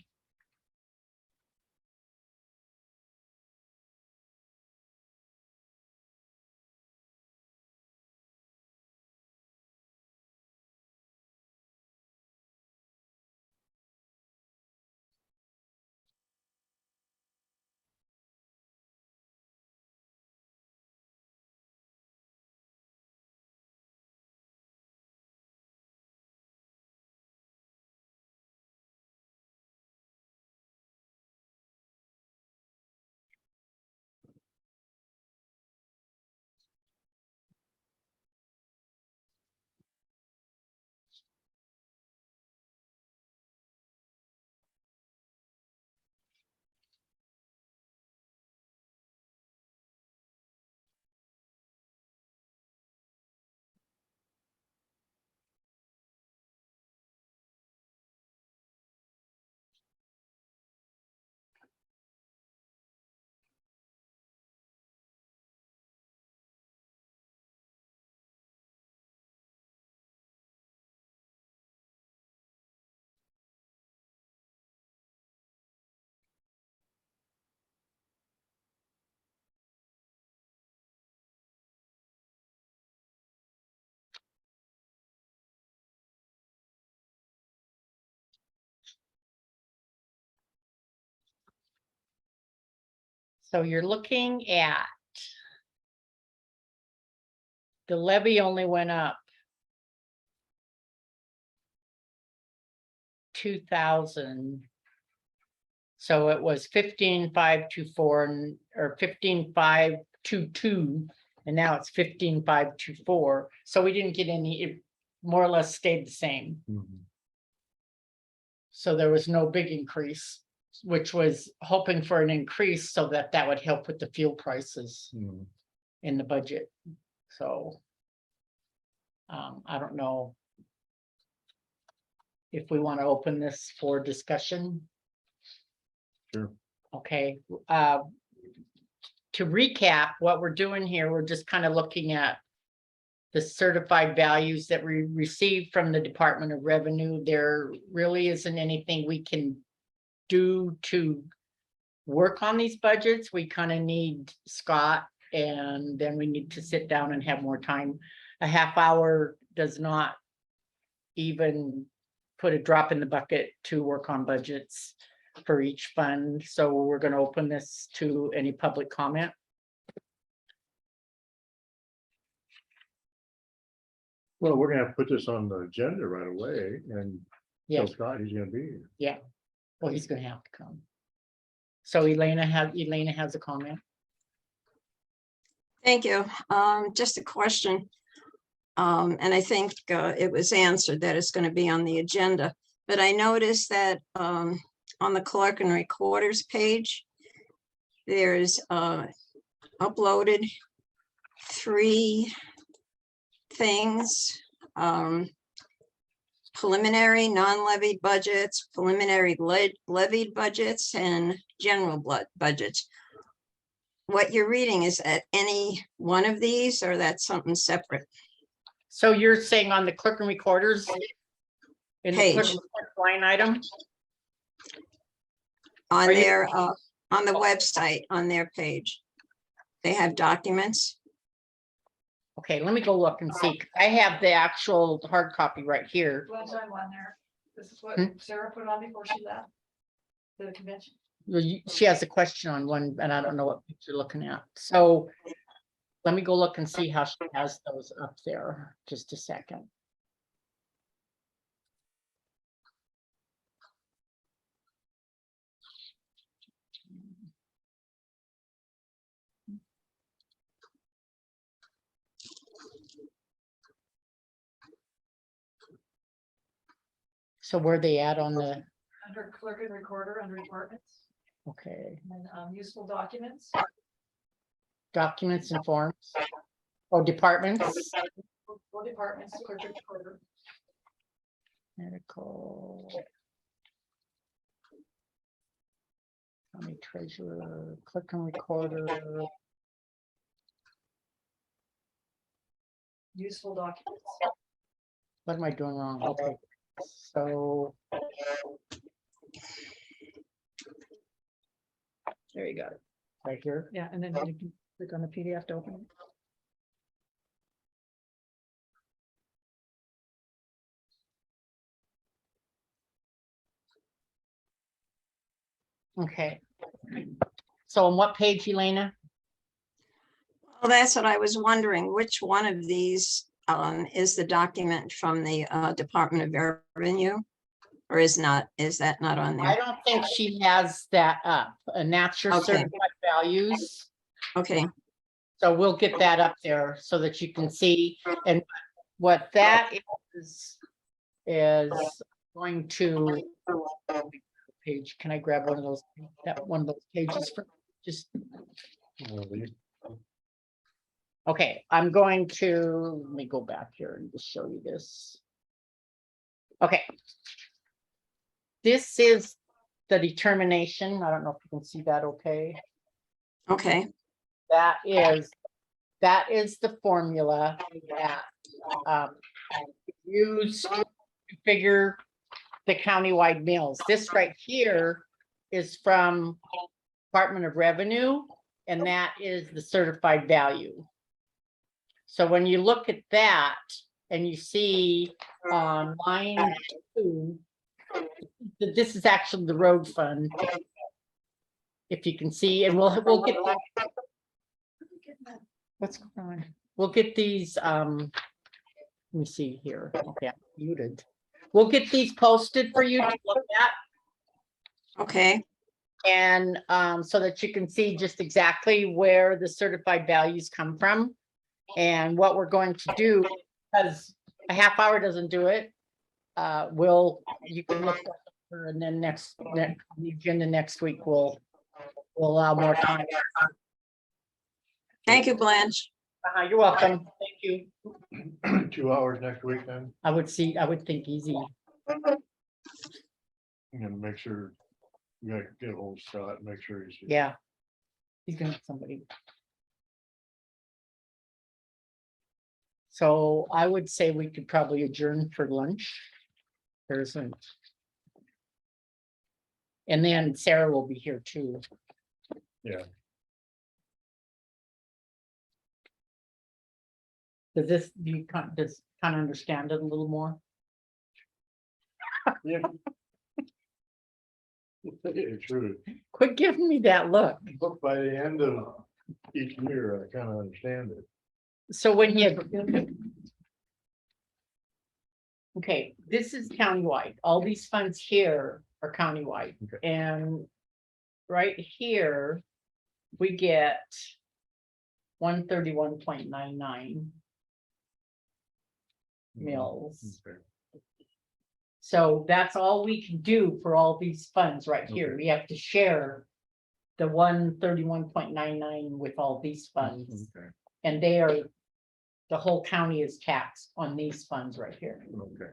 So you're looking at the levy only went up 2,000. So it was 15,524 or 15,522, and now it's 15,524. So we didn't get any, it more or less stayed the same. So there was no big increase, which was hoping for an increase so that that would help with the fuel prices in the budget. So I don't know if we want to open this for discussion. Sure. Okay, to recap, what we're doing here, we're just kind of looking at the certified values that we received from the Department of Revenue. There really isn't anything we can do to work on these budgets. We kind of need Scott, and then we need to sit down and have more time. A half hour does not even put a drop in the bucket to work on budgets for each fund. So we're going to open this to any public comment. Well, we're gonna have to put this on the agenda right away and Yeah, tell Scott he's gonna be here. well, he's going to have to come. So Elena has a comment. Thank you. Just a question. And I think it was answered that it's going to be on the agenda. But I noticed that on the clerk and recorders page, there's uploaded 3 things. Preliminary non-levied budgets, preliminary levied budgets, and general budgets. What you're reading, is at any one of these, or that's something separate? So you're saying on the clerk and recorders? In the clerk Page. and recorder line item? On Are you- their, on the website, on their page. They have documents. Okay, let me go look and see. I have the actual hard copy right here. One time on there. This is what Hmm? Sarah put on before she left. The convention. She has a question on one, and I don't know what you're looking at. So let me go look and see how she has those up there. Just a second. So where they at on the, Under clerk and recorder, under departments, okay, and useful documents. documents and forms? Oh, departments, All departments, clerk and recorder. medical. County treasurer, clerk and recorder, Useful documents. what am I doing wrong? Okay, so. There you go, right here. Yeah, and then you can click on the PDF to open it. Okay. So on what page, Elena? Well, that's what I was wondering, which one of these is the document from the Department of Revenue? Or is that not on I there? don't think she has that up, and that's your Okay. certified values. Okay, So we'll get that up there so that you can see, and what that is going to. Page, can I grab one of those, one of those pages for, just, okay, I'm going to, let me go back here and just show you this. Okay. This is the determination, I don't know if you can see that okay. okay, That is the formula that used to figure the countywide mills. This right here is from Department of Revenue, and that is the certified value. So when you look at that and you see on line 2, that this is actually the road fund. If you can see, and we'll get that. What's going on? We'll get these, let me see here. Okay, I'm muted. We'll get these posted for you to look at. okay, And so that you can see just exactly where the certified values come from. And what we're going to do, because a half hour doesn't do it. You can look at her, and then next the agenda next week we'll allow more time. thank you, Blanche. You're welcome. Thank you. 2 hours next week then, I would think easy. and make sure. You gotta get a hold of Scott, and make sure he's. Yeah. He's gonna have somebody. So I would say we could probably adjourn for lunch. There's and then Sarah will be here too. Yeah. Does you kind of understand it a little more? Yeah. True, Quit giving me that look. but by the end of each year, I kind of understand it. So when you. Okay, this is countywide. All these funds here are countywide. Okay. And right here, we get 131.99. mills. Okay. So that's all we can do for all these funds right here. Okay. We have to share the 131.99 with all these funds. Okay, And they are, the whole county is taxed on these funds right here. okay.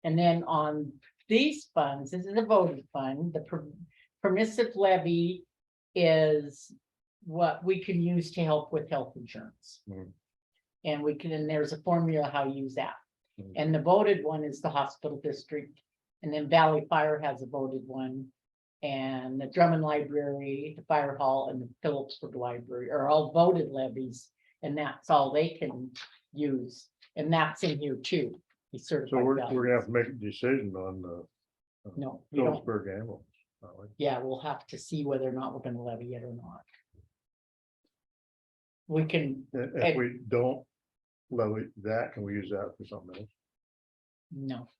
And then on these funds, this is a voting fund, the permissive levy is what we can use to help with health insurance. Mhm. And we can, and there's a formula how you use that. Mhm. And the voted one is the hospital district. And then Valley Fire has a voted one. And the Drummond Library, the Fire Hall, and the Phillipsburg Library are all voted levies. And that's all they can use. And that's in here too. The So certified we're gonna values. have to make a decision on the No, we don't. Phillipsburg ambulance. Yeah, we'll have to see whether or not we're gonna levy it or not. We can, If we don't levy that, can we use that for something else? no.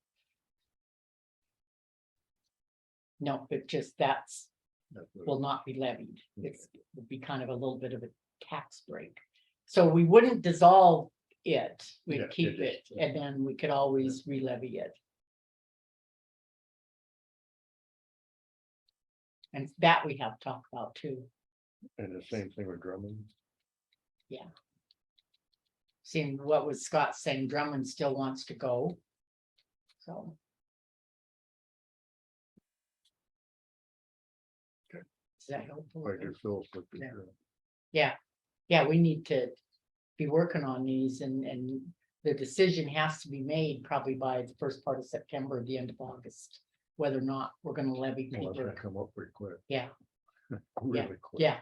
No, it just, that's, That's what- will not be levied. It's, would be kind of a little bit of a tax break. So we wouldn't dissolve it, Yeah, we'd keep it it, and then we could always re-levy it. And that we have talked about too. And the same thing with Drummond. Seeing what was Scott saying, Drummond still wants to go. So. Okay. Does that help? a Like little your bit? Phillipsburg. Yeah. Yeah, we need to be working on these and the decision has to be made probably by the first part of September, the end of August. Whether or not we're gonna levy Well, that's people. gonna come up pretty quick. Yeah, Really quick. yeah.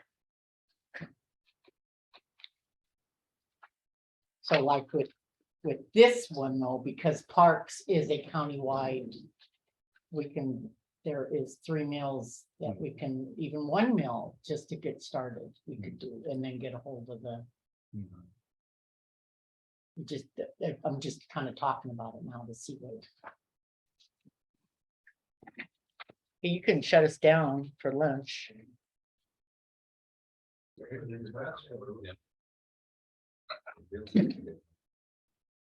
So like with this one though, because Parks is a countywide. We can, there is 3 mills that we can, even 1 mill, just to get started, we could do, and then get a hold of the. Mhm. Just, I'm just kind of talking about it now to see what. You can shut us down for lunch.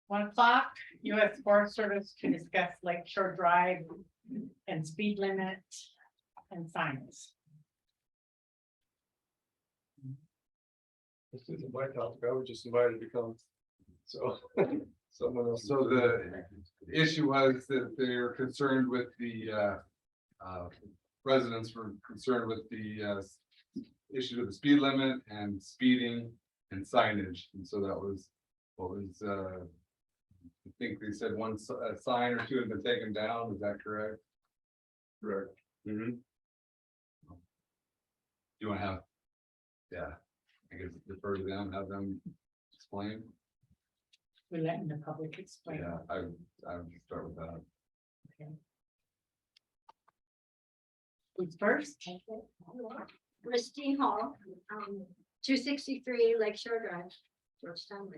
1:00, US Forest Service to discuss Lakeshore Drive and speed limit and signs. This isn't my topic, I was just invited to come. So, someone else. So the issue was that they're concerned with the, residents were concerned with the, issue of the speed limit and speeding and signage. And so that was what was, I think they said one sign or two had been taken down. Is that correct? Correct. Mm-hmm. You wanna have, yeah, I guess defer to them, have them explain. We're letting the public explain. Yeah, I would start with that. Who's first? Christine Hall, 263 Lakeshore Drive, Georgetown.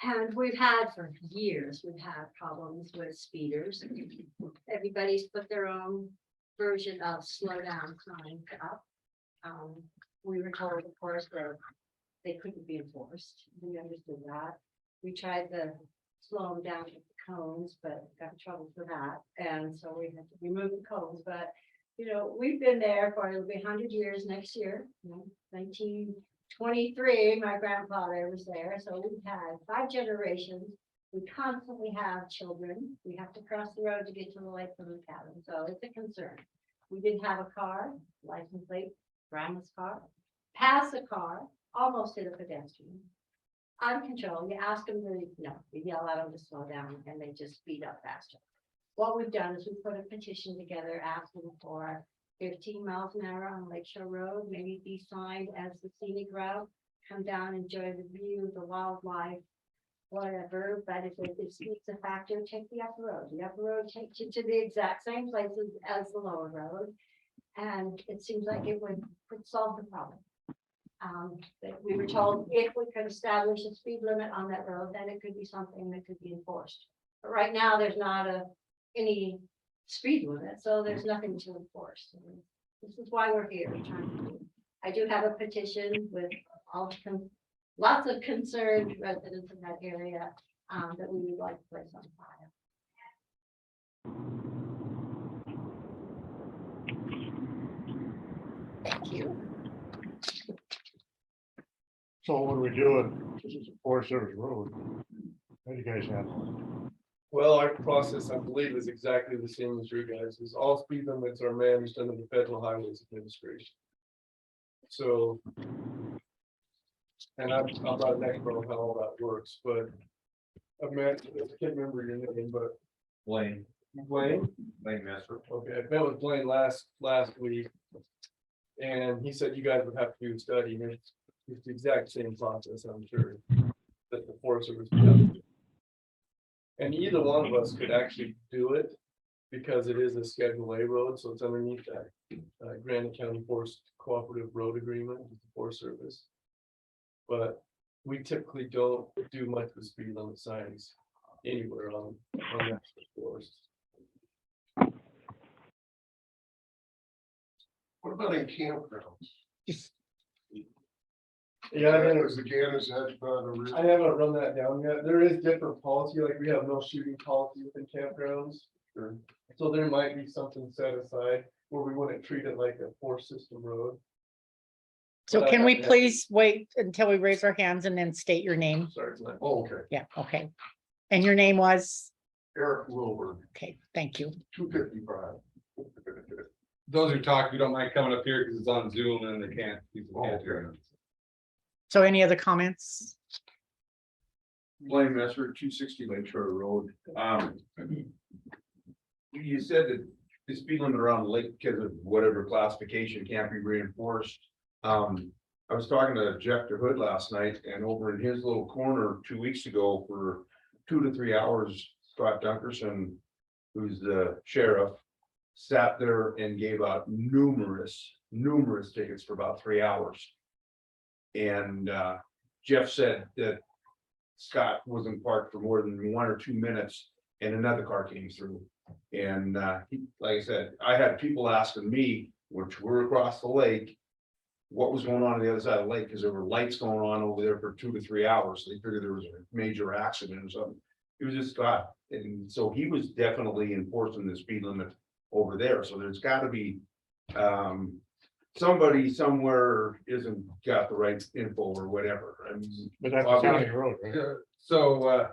And we've had for years, we've had problems with speeders. Everybody's put their own version of slow down sign up. We were told, of course, that they couldn't be enforced. We understood that. We tried to slow them down with the cones, but got in trouble for that. And so we had to remove the cones, but you know, we've been there for, it'll be 100 years next year, 1923, my grandfather was there, so we've had 5 generations. We constantly have children, we have to cross the road to get to the Lake Plymouth cabin, so it's a concern. We did have a car, license plate, grandma's car, pass a car, almost hit a pedestrian. Out of control, you ask them to, no, you yell at them to slow down, and they just speed up faster. What we've done is we put a petition together asking for 15 miles an hour on Lakeshore Road, maybe be signed as the scenic route. Come down, enjoy the view, the wildlife, whatever, but if it's a factor, take the upper road. The upper road takes you to the exact same places as the lower road. And it seems like it would solve the problem. That we were told if we could establish a speed limit on that road, then it could be something that could be enforced. But right now, there's not any speed limit, so there's nothing to enforce. And this is why we're here. I do have a petition with lots of concerned residents in that area. that we would like to place on file. Thank you. So what are we doing? This is a Forest Service road. How do you guys handle Well, our process, I believe, is exactly the same as your guys, is all speed limits are managed under the Federal Highways Administration. So. And I'm not an expert on how all that works, but. I can't remember your name, but Blaine. Blaine, Messer. okay, I met with Blaine last week. And he said you guys would have to do a study, and it's the exact same process, I'm sure. That the Forest Service would have to do. And either one of us could actually do it, because it is a Schedule A road, so it's underneath that Granite County Forest Cooperative Road Agreement with the Forest Service. But we typically don't do much with speed limit signs anywhere on national forests. What about in campgrounds? Yeah, I haven't- I haven't run that down yet. There is different policy, like we have no shooting policy within campgrounds. So there might be something set aside where we wouldn't treat it like a forest system road. So But I can we haven't- please wait until we raise our hands and then state your name? Sorry, Glenn. Oh, okay. Yeah, okay. And your name was? Eric Wilbur, Okay, thank you. 255. Those who talk, you don't mind coming up here because it's on Zoom and they can't, people can't hear. So any other comments? Blaine Messer, 260 Lake Shore Road. You said that the speed limit around the lake because of whatever classification can't be reinforced. I was talking to Jeff DeHood last night, and over in his little corner 2 weeks ago for 2 to 3 hours, Scott Dunkerson, who's the sheriff, sat there and gave out numerous tickets for about 3 hours. And Jeff said that Scott wasn't parked for more than 1 or 2 minutes and another car came through. And like I said, I had people asking me, which were across the lake, what was going on the other side of the lake, because there were lights going on over there for 2 to 3 hours. They figured there was a major accident or something. It was just Scott. And so he was definitely enforcing the speed limit over there. So there's got to be somebody somewhere isn't got the right info or whatever. I mean, But that's a county road, right? Yeah, so,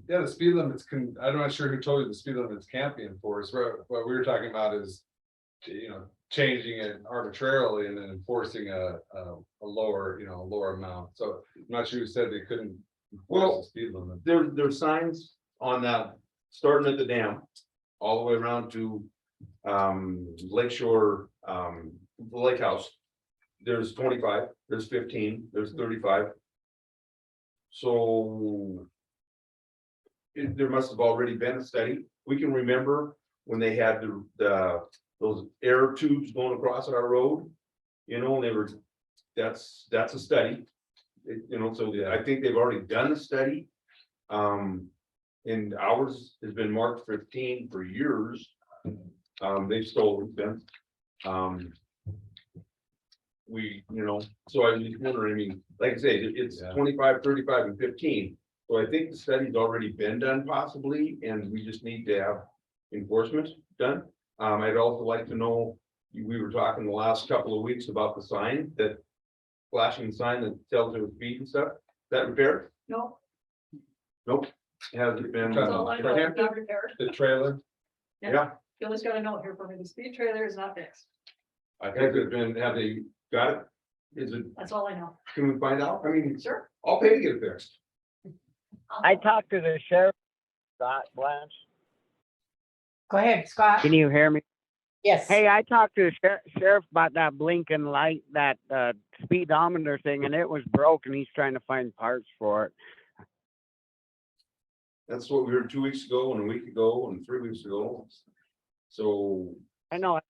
yeah, the speed limits I'm not sure who told you the speed limits can't be enforced. What we were talking about is, changing it arbitrarily and then enforcing a lower, lower amount. So I'm not sure who said they couldn't enforce the speed limit. there's signs on that, starting at the dam, all the way around to Lakeshore, the lake house. There's 25, there's 15, there's 35. So there must have already been a study. We can remember when they had those air tubes going across our road, and they were, that's a study. So I think they've already done a study. And ours has been marked 15 for years. They've stolen them. So I was just wondering, I mean, like I say, it's 25, 35, and 15. So I think the study's already been done possibly, and we just need to have enforcement done. I'd also like to know, we were talking the last couple of weeks about the sign, that flashing sign that tells you the speed and stuff. Is that repaired? No, Nope. Hasn't been. that's all I know, it's not repaired. The trailer, Yeah, Billy's got a note here for me, the speed trailer is not fixed, I think it's been, have they got it? Is it, that's all I know. can we find out? I mean, Sure. I'll pay to get it fixed. I talked to the sheriff, Scott Blanche. Go ahead, Scott. Can you hear me? Yes. Hey, I talked to the sheriff about that blinking light, that speedometer thing, and it was broken. He's trying to find parts for it. That's what we heard 2 weeks ago and a week ago and 3 weeks ago. So I know.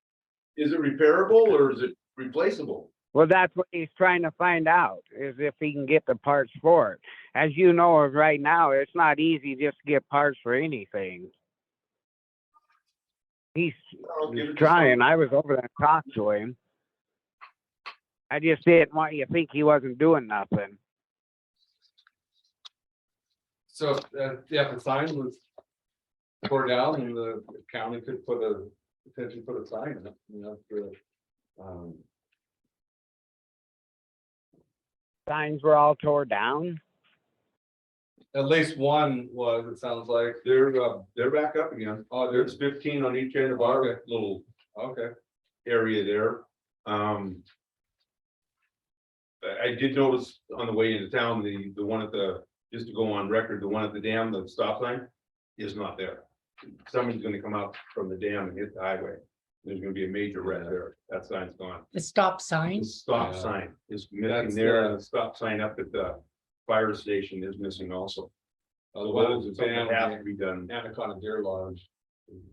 is it repairable or is it replaceable? Well, that's what he's trying to find out, is if he can get the parts for it. As you know, right now, it's not easy just to get parts for anything. He's trying. I was over there and talked to him. I just didn't want you to think he wasn't doing nothing. So, yeah, the sign was tore down and the county could potentially put a sign up, you know, for, Signs were all tore down. at least one was, it sounds like. They're back up again. Oh, There's 15 on each end of our little okay. area there. I did notice on the way into town, the one at the, just to go on record, the one at the dam, the stop sign is not there. Someone's gonna come out from the dam and hit the highway. There's gonna be a major wreck there. That sign's gone. The stop The sign, stop Yeah. sign is That's missing there, the- and the stop sign up at the fire station is missing also. The So one those at are the something that dam, has to be done. Anaconda Deer Lodge.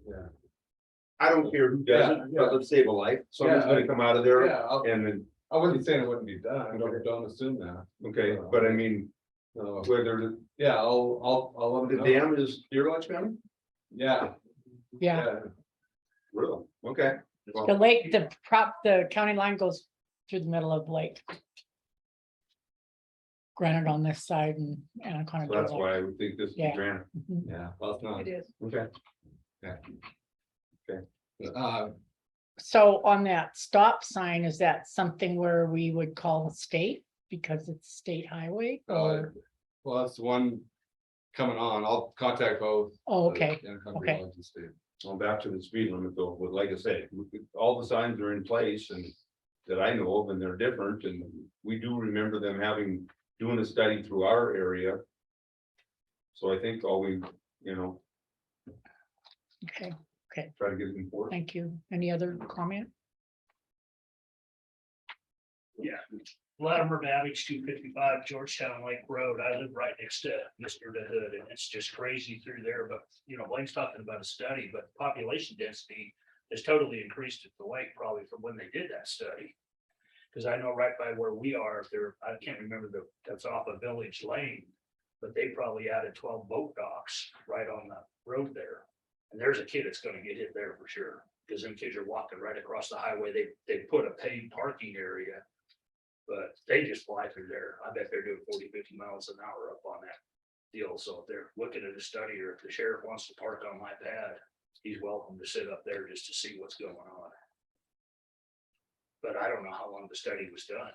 Yeah. I don't care who does it, Yeah, but let's save a life. Someone's Yeah, gonna come out of there Yeah, and then, I wouldn't be saying it wouldn't be done, don't assume that. okay, but I mean, whether Yeah, I'll let the them know. dam is Deer Lodge County? Yeah. yeah, Really? Okay. Well, the lake, the county line goes through the middle of the lake. Granite on this side and Anaconda. so that's why I would think this is Yeah. granite. Mhm. Yeah, well, it's not. It is. Okay. So on that stop sign, is that something where we would call the state because it's state highway or? Well, that's the one coming on, I'll contact both. Oh, okay, Anaconda okay. Lodge and State. Well, back to the speed limit though, but like I said, all the signs are in place and that I know of and they're different and we do remember them doing a study through our area. So I think all we, you know, Okay, try to get it enforced. thank you. Any other comment? Yeah, Latimer Babbage, 255 Georgetown Lake Road. I live right next to Mr. DeHood, and it's just crazy through there. But, you know, Blaine's talking about a study, but population density has totally increased at the lake probably from when they did that study. Because I know right by where we are, I can't remember that's off of Village Lane, but they probably added 12 boat docks right on the road there. And there's a kid that's gonna get hit there for sure, because them kids are walking right across the highway. They put a paid parking area. But they just fly through there. I bet they're doing 40, 50 miles an hour up on that deal. So if they're looking at a study or if the sheriff wants to park on my pad, he's welcome to sit up there just to see what's going on. But I don't know how long the study was done.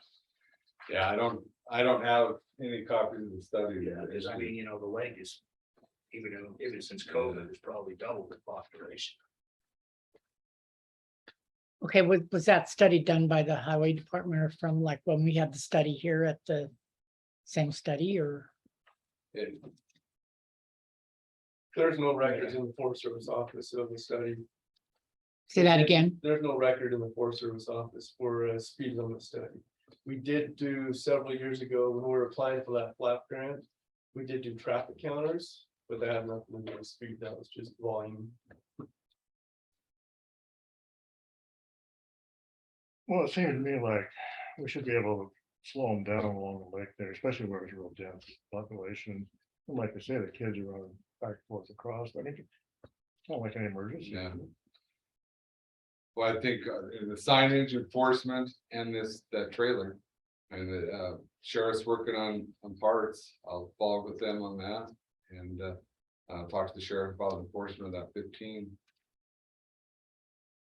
Yeah, I don't have any copies of the study. Yeah, because I mean, you know, the lake is, even since COVID, it's probably doubled the population. Okay, was that study done by the highway department or from like when we had the study here at the same study or? There's no records in the Forest Service office of the study. Say that again? There's no record in the Forest Service office for a speed limit study. We did do several years ago when we were applying for that flap grant. We did do traffic counters, but that had nothing to do with speed. That was just volume. Well, it seems to me like we should be able to slow them down along the lake there, especially where it's real dense population. And like I say, the kids are running back and forth across. I think it's not like an emergency. Yeah. Well, I think the signage enforcement and that trailer. And the sheriff's working on parts. I'll follow up with them on that and talk to the sheriff about enforcement of that 15.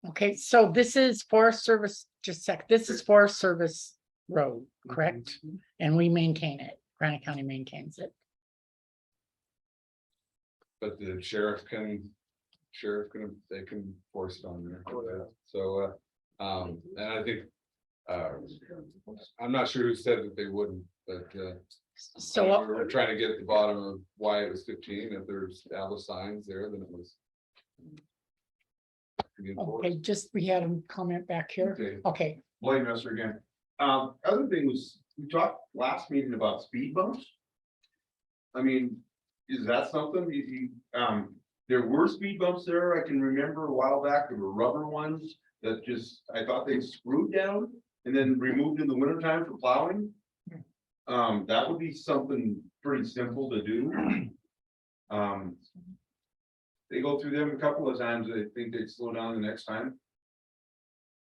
Okay, so this is Forest Service, just a sec, this is Forest Service Road, correct? And we maintain it, Granite County maintains it. But the sheriff can, they can force it on there. So, and I think, I'm not sure who said that they wouldn't, but, So we're trying to get at the bottom of why it was 15. If there's established signs there, then it was. okay, just, we had a comment back here. Okay. Okay, Blame us again. Other thing was, we talked last meeting about speed bumps. I mean, is that something there were speed bumps there? I can remember a while back, there were rubber ones that just, I thought they screwed down and then removed in the wintertime for plowing. That would be something pretty simple to do. They go through them a couple of times, I think they'd slow down the next time.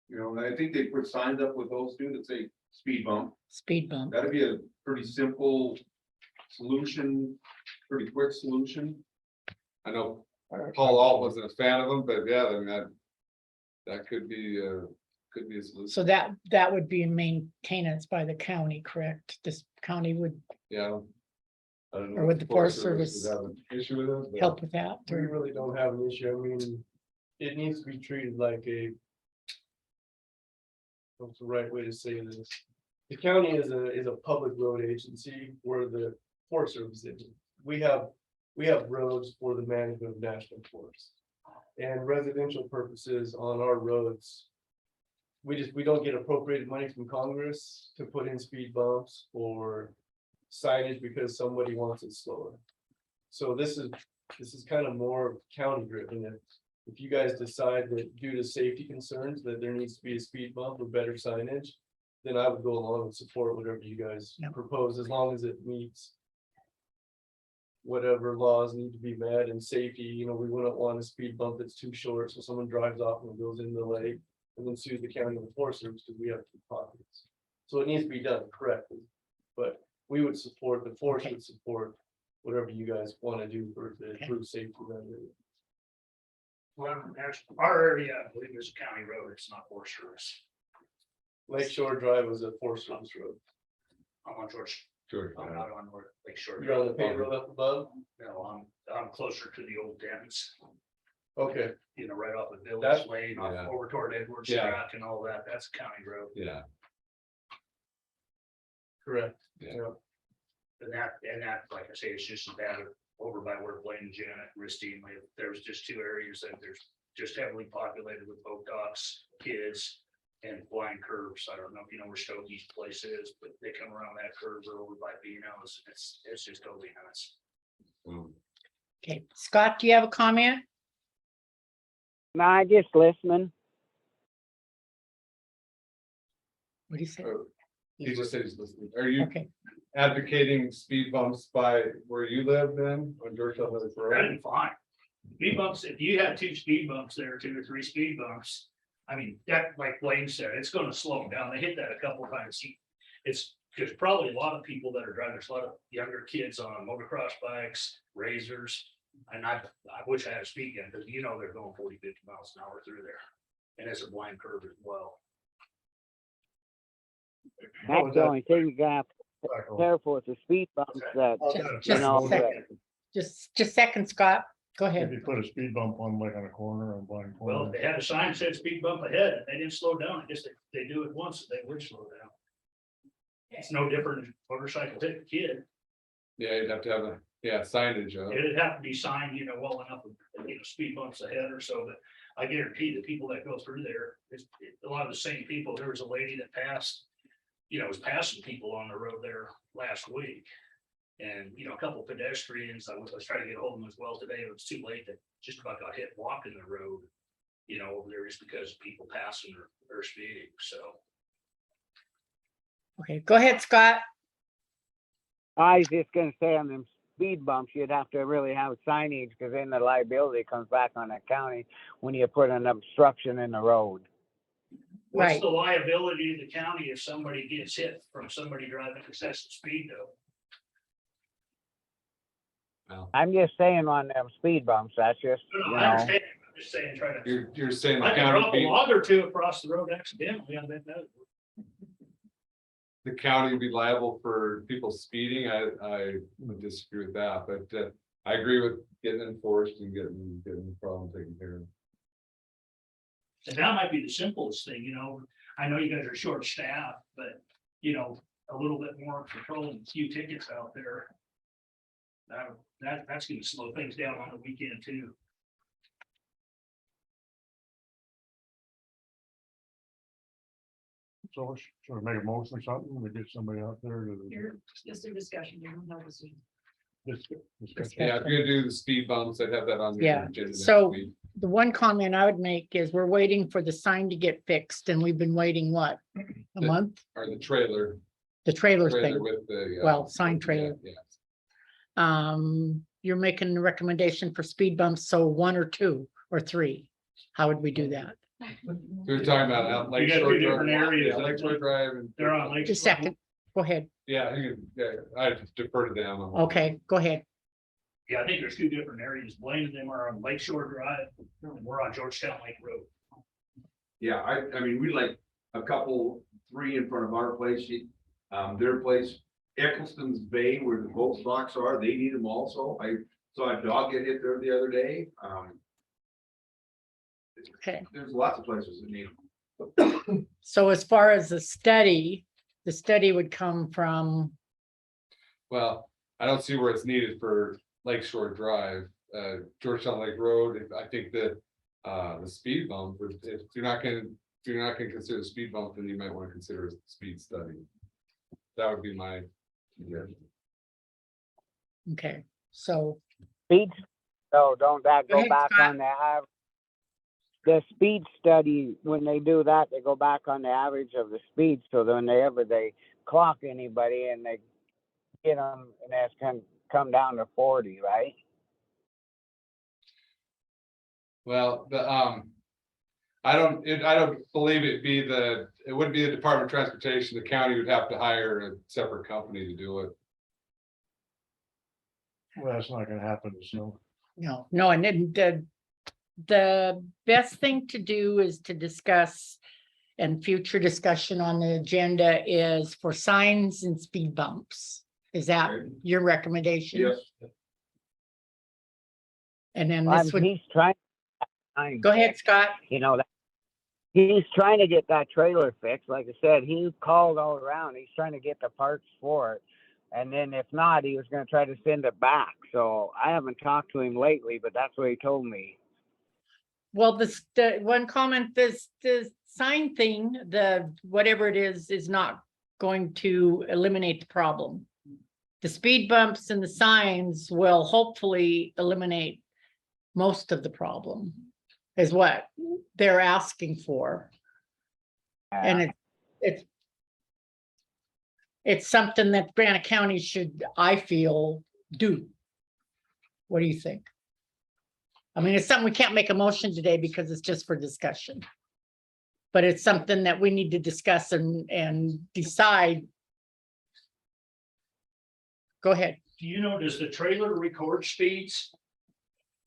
You know, and I think they put signs up with those too that say speed bump. speed bump. That'd be a pretty simple solution, pretty quick solution. I know Paul Alt wasn't a fan of them, but yeah, I mean, that could be a solution. So that would be maintenance by the county, correct? This county would Yeah. I don't know Or if would the Forest would Service have an issue with it. but- help with that? We or- really don't have an issue. I mean, it needs to be treated like a. What's the right way to say this? The county is a public road agency where the Forest Service is. We have roads for the management of national forests. And residential purposes on our roads. We don't get appropriated money from Congress to put in speed bumps or signage because somebody wants it slower. So this is kind of more county driven. If you guys decide that due to safety concerns that there needs to be a speed bump or better signage, then I would go along and support whatever you guys Yep. propose, as long as it meets whatever laws need to be met and safety, you know, we wouldn't want a speed bump that's too short, so someone drives off and goes into the lake and then sues the county with Forest Service because we have two pockets. So it needs to be done correctly, but we would support, the force would support whatever you guys want to do for the improve safety. of that area. Well, that's our area, I believe is a county road, it's not Forest Service. Lake Shore Drive was a Forest Service road. I'm on George, Sure. I'm not on North Lake Shore. You're on the pay road up above? No, I'm closer to the old dens, Okay, you know, right off of That's- Village Lane, Yeah. over toward Edwards Yeah. Track and all that, that's a county road. Yeah. correct. Yeah. And that, like I say, it's just as bad over by where Blaine and Janet, Christine live. There was just two areas that there's just heavily populated with boat docks, kids. And blind curves. I don't know if you know where Stokey's place is, but they come around that curve or over by Beano's. It's just totally nuts. Okay, Scott, do you have a comment? No, I just listening. What do you say? He just said he's listening. Are you Okay, advocating speed bumps by where you live then, on Georgetown Village That'd Road? be fine. Speed bumps, if you have two speed bumps there, 2 or 3 speed bumps. I mean, that, like Blaine said, it's gonna slow them down. They hit that a couple of times. It's, there's probably a lot of people that are driving, there's a lot of younger kids on motocross bikes, razors. And I wish I had a speed gun, because you know they're going 40, 50 miles an hour through there. And it's a blind curve as well. That's the only thing you got to be careful with the speed bumps that, just you a know, that second, just second, Scott, go If ahead. you put a speed bump on like on a corner or blind Well, corner. if they had a sign that said speed bump ahead, and they didn't slow down, I guess they do it once, they would slow down. It's no different than motorcycle hit a kid. Yeah, you'd have to have signage up. It'd have to be signed, you know, well enough, speed bumps ahead or so, but I guarantee the people that go through there, it's a lot of the same people. There was a lady that passed, you know, was passing people on the road there last week. And, you know, a couple pedestrians, I was trying to get a hold of them as well today. It was too late that just about got hit walking the road, you know, over there just because people passing or speeding, so. Okay, go ahead, Scott. I was just gonna say on them speed bumps, you'd have to really have signage, because then the liability comes back on the county when you put an obstruction in the road. What's Right. the liability of the county if somebody gets hit from somebody driving excessive speed though? I'm just saying on them speed bumps, that's just, No, you I know, understand, I'm just saying, try to. You're saying the I can drop a county, log or two across the road accidentally, I bet that. the county would be liable for people speeding? I would disagree with that, but I agree with getting enforced and getting the problem taken care of. And that might be the simplest thing, you know, I know you guys are short staffed, but, you know, a little bit more control and a few tickets out there. That's gonna slow things down on the weekend too. So should we make a motion or something? We get somebody out there to. It's just a discussion, you don't have a decision. Discuss. Yeah, if you're gonna do the speed bumps, I'd have that on. your Yeah, agenda next so- week. The one comment I would make is we're waiting for the sign to get fixed and we've been waiting, what, a The- month? Or the trailer The trailer trailer thing. with the. Well, sign trailer. Yeah. You're making a recommendation for speed bumps, so 1 or 2 or 3. How would we do that? We were talking about out Lake You got Shore two different Drive. areas, Yeah, Lake Shore Drive and. They're on Lake. The second, Go ahead. Yeah, I defer to them. on- Okay, go ahead. Yeah, I think there's two different areas. Blaine and them are on Lake Shore Drive, and we're on Georgetown Lake Road. Yeah, I mean, we like a couple, three in front of our place, their place, Eccleston's Bay where the boat docks are, they need them also. I saw a dog get hit there the other day. Okay. There's lots of places that need them. So as far as the study would come from, Well, I don't see where it's needed for Lake Shore Drive, Georgetown Lake Road. I think that the speed bump, if you're not gonna consider a speed bump, then you might want to consider a speed study. That would be my suggestion. okay, so, Speed, so don't that Go go ahead, back Scott. on the speed study, when they do that, they go back on the average of the speed, so then they clock anybody and they get them, and that's can come down to 40, right? Well, I don't believe it wouldn't be the Department of Transportation. The county would have to hire a separate company to do it. Well, that's not gonna happen, so. no, and then the best thing to do is to discuss, and future discussion on the agenda is for signs and speed bumps. Is that your recommendation? Yes. And then this would, He's trying. go ahead, Scott. You know, he's trying to get that trailer fixed. Like I said, he called all around. He's trying to get the parts for it. And then if not, he was going to try to send it back. So I haven't talked to him lately, but that's what he told me. Well, the one comment, the sign thing, the whatever it is not going to eliminate the problem. The speed bumps and the signs will hopefully eliminate most of the problem, is what they're asking for. And it's something that Granite County should, I feel, do. What do you think? I mean, it's something we can't make a motion today because it's just for discussion. But it's something that we need to discuss and decide. Go ahead. Do you know, does the trailer record speeds?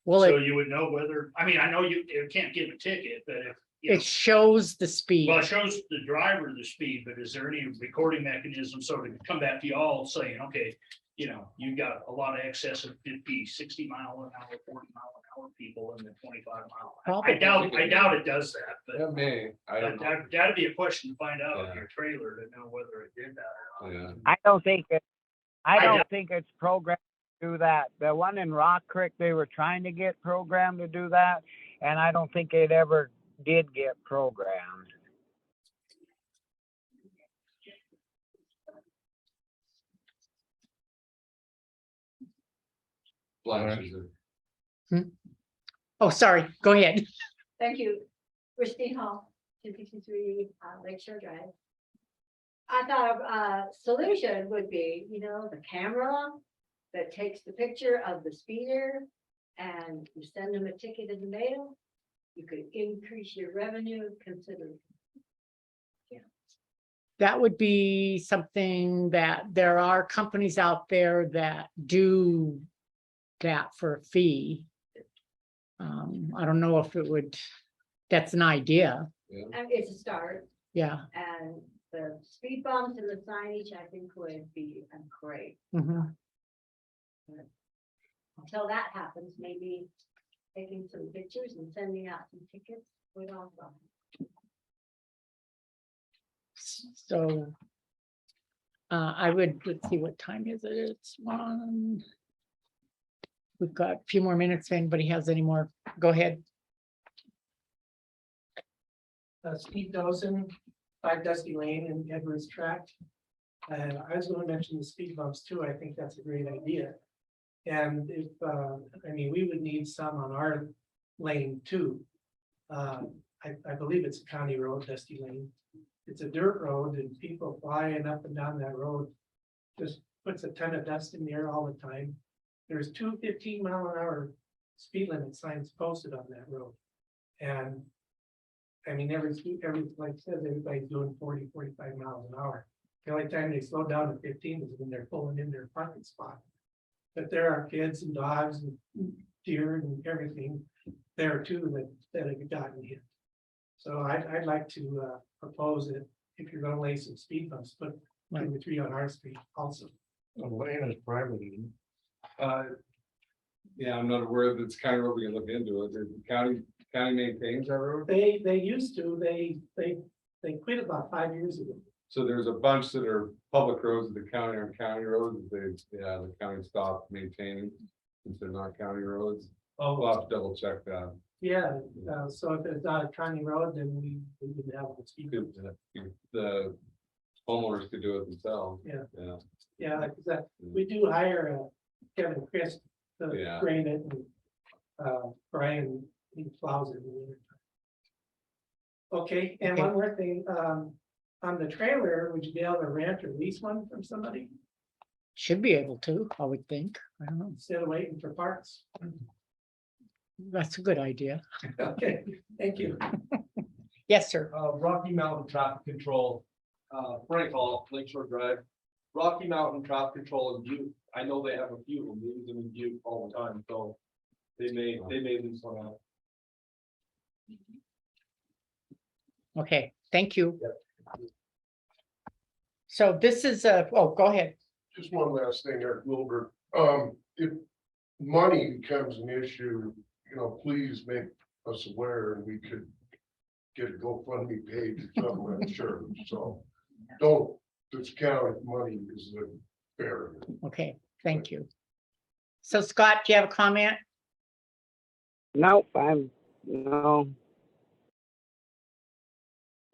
Well, So it, you would know whether, I mean, I know you can't give a ticket, but if. you know, it shows the speed. Well, it shows the driver the speed, but is there any recording mechanism so to come back to y'all saying, okay, you know, you got a lot of excess of 50, 60 mile an hour, 40 mile an hour people in the 25 mile. I doubt it does that, but That may, I don't know. that'd be a question to find out Yeah. on your trailer to know whether it did that or not. Yeah. I don't think I- think it's programmed to do that. The one in Rock Creek, they were trying to get programmed to do that, and I don't think it ever did get programmed. Flashes are- Oh, sorry, go ahead. Thank you. Christine Hall, 253 Lake Shore Drive. I thought a solution would be, the camera that takes the picture of the speeder and you send them a ticket in the mail. You could increase your revenue considerably. That would be something that there are companies out there that do that for a fee. I don't know if it would, that's an idea, And it's a start, yeah. and the speed bumps and the signage, I think would be great. Mhm. Until that happens, maybe taking some pictures and sending out some tickets would also. So I would, let's see, what time is it? It's 1. We've got a few more minutes. If anybody has any more, go ahead. Steve Dawson, 5 Dusty Lane in Edwards Tract. And I was going to mention the speed bumps too. I think that's a great idea. And if, we would need some on our lane too. I believe it's a county road, Dusty Lane. It's a dirt road and people flying up and down that road just puts a ton of dust in the air all the time. There's 2 15-mile-an-hour speed limit signs posted on that road. And every like I said, everybody's doing 40, 45 miles an hour. The only time they slow down to 15 is when they're pulling in their parking spot. But there are kids and dogs and deer and everything there too that have gotten hit. So I'd like to propose that if you're gonna lay some speed bumps, put 2 or 3 on our street also. The lane is private. Yeah, I'm not aware that it's kind of, we can look into it. The county maintains our road. They used to, they quit about 5 years ago. So there's a bunch that are public roads that the county are county roads, that the county stopped maintaining, since they're not county roads. We'll have to double check that. Yeah, so if it's not a county road, then we would have a speed bump. The homeowners could do it themselves. Yeah. Yeah. Yeah, like that, we do hire Kevin Chris to Yeah. grain it and Brian, he plows it in the winter. Okay, and one more thing, on the trailer, would you be able to rent or lease one from somebody Should be able to, I would think. I don't know. instead of waiting for parts? That's a good idea. Okay, thank you. Yes, sir. Rocky Mountain Traffic Control, Frank Hall, Lakeshore Drive. Rocky Mountain Traffic Control in Butte, I know they have a few, of them. They use them in Butte all the time, so they may lease one out. Okay, thank you. So this is oh, go ahead. Just one last thing, Eric Wilbur. If money becomes an issue, please make us aware and we could get a GoFundMe page or something, I'm sure. So don't discount if money is a barrier. Okay, thank you. So Scott, do you have a comment? Nope, no.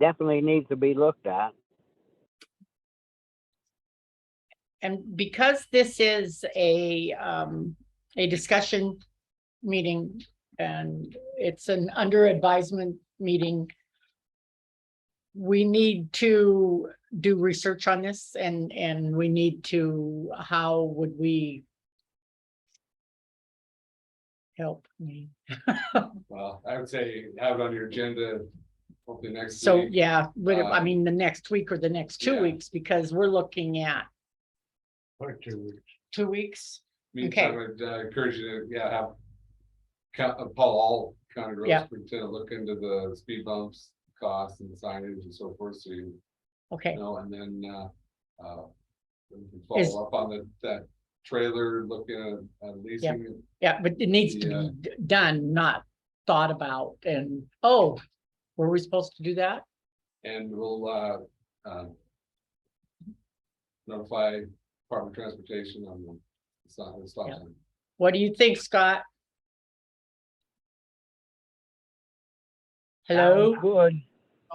Definitely needs to be looked at. And because this is a discussion meeting and it's an under advisement meeting, we need to do research on this and we need to, how would we help me? Well, I would say have it on your agenda, hopefully next So, week. yeah, I mean, the next week or the next 2 Yeah. weeks, because we're looking at Like 2 weeks. 2 weeks. Meantime, I'd encourage you to, have Paul All County Road Yeah. Superintendent look into the speed bumps, costs and signage and so forth, so you Okay, know, and then, we can Is- follow up on that trailer, looking at leasing. it. yeah, but it needs to Yeah. be done, not thought about. And, oh, were we supposed to do that? And we'll, notify Department of Transportation on the stop Yeah. sign. What do you think, Scott? Hello? Good.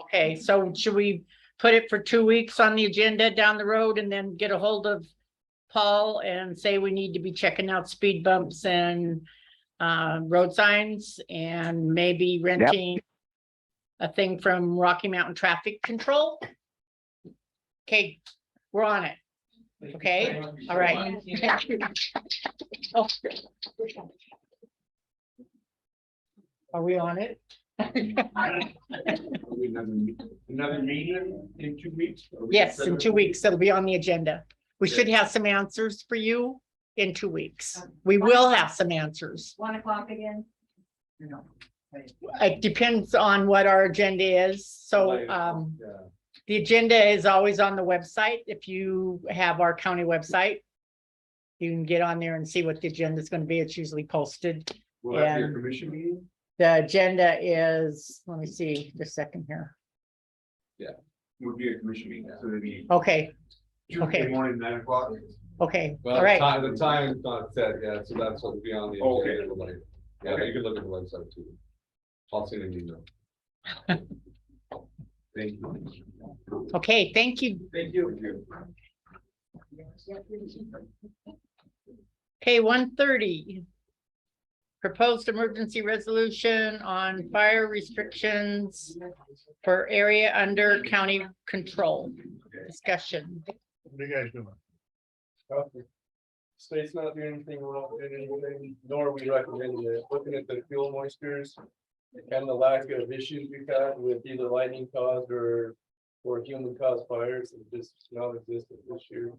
Okay, so should we put it for 2 weeks on the agenda down the road and then get a hold of Paul and say we need to be checking out speed bumps and road signs and maybe renting a thing from Rocky Mountain Traffic Control? Okay, we're on it. Okay, all right. Thank you. Oh. Are we on it? Another meeting in 2 weeks? Yes, in 2 weeks, it'll be on the agenda. We should have some answers for you in 2 weeks. We will have some answers. 1 o'clock again? It depends on what our agenda is. So Yeah. the agenda is always on the website. If you have our county website, you can get on there and see what the agenda is going to be. It's usually posted. Will that be a And- commission meeting? The agenda is, let me see, just a second here. Would be a commission meeting, so it'd be Okay, Tuesday morning, 9 o'clock. okay, Well, all the right. time's not set yet, so that's what will be on the Okay. agenda. Like, yeah, you can look at the website too. I'll send an email. Thank you. Okay, thank you. Thank you. Okay, 1:30. Proposed emergency resolution on fire restrictions for area under county control. Discussion. What are you guys doing? State's not doing anything wrong, nor are we recommending it, looking at the fuel moistures. And the lack of issues we've had with either lightning caused or for human caused fires that just non-existent this year.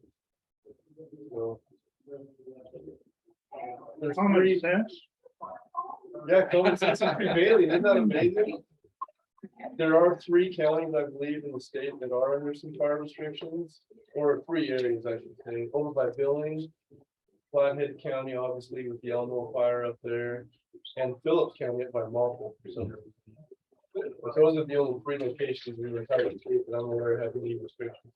So. There's three. Yeah, common sense is prevailing, isn't that amazing? There are 3 counties, I believe, in the state that are under some fire restrictions, or 3 areas, I should say, over by Billings. Flathead County, obviously, with the Elmo fire up there, and Phillips County up by Marple. So but those are the only 3 locations in the entire state that I'm aware of have any restrictions.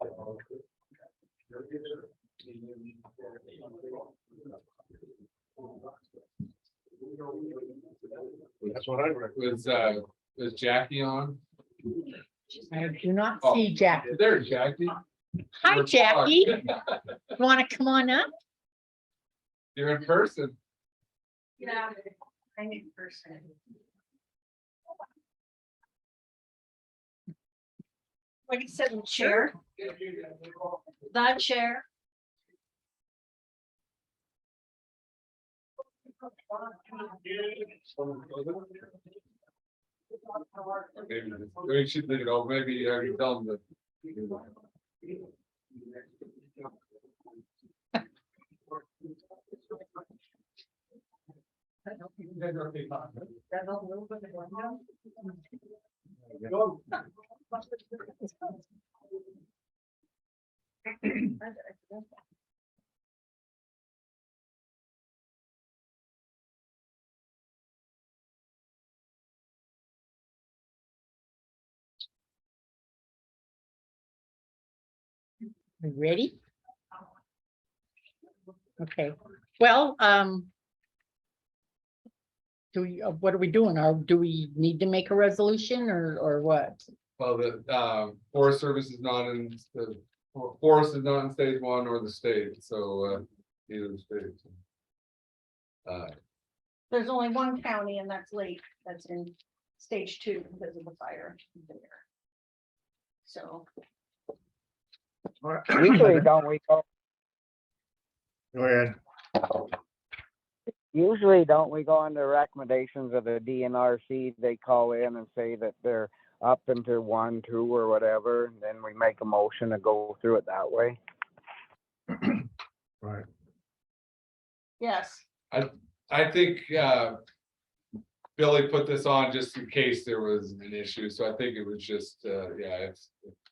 That's what I read. Was Jackie on? I do not Oh, see Jackie. There, Jackie. Hi, Jackie. Want to come on up? You're in person. Yeah, I'm in person. Like I said, in the chair. The chair. Maybe we should think it over. Maybe you already tell them that. You ready? Okay, well, do we, what are we doing? Do we need to make a resolution or what? Well, the Forest Service is not in the forest is not in stage 1 or the state, so neither of the states. There's only one county and that's Lake, that's in stage 2 because of the fire there. So. Usually don't we go, Go ahead. usually don't we go on the recommendations of the DNRC? They call in and say that they're up into 1, 2 or whatever, and then we make a motion to go through it that way. Right. Yes. I think Billy put this on just in case there was an issue, so I think it was just yeah, if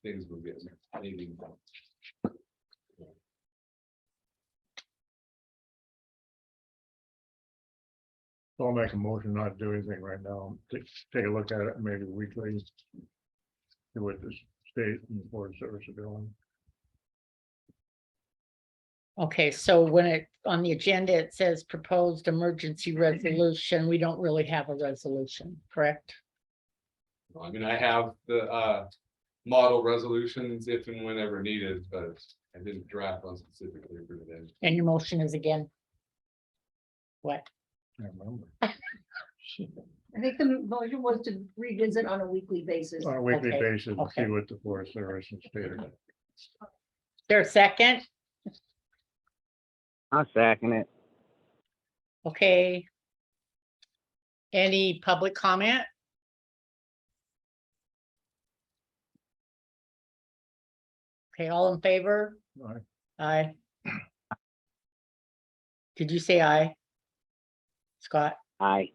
things were getting needing. So I'll make a motion not to do anything right now. Take a look at it maybe weekly. See what the state and the Forest Service are doing. Okay, so when it, on the agenda, it says proposed emergency resolution, we don't really have a resolution, correct? I mean, I have the model resolutions if and whenever needed, but I didn't draft one specifically for today. And your motion is again? What? I remember. I think the motion was to revisit on a weekly basis. On a weekly Okay, basis, to see okay. what the Forest Service and state are doing. There a second? I'll second it. Okay. Any public comment? Okay, all in favor? Aye. Aye. Did you say aye? Scott? Aye.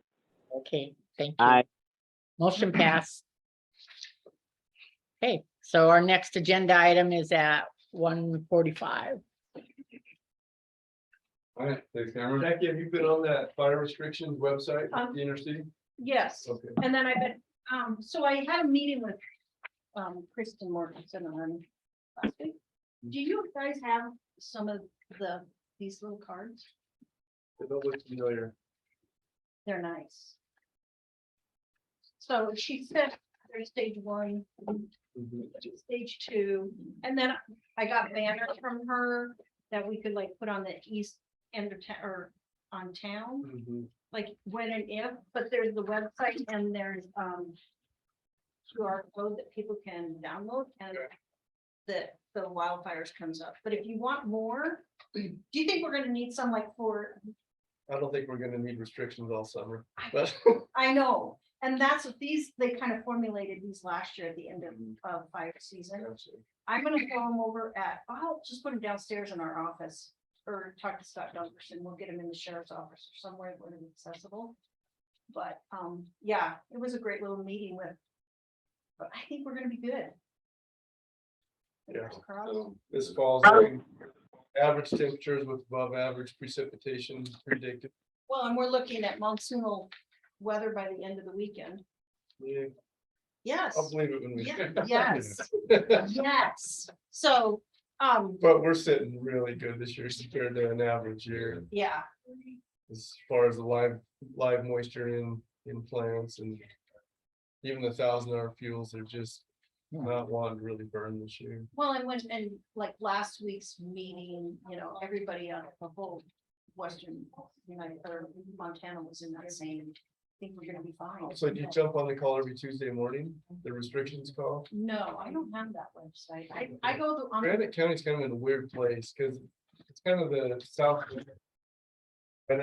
Okay, thank you. Aye. Motion passed. Okay, so our next agenda item is at 1:45. All right, thanks, Cameron. Jackie, have you been on that fire restrictions website, the Intercity? Yes, Okay. and then I've been, so I had a meeting with Kristen Mortensen on last week. Do you guys have some of these little cards? They don't look familiar. They're nice. So she said there's stage 1, stage 2, and then I got banners from her that we could like put on the east end of town or on town, like when and if, but there's the website and there's QR code that people can download and the wildfires comes up. But if you want more, do you think we're gonna need some like for, I don't think we're gonna need restrictions all summer, but I know, And that's what these, they kind of formulated these last year at the end of fire season. I'm gonna throw them over I'll just put them downstairs in our office or talk to Scott Dunkerson. We'll get them in the sheriff's office or somewhere where it's accessible. But, yeah, it was a great little meeting but I think we're gonna be good. Yeah. Fingers crossed. So this fall's looking average temperatures with above average precipitation predicted. Well, and we're looking at monsoonal weather by the end of the weekend. Yeah, Yes. I'll believe it when we. Yes. Yes. So, But we're sitting really good this year compared to an average year yeah, as far as the live moisture in plants and even the 1,000-hour fuels are just not wanting to really burn this year. well, and like last week's meeting, everybody on the whole Western United or Montana was in that same. I think we're gonna be fine. So do you jump on the call every Tuesday morning, the restrictions call? No, I don't have that website. I go on. Granite County's kind of in a weird place because it's kind of the south. And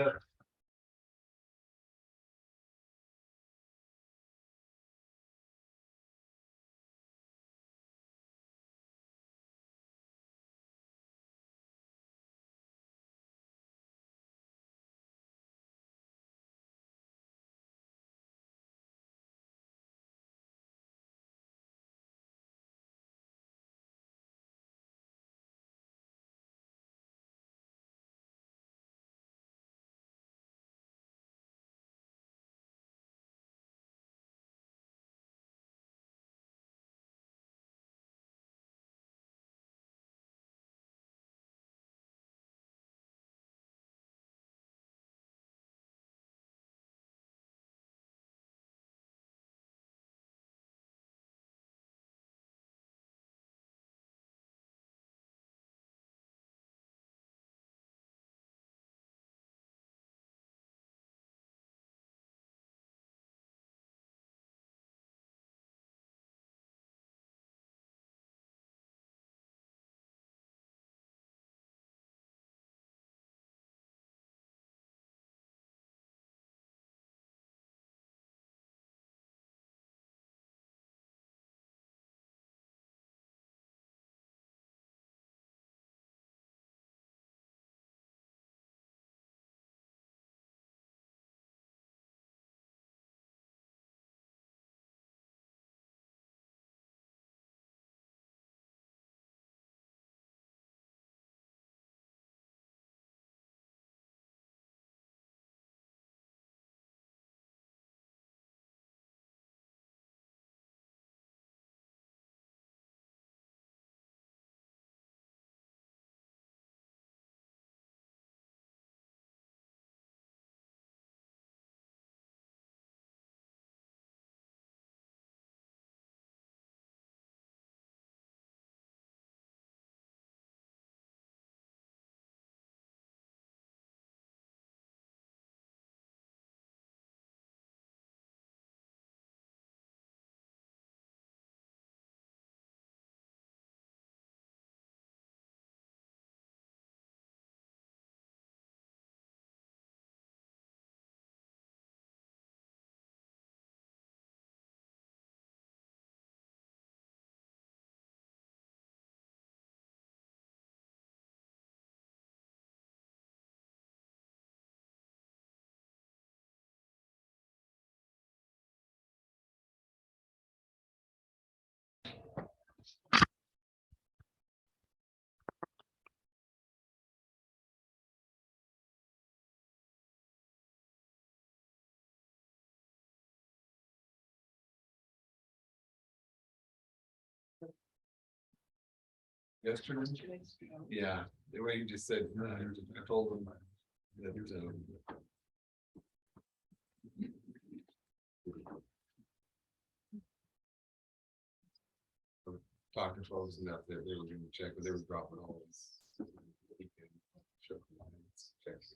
yesterday, yeah, the way you just said, I told them that talking to folks and that they were gonna check, but they were dropping all this. Checks.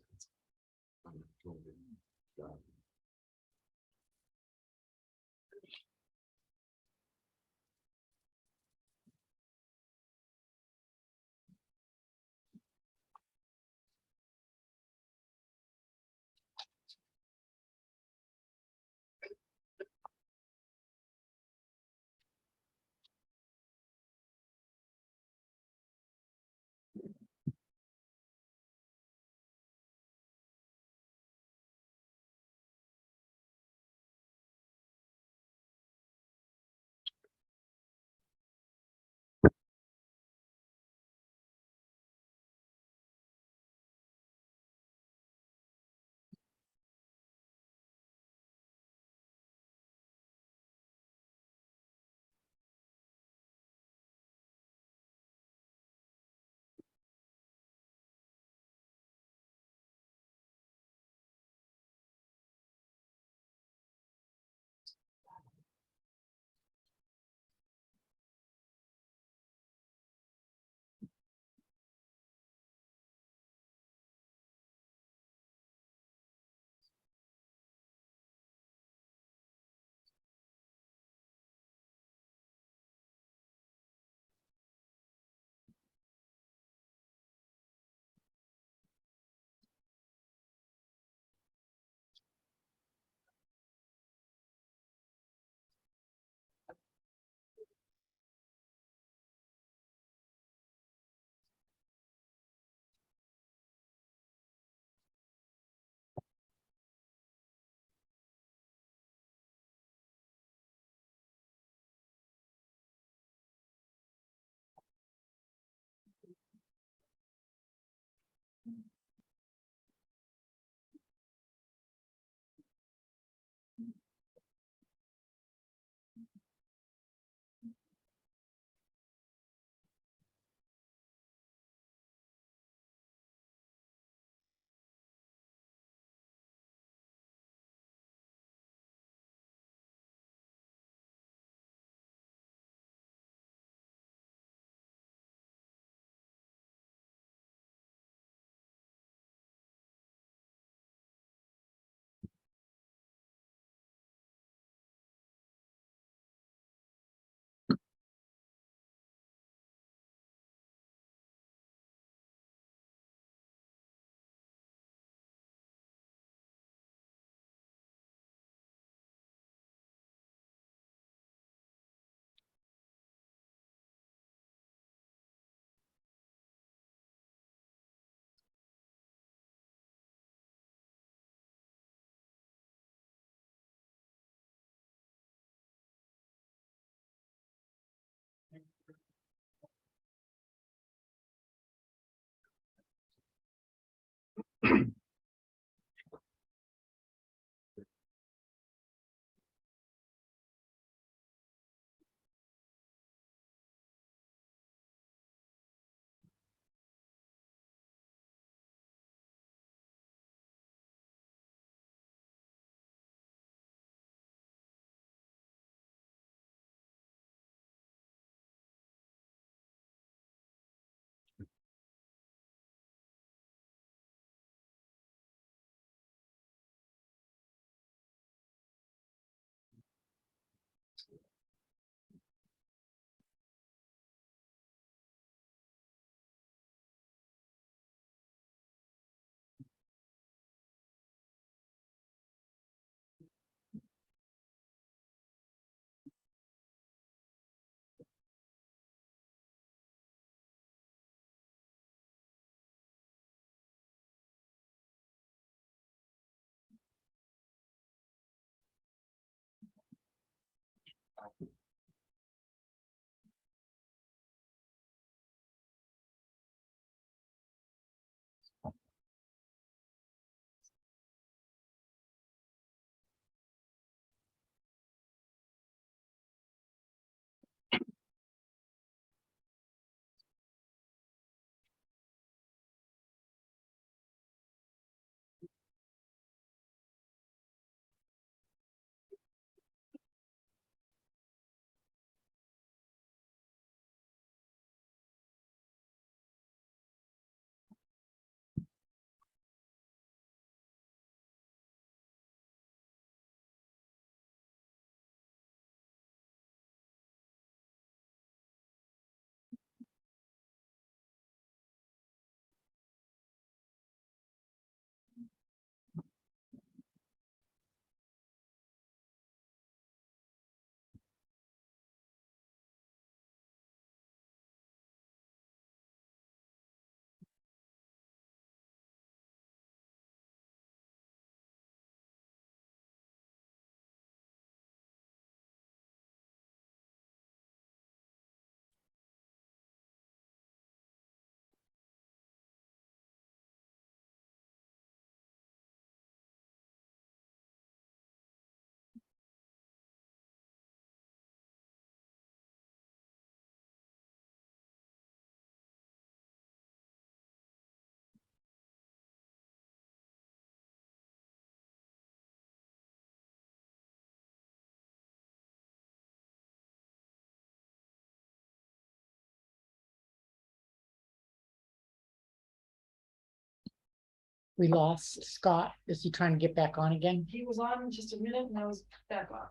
We lost Scott. Is he trying to get back on again? He was on just a minute and I was back off.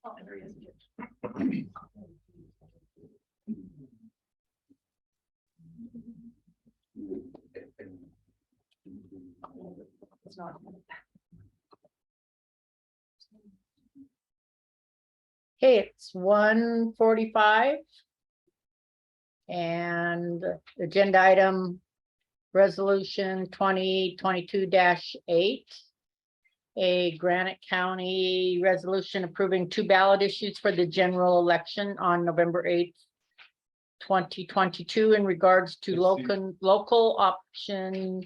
Oh, there he is. It's not. Okay, it's 1:45. And agenda item, resolution 2022-8. A Granite County resolution approving 2 ballot issues for the general election on November 8th, 2022 in regards to local option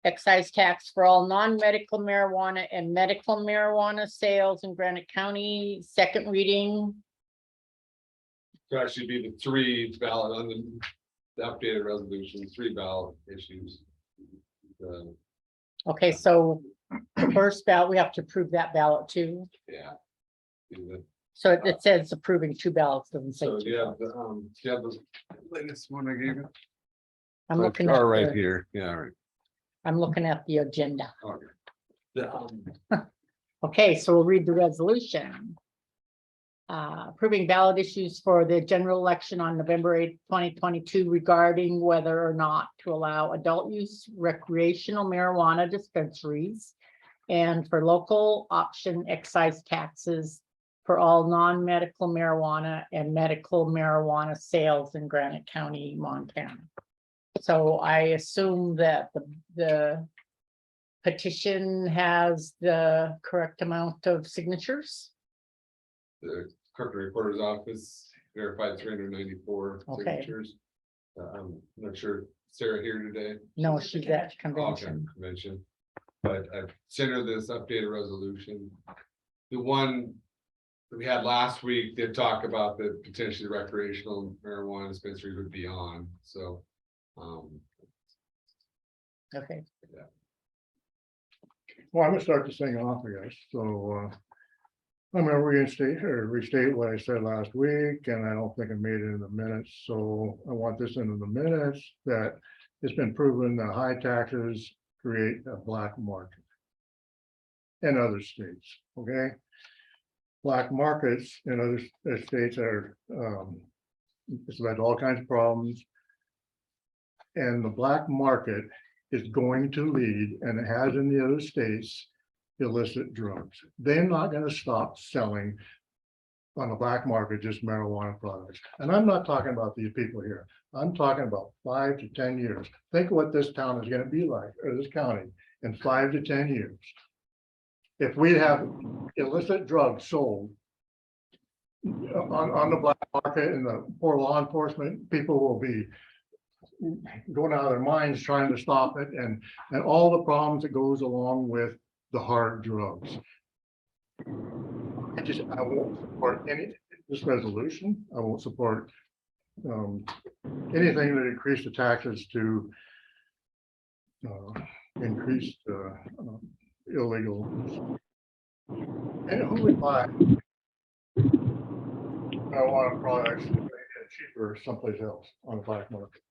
excise tax for all non-medical marijuana and medical marijuana sales in Granite County, second reading. So that should be the 3 ballot on the updated resolution, 3 ballot issues. Okay, so the first ballot, we have to approve that ballot too. Yeah. So it says approving 2 ballots, doesn't say. So 2 yeah, ballots. do you have the latest one I gave you? I'm looking at, right the- here, yeah, right. I'm looking at the agenda. Okay. The, Okay, so we'll read the resolution. Approving ballot issues for the general election on November 8th, 2022 regarding whether or not to allow adult use recreational marijuana dispensaries and for local option excise taxes for all non-medical marijuana and medical marijuana sales in Granite County, Montana. So I assume that the petition has the correct amount of signatures. the clerk reporter's office verified 394 Okay. signatures. I'm not sure Sarah here today. No, she's at Okay, convention. convention. But I've sent her this updated resolution. The one that we had last week did talk about the potentially recreational marijuana dispensaries would be on, so. Okay. Well, I'm gonna start this thing off, I guess, so, I'm gonna restate what I said last week, and I don't think I made it in the minutes, so I want this into the minutes, that it's been proven that high taxes create a black market. In other states, okay? Black markets in other states are, it's led to all kinds of problems. And the black market is going to lead, and it has in the other states, illicit drugs. They're not gonna stop selling on the black market just marijuana products. And I'm not talking about these people here. I'm talking about 5 to 10 years. Think of what this town is gonna be like, or this county, in 5 to 10 years. If we have illicit drugs sold on the black market, and the poor law enforcement people will be going out of their minds trying to stop it, and all the problems that goes along with the hard drugs. I won't support this resolution. I won't support anything that increase the taxes to increase illegal. And who would buy marijuana products cheaper someplace else on the black market?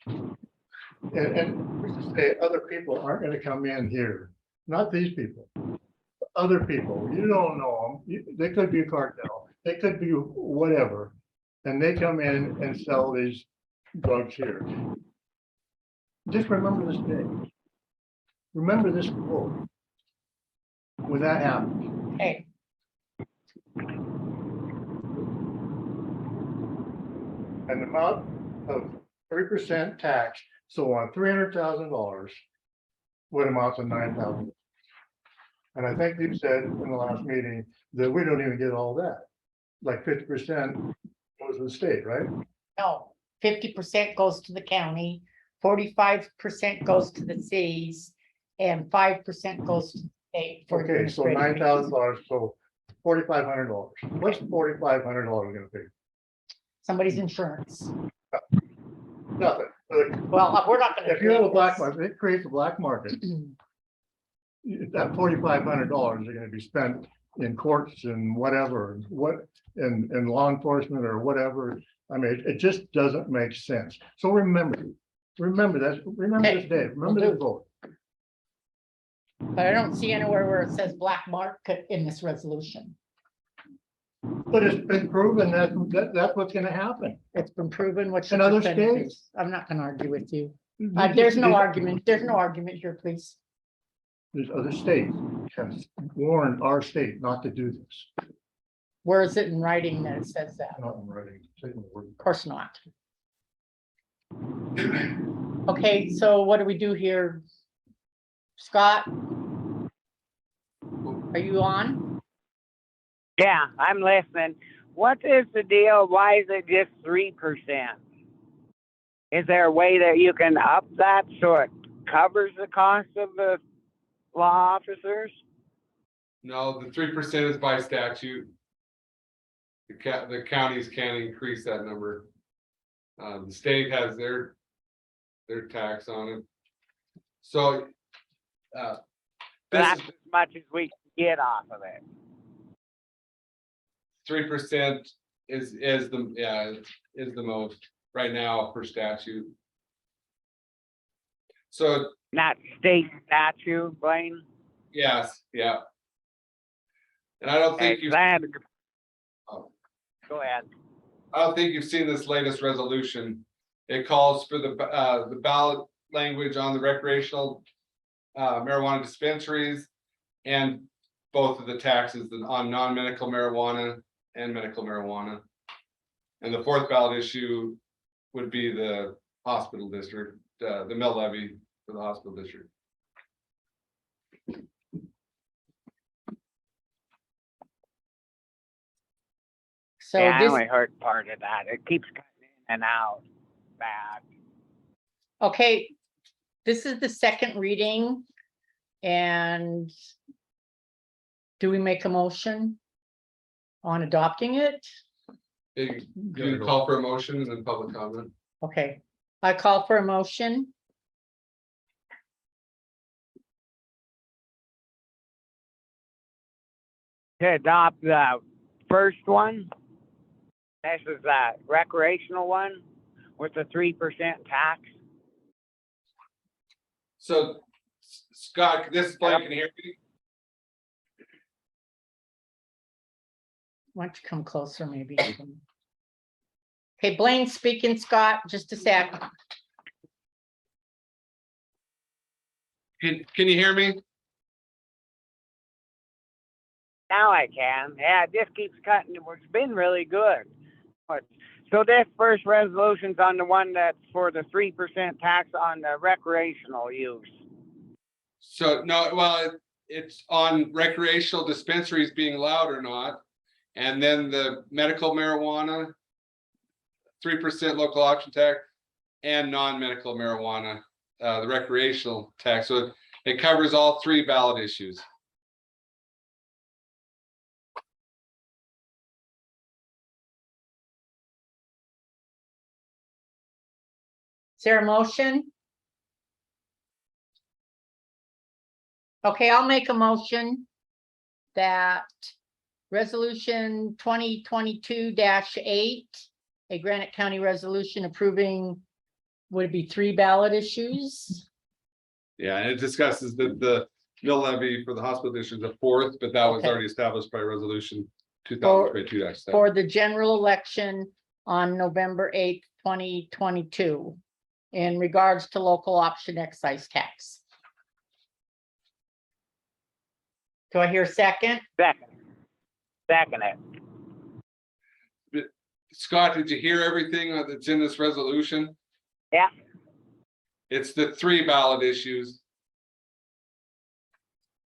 And we just say other people aren't going to come in here, not these people, other people. You don't know them. They could be a cartel. They could be whatever, and they come in and sell these drugs here. Just remember this day. Remember this quote when that happens. Hey, An amount of 3% tax, so on $300,000 would amount to $9,000. And I think you said in the last meeting that we don't even get all that. Like 50% goes to the state, right? no, 50% goes to the county, 45% goes to the cities, and 5% goes to the state. for Okay, so administrative fees. $9,000, so $4,500. What's $4,500 gonna be? Somebody's insurance. Nothing. Well, we're not gonna. If you have a create black this. market, it creates a black market. That $4,500 are gonna be spent in courts and whatever, and law enforcement or whatever. I mean, it just doesn't make sense. So remember that, remember this day, remember this vote. But I don't see anywhere where it says black market in this resolution. But it's been proven that's what's gonna happen. It's been proven what. In your other percentage states. is. I'm not gonna argue with you. There's no argument. There's no argument here, please. There's other states have warned our state not to do this. Where is it in writing that it says that? Not in writing, taking the word. Of course not. Okay, so what do we do here? Scott? Are you on? Yeah, I'm listening. What is the deal? Why is it just 3%? Is there a way that you can up that so it covers the cost of the law officers? No, the 3% is by statute. The counties can't increase that number. The state has their tax on it. So. This That's is as much as we can get off of it. 3% is the most right now per statute. So, Not state statute, Blaine? yes, yeah. And I don't think Okay, you've. 'cause I had to- Oh. Go ahead. I don't think you've seen this latest resolution. It calls for the ballot language on the recreational marijuana dispensaries and both of the taxes on non-medical marijuana and medical marijuana. And the fourth ballot issue would be the hospital district, the mill levy for the hospital district. So Yeah, I this, only heard part of that. It keeps cutting in and out bad. Okay, this is the second reading. And do we make a motion on adopting it? You call for a motion and then public comment. Okay, I call for a motion. To adopt the first one. This is the recreational one with the 3% tax. So Scott, this is Blake, can you hear me? Why don't you come closer, maybe? Okay, Blaine speaking, Scott, just a sec. Can you hear me? Now I can. Yeah, it just keeps cutting. It's been really good. But, so this first resolution's on the one that's for the 3% tax on the recreational use. So no, well, it's on recreational dispensaries being allowed or not. And then the medical marijuana, 3% local option tax, and non-medical marijuana, the recreational tax. So it covers all three ballot issues. Is there a motion? Okay, I'll make a motion that resolution 2022-8, a Granite County resolution approving, would it be 3 ballot issues? Yeah, and it discusses the mill levy for the hospital district, the fourth, but that was Okay. already established by resolution 2022-7. For the general election on November 8th, 2022, in regards to local option excise tax. Do I hear a second? Second it. Scott, did you hear everything that's in this resolution? Yeah. It's the 3 ballot issues.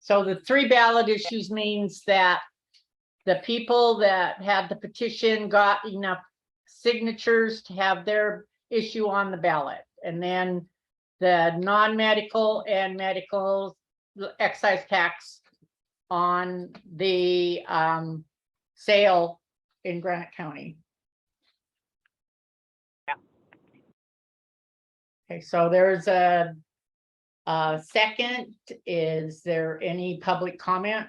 So the 3 ballot issues means that the people that had the petition got enough signatures to have their issue on the ballot. And then the non-medical and medical excise tax on the sale in Granite County. Yeah. Okay, so there's a second. Is there any public comment?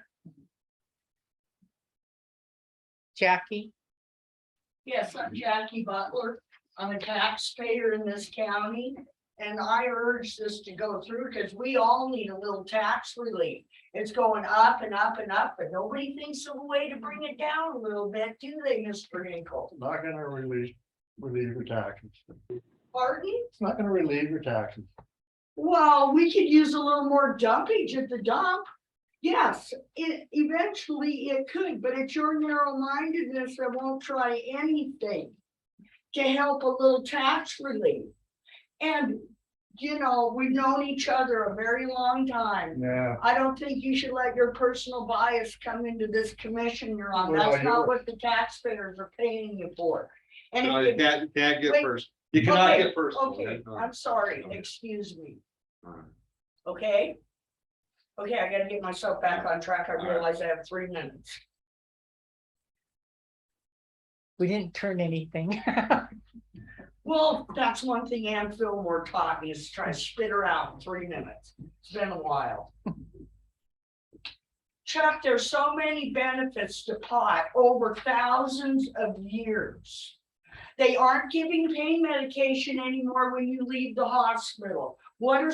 Jackie? Yes, I'm Jackie Butler. I'm a taxpayer in this county. And I urge this to go through because we all need a little tax relief. It's going up and up and up, but nobody thinks of a way to bring it down a little bit, do they, Mr. Hinkle? Not gonna relieve your taxes. Pardon? It's not gonna relieve your taxes. Well, we could use a little more dumpage at the dump. Yes, eventually it could, but it's your narrow-mindedness that won't try anything to help a little tax relief. And, you know, we've known each other a very long time. Yeah. I don't think you should let your personal bias come into this commission you're on. Well, That's you're not right. what the taxpayers are paying you for. And No, if- you can't get Wait, first. You cannot okay, get first. Okay, I'm sorry, excuse me. Okay? Okay, I gotta get myself back on track. I realize I have 3 minutes. We didn't turn anything. Well, that's one thing Ann Fillmore taught me is to try to spit her out in 3 minutes. It's been a while. Chuck, there's so many benefits to pot over thousands of years. They aren't giving pain medication anymore when you leave the hospital. What are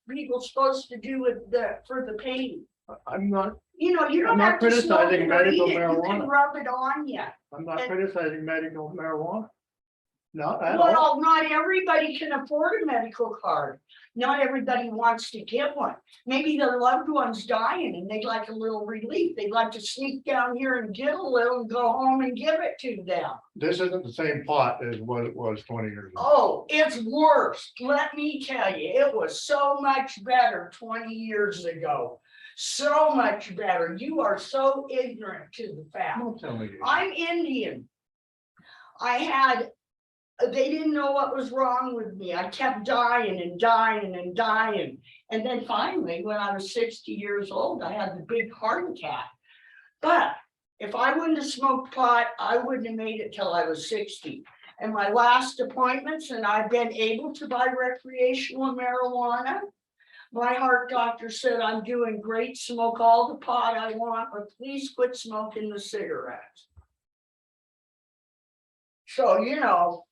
people supposed to do with for the pain? I'm not, You know, you I'm don't not have to smoke criticizing it or eat medical it. You can marijuana. rub it on you. I'm not And- criticizing medical marijuana. Not at all. Well, not everybody can afford a medical card. Not everybody wants to get one. Maybe their loved one's dying and they'd like a little relief. They'd like to sneak down here and get a little and go home and give it to them. This isn't the same pot as what it was 20 years ago. Oh, it's worse. Let me tell you, it was so much better 20 years ago. So much better. You are so ignorant to the fact. Don't tell me. I'm Indian. I had They didn't know what was wrong with me. I kept dying and dying and dying. And then finally, when I was 60 years old, I had the big heart attack. But if I wouldn't have smoked pot, I wouldn't have made it till I was 60. And my last appointments, and I've been able to buy recreational marijuana. My heart doctor said I'm doing great, smoke all the pot I want, but please quit smoking the cigarettes. So, you know,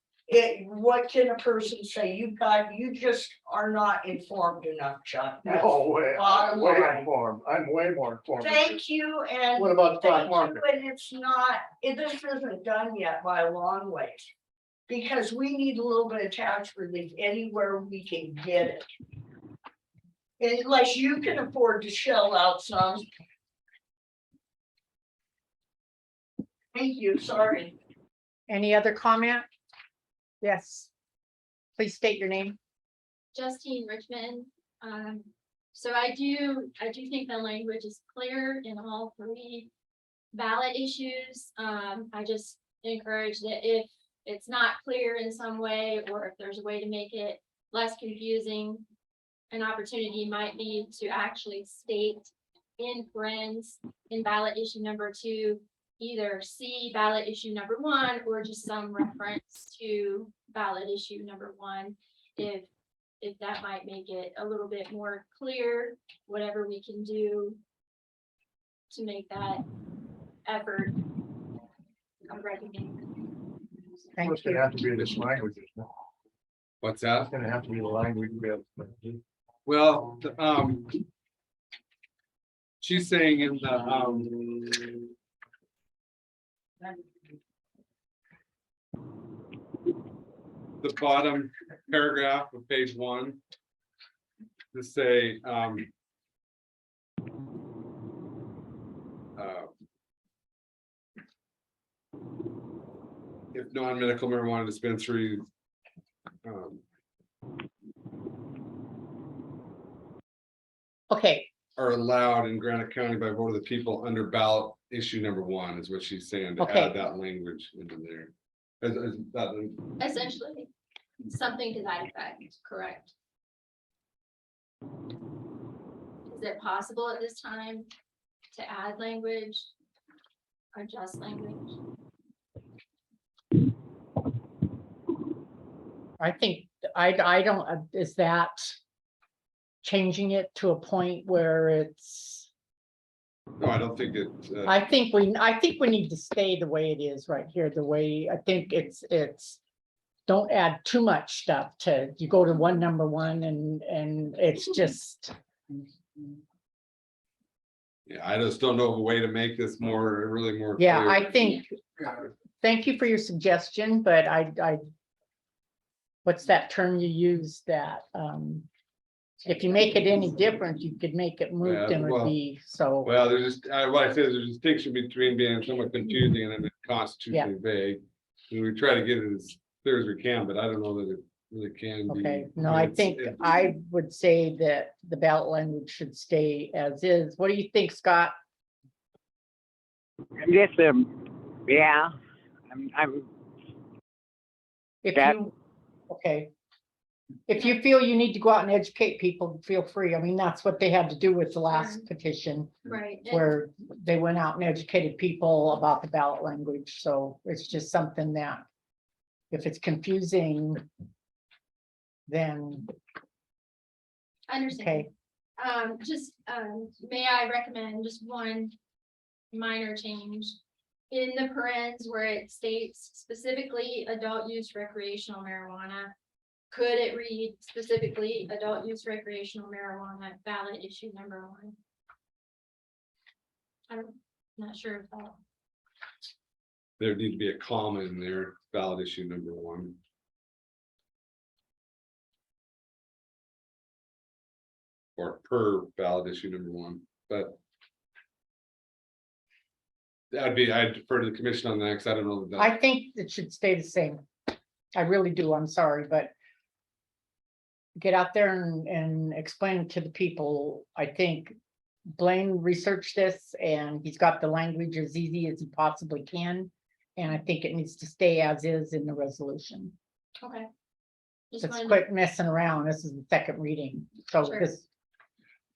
what can a person say? You just are not informed enough, Chuck. That's No way, bottom I'm way line. informed, I'm way more informed. Thank you, and. What about the thank stock you, market? And it's not, this isn't done yet by a long ways. Because we need a little bit of tax relief anywhere we can get it. Unless you can afford to shell out some. Thank you, sorry. Any other comment? Yes. Please state your name. Justine Richmond. So I do think the language is clear in all three ballot issues. I just encourage that if it's not clear in some way, or if there's a way to make it less confusing, an opportunity might be to actually state in parentheses in ballot issue number 2, either C ballot issue number 1, or just some reference to ballot issue number 1. If that might make it a little bit more clear, whatever we can do to make that effort come recognized. It's gonna have to be this language. What's that? It's gonna have to be the language we have. Well, she's saying in the, the bottom paragraph of page 1, to say, if non-medical marijuana dispensaries Okay, are allowed in Granite County by vote of the people under ballot issue number 1 is what she's saying, to Okay. add that language into there. Is that, Essentially, something to that effect, correct? Is it possible at this time to add language? Adjust language? I think, I don't, is that changing it to a point where it's, no, I don't think it. I think we need to stay the way it is right here, the way, I think it's, don't add too much stuff to, you go to number 1 and it's just, Yeah, I just don't know of a way to make this more, really more. yeah, clear. I think, thank you for your suggestion, but I, what's that term you use that, if you make it any different, you could make it moot Yeah, and it would well- be, so, Well, there's just, what I said, there's a distinction between being somewhat confusing and then constitutionally vague. And we try to get it as clear as we can, but I don't know that it really can be. okay. No, I It's- think it- I would say that the ballot language should stay as is. What do you think, Scott? Just, yeah, I'm, If That- you, okay. If you feel you need to go out and educate people, feel free. I mean, that's what they had to do with the last petition, Right. and- where they went out and educated people about the ballot language. So it's just something that if it's confusing, then, I understand. okay, May I recommend just one minor change? In the parentheses where it states specifically adult use recreational marijuana, could it read specifically adult use recreational marijuana ballot issue number 1? I'm not sure if that. There need to be a comma in there, ballot issue number 1. Or per ballot issue number 1, but. I'd defer to the commission on that, because I don't know that. I think it should stay the same. I really do. I'm sorry, but get out there and explain it to the people. I think Blaine researched this and he's got the language as easy as he possibly can. And I think it needs to stay as is in the resolution. Okay. Just Let's wanted to- quit messing around. This is the second reading. So Sure. this.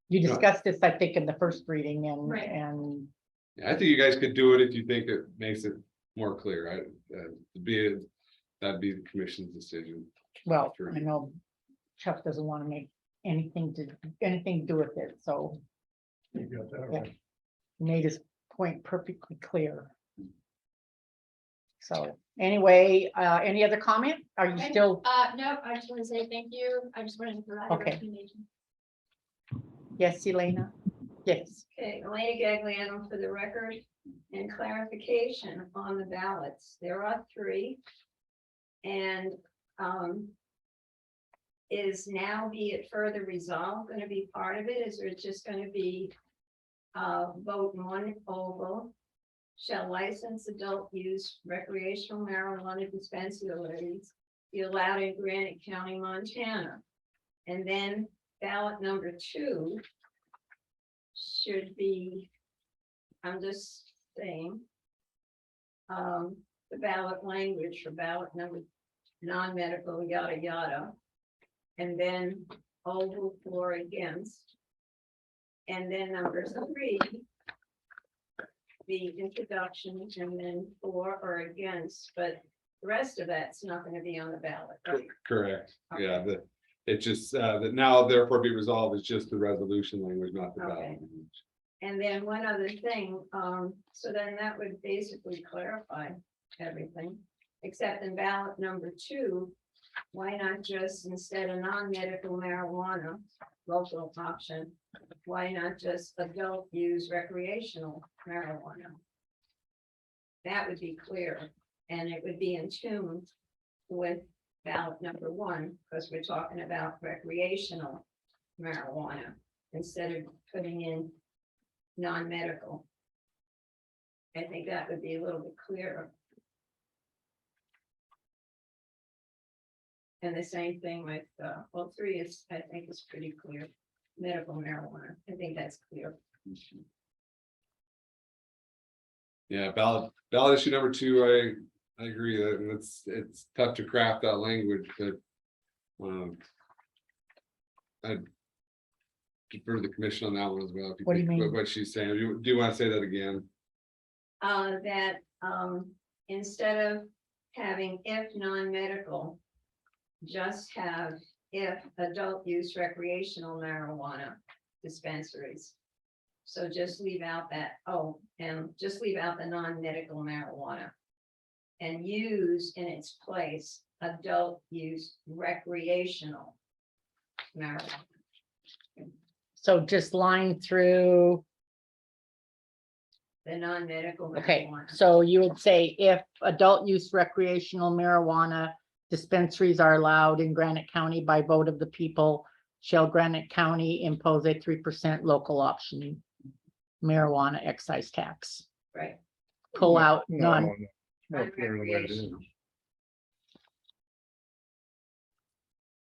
You Yeah. discussed this, I think, in the first reading Right. and Yeah, I think you guys could do it if you think it makes it more clear. That'd be the commission's decision. well, Sure. I know Chuck doesn't want to make anything to do with it, so You got that Yeah. right. he made his point perfectly clear. So anyway, any other comment? Are you Okay. still, No, I just want to say thank you. I just wanted to provide a Okay. recommendation. yes, Elena? Yes, Okay, Elena Gagliano for the record and clarification on the ballots. There are 3. And is now be it further resolved going to be part of it? Is there just going to be vote in one oval? Shall licensed adult use recreational marijuana dispensaries be allowed in Granite County, Montana? And then ballot number 2 should be, I'm just saying, the ballot language for ballot number non-medical, yada, yada. And then oval for against. And then number 3, the introduction, and then for or against, but the rest of that's not going to be on the ballot, right? Correct. Yeah, it just, that now therefore be resolved is just the resolution language, not the ballot. Okay. language. And then one other thing, so then that would basically clarify everything, except in ballot number 2, why not just instead of non-medical marijuana, local option, why not just adult use recreational marijuana? That would be clear, and it would be in tune with ballot number 1, because we're talking about recreational marijuana instead of putting in non-medical. I think that would be a little bit clearer. And the same thing with, well, 3 is, I think is pretty clear, medical marijuana, I think that's clear. Yeah, ballot issue number 2, I agree that it's tough to craft that language, but I'd defer to the commission on that one as well. if What do you think mean? What she's saying, do you want to say that again? That, instead of having if non-medical, just have if adult use recreational marijuana dispensaries. So just leave out that, and just leave out the non-medical marijuana. And use in its place adult use recreational marijuana. so just line through, The non-medical okay, marijuana. so you would say if adult use recreational marijuana dispensaries are allowed in Granite County by vote of the people, shall Granite County impose a 3% local option marijuana excise tax? Right. Pull out No, non, no, it's more clear the way it is. Recreational.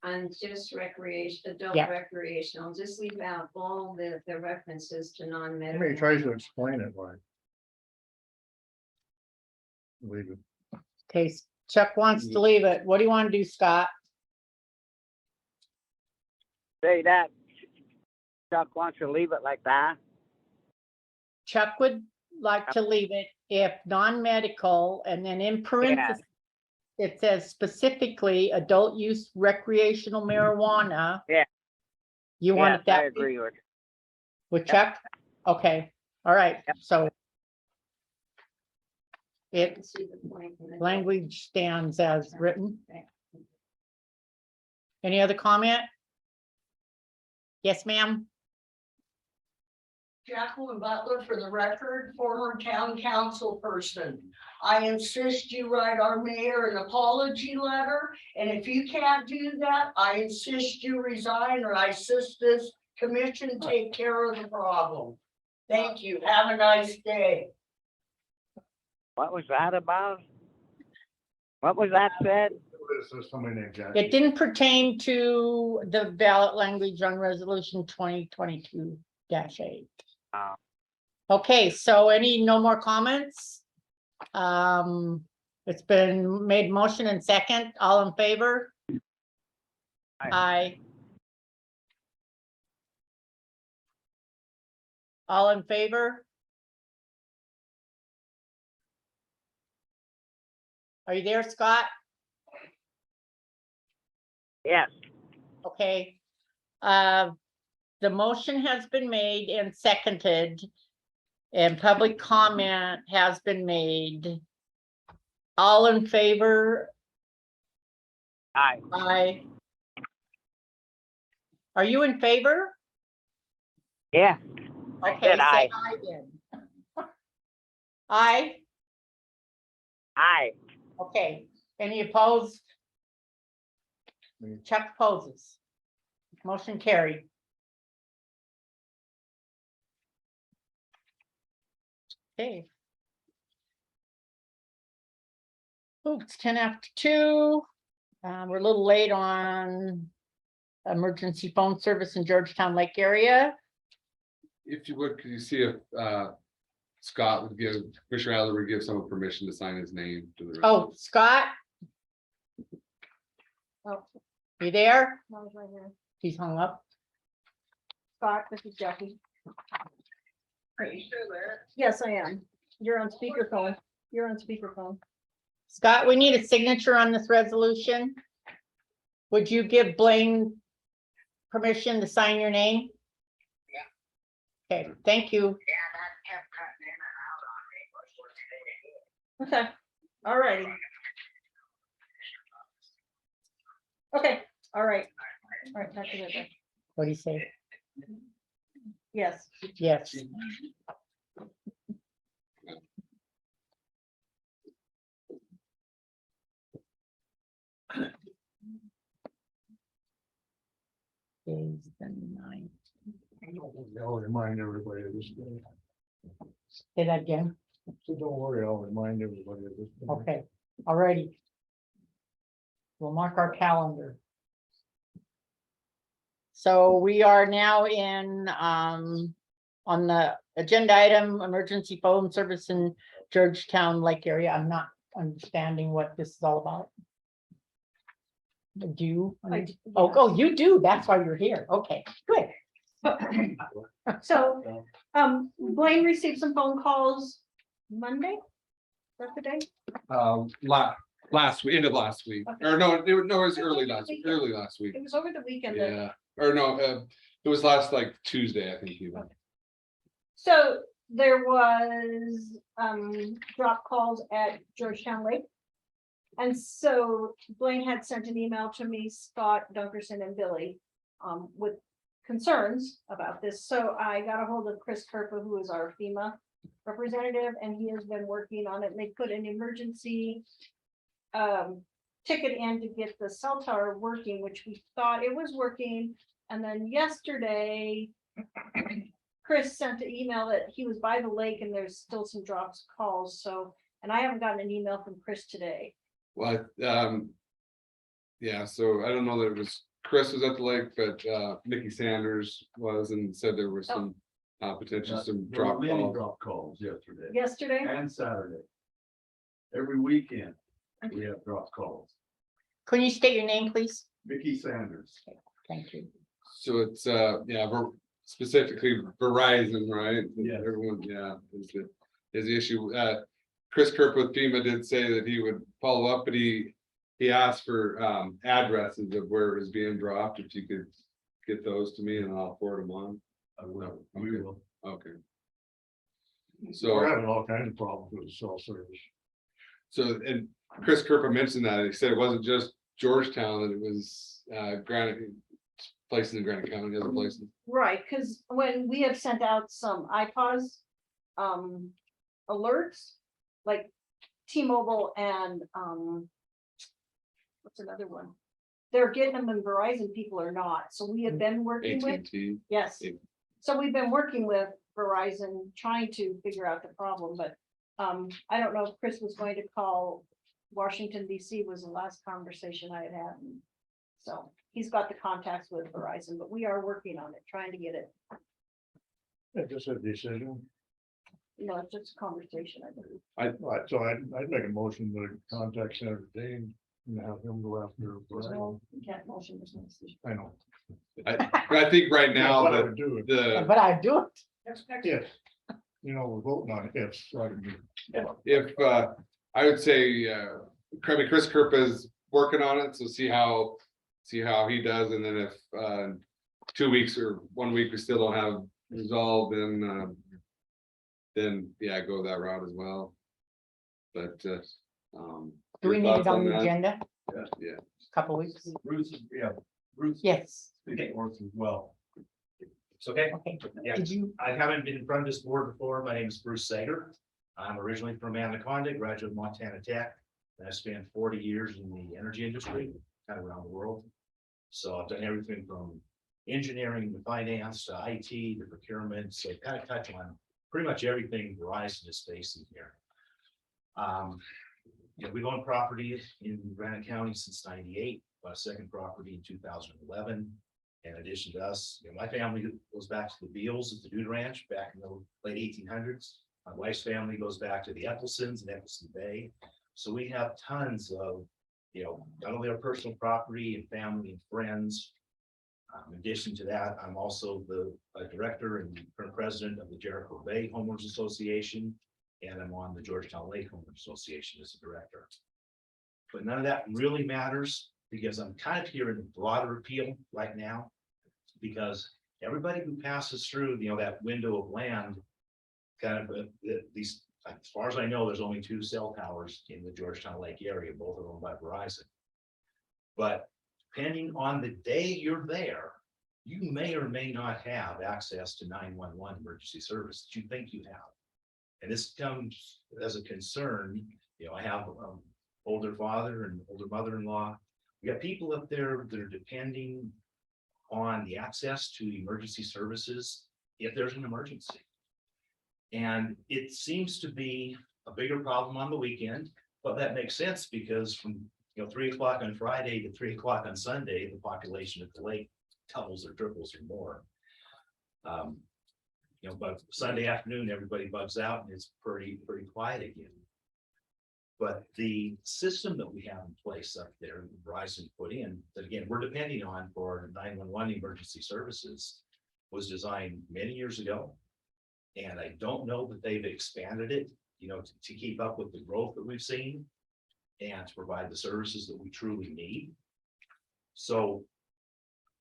And just recreation, adult Yeah. recreational, just leave out all the references to I non-medical. mean, he tries to explain it like. Leave it. okay, Chuck wants to leave it. What do you want to do, Scott? Say that Chuck wants to leave it like that. Chuck would like to leave it if non-medical, and then in parentheses, it says specifically adult use recreational marijuana. Yeah. You want Yes, it that I way agree with Chuck? Okay, all right, so I can it, see the point in the- language stands as written. Okay. Any other comment? Yes, ma'am. Jacqueline Butler for the record, former town council person. I insist you write our mayor an apology letter, and if you can't do that, I insist you resign, or I insist this commission take care of the problem. Thank you. Have a nice day. What was that about? What was that said? This is somebody named Jack. It didn't pertain to the ballot language on resolution 2022-8. Oh. Okay, so no more comments? It's been made motion and second, all in favor? Aye. Aye. All in favor? Are you there, Scott? Yes. Okay. The motion has been made and seconded. And public comment has been made. All in favor? Aye. Aye. Are you in favor? Yeah. Okay, said say aye. aye then. Aye, Aye. okay. Any opposed? Me. Chuck opposes. Motion carried. Okay. Ooh, it's 10 after 2. We're a little late on emergency phone service in Georgetown Lake area. If you would, could you see if Scott would give, Commissioner Adler would give someone permission to sign his name to the. Oh, Scott? Oh, You there? I was right here. He's hung up. Scott, this is Jackie. Are you still there? Yes, I am. You're on speakerphone. You're on speakerphone. Scott, we need a signature on this resolution. Would you give Blaine permission to sign your name? Yeah. Okay, thank you. Okay, all righty. Okay, all right. All right, talk to you later. What do you say? Yes. Yes. Is the 9th. I'll remind everybody of this. Say that again. So don't worry, I'll remind everybody of this. Okay, alrighty. We'll mark our calendar. So we are now in, on the agenda item, emergency phone service in Georgetown Lake area. I'm not understanding what this is all about. Do you? Oh, you do. That's why you're here. Okay, good. So, Blaine received some phone calls Monday? Is that the day? Last week, end of last week, Okay. or no, it was early over the last, weekend. early last week. It was over the weekend. that- Yeah, or no, it was last like Tuesday, I think even. So there was, drop calls at Georgetown Lake. And so Blaine had sent an email to me, Scott, Dunkerson and Billy, with concerns about this. So I got a hold of Chris Kerpa, who is our FEMA representative, and he has been working on it. And they put an emergency ticket in to get the cell tower working, which we thought it was working. And then yesterday, Chris sent an email that he was by the lake and there's still some drops calls. So, and I haven't gotten an email from Chris today. Well, yeah, so I don't know that it was, Chris was at the lake, but Nikki Sanders was and said there was some potential some There were drop many calls. drop calls yesterday Yesterday, and Saturday. Every weekend, we have drop calls. Can you state your name, please? Mickey Sanders. Thank you. So it's yeah, specifically Verizon, right? Yes. Everyone, yeah, is the issue. Chris Kirk with FEMA did say that he would follow up, but he asked for addresses of where it was being dropped. If you could get those to me and I'll forward them on. I will. Okay. We will. Okay. We're So, having all kinds of problems with the cell service. and Chris Kirk mentioned that, he said it wasn't just Georgetown, that it was Granite, places in Granite County, other places. right, because when we have sent out some iPods alerts, like T-Mobile and what's another one? They're getting them and Verizon people are not. So we have been working with, AT&T. yes. Yeah. So we've been working with Verizon, trying to figure out the problem, but I don't know if Chris was going to call Washington DC was the last conversation I had had. So he's got the contacts with Verizon, but we are working on it, trying to get it. It's just a decision. No, it's just a conversation, I believe. I'd make a motion to contact Senator Dane and have him go after. Well, you can't motion this one decision. I know. I think right now But I that would do it. the, But I do it. If, we're voting on ifs, so I can do. if, I would say, Chris Kerp is working on it, so see how he does, and then if, 2 weeks or 1 week we still don't have resolved, then, yeah, go that route as well. But, Do your we need thoughts it on the that? agenda? Yeah. Couple weeks? Bruce, yeah, Bruce. Yes. Okay, works as well. It's okay? Okay. Yeah. Did you, I haven't been in front of this board before. My name is Bruce Sager. I'm originally from Anaconda, graduate of Montana Tech. And I spent 40 years in the energy industry, kind of around the world. So I've done everything from engineering to finance to IT to procurement. So kind of touch on pretty much everything Verizon is facing here. We've owned property in Granite County since '98, bought a second property in 2011. In addition to us, my family goes back to the Beals at the Dude Ranch back in the late 1800s. My wife's family goes back to the Ethelsons in Ethelson Bay. So we have tons of, not only our personal property and family and friends. In addition to that, I'm also the director and current president of the Jericho Bay Homeowners Association, and I'm on the Georgetown Lake Homeowners Association as a director. But none of that really matters because I'm kind of here in the broader appeal right now, because everybody who passes through, that window of land, kind of these, as far as I know, there's only 2 cell towers in the Georgetown Lake area, both of them by Verizon. But depending on the day you're there, you may or may not have access to 911 emergency service that you think you have. And this comes as a concern. I have older father and older mother-in-law. We got people up there that are depending on the access to emergency services if there's an emergency. And it seems to be a bigger problem on the weekend, but that makes sense because from 3 o'clock on Friday to 3 o'clock on Sunday, the population at the lake doubles or triples or more. But Sunday afternoon, everybody bugs out and it's pretty quiet again. But the system that we have in place up there, Verizon put in, that again, we're depending on for 911 emergency services, was designed many years ago. And I don't know that they've expanded it, to keep up with the growth that we've seen and to provide the services that we truly need. So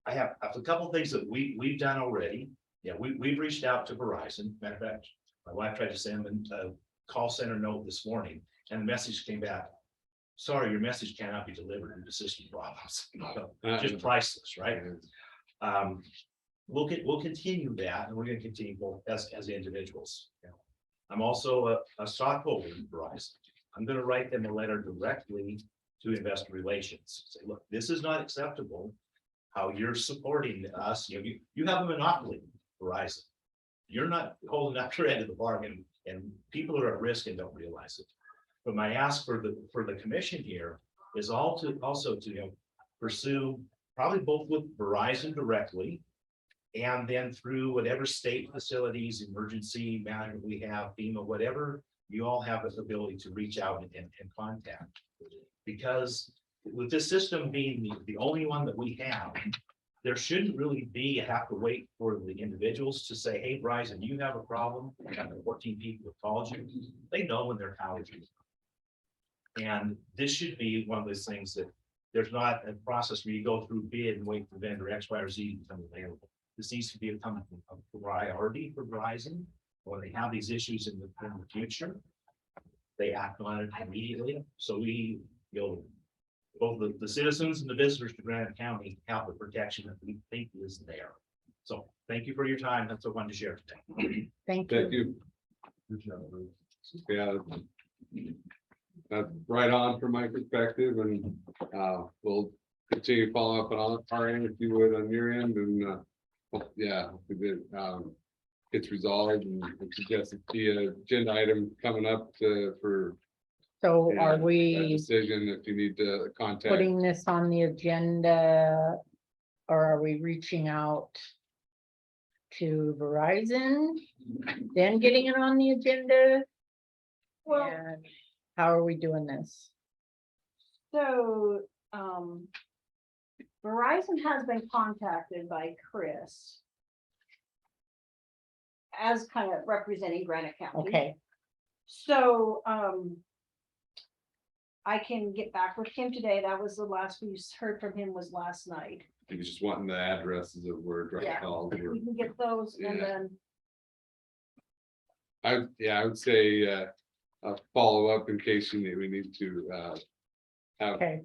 I have a couple of things that we've done already. Yeah, we've reached out to Verizon. Matter of fact, my wife tried to send them a call center note this morning, and the message came back. Sorry, your message cannot be delivered due to system problems. Just priceless, right? We'll continue that, and we're going to continue both as individuals. I'm also a stockholder in Verizon. I'm going to write them a letter directly to investor relations. Say, look, this is not acceptable. How you're supporting us, you have a monopoly, Verizon. You're not holding up your end of the bargain, and people are at risk and don't realize it. But my ask for the commission here is also to pursue probably both with Verizon directly, and then through whatever state facilities, emergency management we have, FEMA, whatever you all have the ability to reach out and contact. Because with this system being the only one that we have, there shouldn't really have to wait for the individuals to say, hey, Verizon, you have a problem. I got 14 people have called you. They know when their towers are. And this should be one of those things that there's not a process where you go through bid and wait for vendor X, Y, or Z to become available. This needs to be a priority for Verizon. When they have these issues in the future, they act on it immediately. So both the citizens and the visitors to Granite County have the protection that we think is there. So thank you for your time. That's what I wanted to share today. Thank you. Good job, Bruce. Yeah. That's right on from my perspective, and we'll continue to follow up on our end if you would on your end, and yeah, if it gets resolved, and suggest the agenda item coming up for. So Yeah, are that we decision if you need to contact. putting this on the agenda? Or are we reaching out to Verizon, then getting it on the agenda? Well, And how are we doing this? so, Verizon has been contacted by Chris as kind of representing Granite County. Okay, So, I can get back with him today. That was the last we heard from him was last night. I think it's just wanting the addresses of where direct Yeah. calls were. We can get those and Yeah. then, I would say, a follow-up in case we need to, have okay,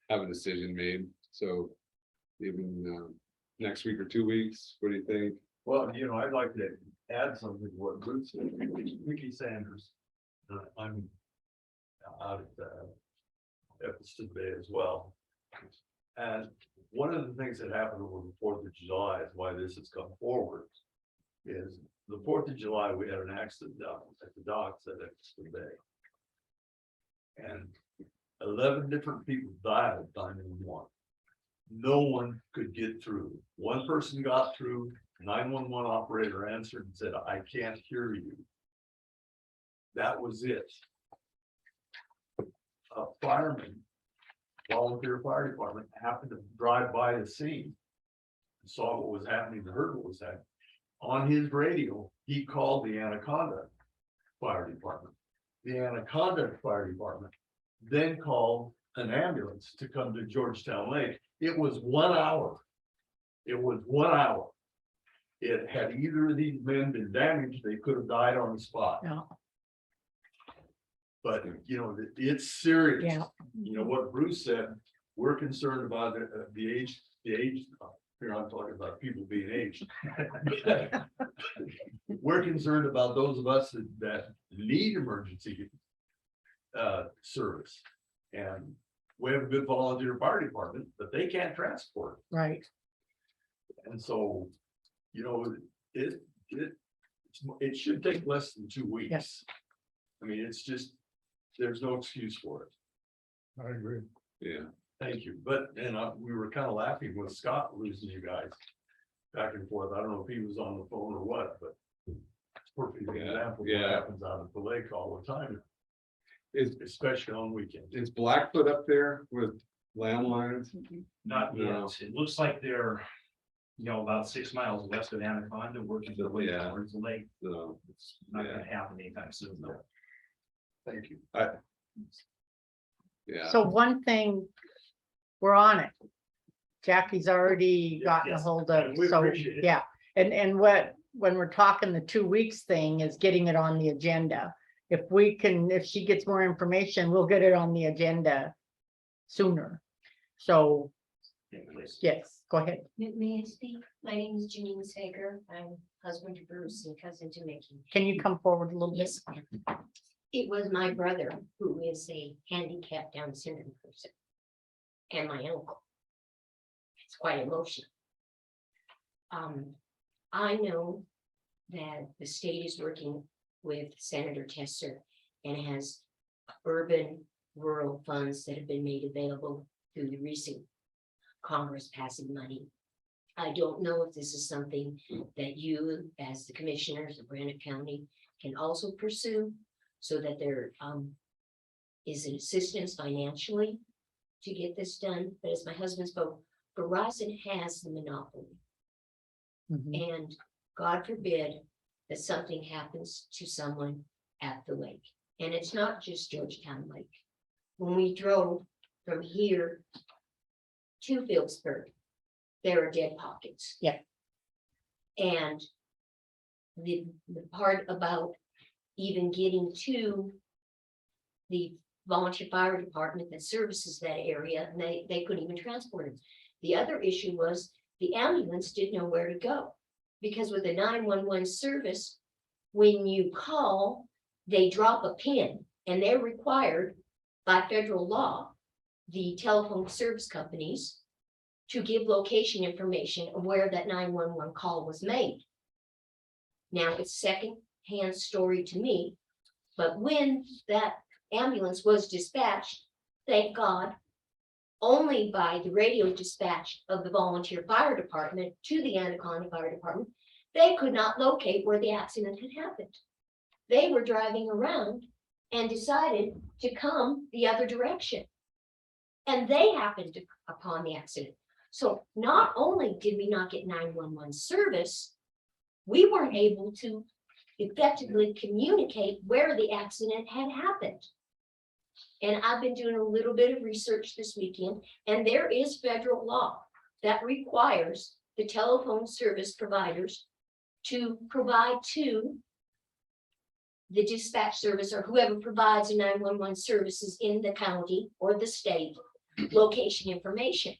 have a decision made, so even next week or 2 weeks, what do you think? Well, I'd like to add something to what Bruce said. Mickey Sanders. I'm out at Evanston Bay as well. And one of the things that happened over the 4th of July is why this has come forward. Is the 4th of July, we had an accident down at the docks at Evanston Bay. And 11 different people died at 911. No one could get through. One person got through, 911 operator answered and said, "I can't hear you." That was it. A fireman, volunteer fire department, happened to drive by the scene. Saw what was happening, heard what was happening. On his radio, he called the Anaconda Fire Department. The Anaconda Fire Department then called an ambulance to come to Georgetown Lake. It was 1 hour. It was 1 hour. It had either of these men been damaged, they could have died on the spot. no, But, it's serious. yeah, What Bruce said, we're concerned about the age, here I'm talking about people being aged. We're concerned about those of us that need emergency service. And we have a good volunteer fire department, but they can't transport. right, And so, it should take less than 2 weeks. Yes. I mean, it's just, there's no excuse for it. I agree. Yeah, Thank you, but, we were kind of laughing with Scott losing you guys back and forth. I don't know if he was on the phone or what, but it's a perfect Yeah, example of what yeah. happens out at the lake all the time, especially on weekends. is Blackfoot up there with landlines? Not No. yet. It looks like they're, about 6 miles west of Anaconda, working their way Yeah. towards the lake. So, It's not Yeah. gonna happen anytime soon, though. Thank you. yeah. so one thing, we're on it. Jackie's already gotten a Yes, hold of, and we so, appreciate it. yeah, and when we're talking the 2 weeks thing is getting it on the agenda. If she gets more information, we'll get it on the agenda sooner. So, Yeah, please. yes, go ahead. May I speak? My name is Janine Sager. I'm husband to Bruce and cousin to Mickey. Can you come forward a little bit? Yes. It was my brother who is a handicapped Down syndrome person. And my uncle. It's quite emotional. I know that the state is working with Senator Tesser and has urban rural funds that have been made available through the recent Congress passing money. I don't know if this is something that you, as the commissioners of Granite County, can also pursue so that there is an assistance financially to get this done. But as my husband spoke, Verizon has the monopoly. Mhm. And God forbid that something happens to someone at the lake. And it's not just Georgetown Lake. When we drove from here to Phillipsburg, there are dead pockets. Yeah. And the part about even getting to the volunteer fire department that services that area, and they couldn't even transport it. The other issue was the ambulance didn't know where to go. Because with the 911 service, when you call, they drop a pin and they're required by federal law, the telephone service companies, to give location information of where that 911 call was made. Now it's second-hand story to me, but when that ambulance was dispatched, thank God, only by the radio dispatch of the volunteer fire department to the Anaconda Fire Department, They could not locate where the accident had happened. They were driving around and decided to come the other direction. And they happened upon the accident. So not only did we not get 911 service, we weren't able to effectively communicate where the accident had happened. And I've been doing a little bit of research this weekend, and there is federal law that requires the telephone service providers to provide to the dispatch service or whoever provides the 911 services in the county or the state location information.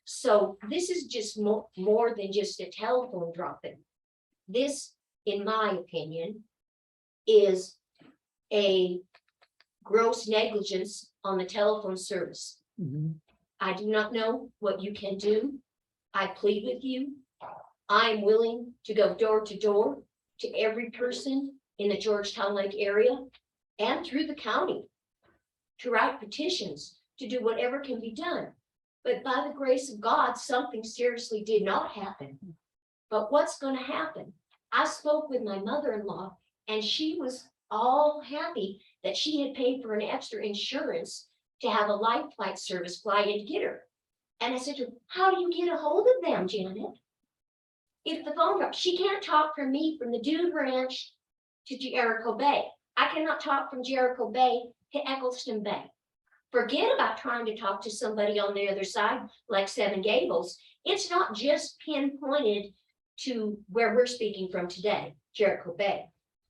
So this is just more than just a telephone drop-in. This, in my opinion, is a gross negligence on the telephone service. I do not know what you can do. I plead with you. I am willing to go door to door to every person in the Georgetown Lake area and through the county to write petitions, to do whatever can be done. But by the grace of God, something seriously did not happen. But what's going to happen? I spoke with my mother-in-law, and she was all happy that she had paid for an extra insurance to have a life flight service fly in to get her. And I said to her, how do you get a hold of them, Janet? If the phone drops, she can't talk from me from the Dude Ranch to Jericho Bay. I cannot talk from Jericho Bay to Eccleston Bay. Forget about trying to talk to somebody on the other side, like Seven Gables. It's not just pinpointed to where we're speaking from today, Jericho Bay,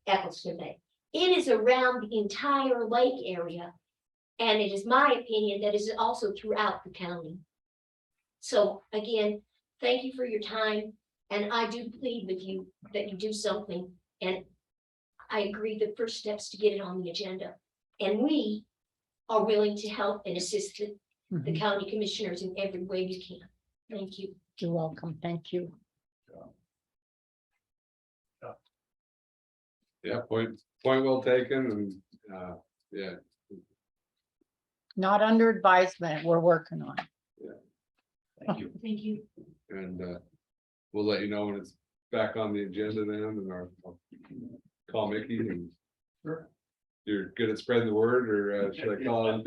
Eccleston Bay. It is around the entire lake area. And it is my opinion that is also throughout the county. So again, thank you for your time. And I do plead with you that you do something. And I agree the first steps to get it on the agenda. And we are willing to help and assist the county commissioners in every way we can. Thank you. You're welcome. Thank you. Yeah, point well taken, and, yeah, Not under advisement. We're working on it. thank you. Thank you. And, we'll let you know when it's back on the agenda then, and I'll call Mickey and. Sure. You're good at spreading the word, or should I call him?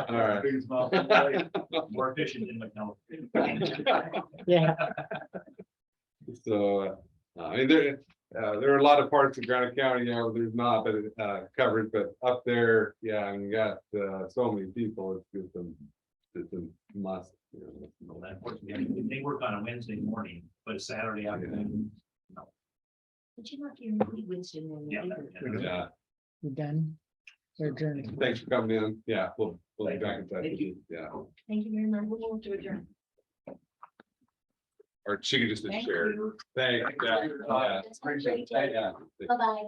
All right. More efficient in McDonald. Yeah. So, I mean, there are a lot of parts of Granite County, there's not, but covered, but up there, yeah, and you got, so many people, it's a must. Well, unfortunately, they work on a Wednesday morning, but a Saturday afternoon. But you're not giving me Wednesday morning. either. Yeah, You done? We're adjourned. thanks for coming in, yeah, we'll be back in touch with you, yeah, Thank you very much. We'll move to adjourn. or she could just Thank share. you. Thanks, yeah, yeah. That's great. Bye-bye.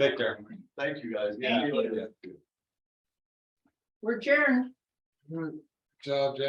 Take care. Thank you, guys. Thank you. We're adjourned. Good job, Jack.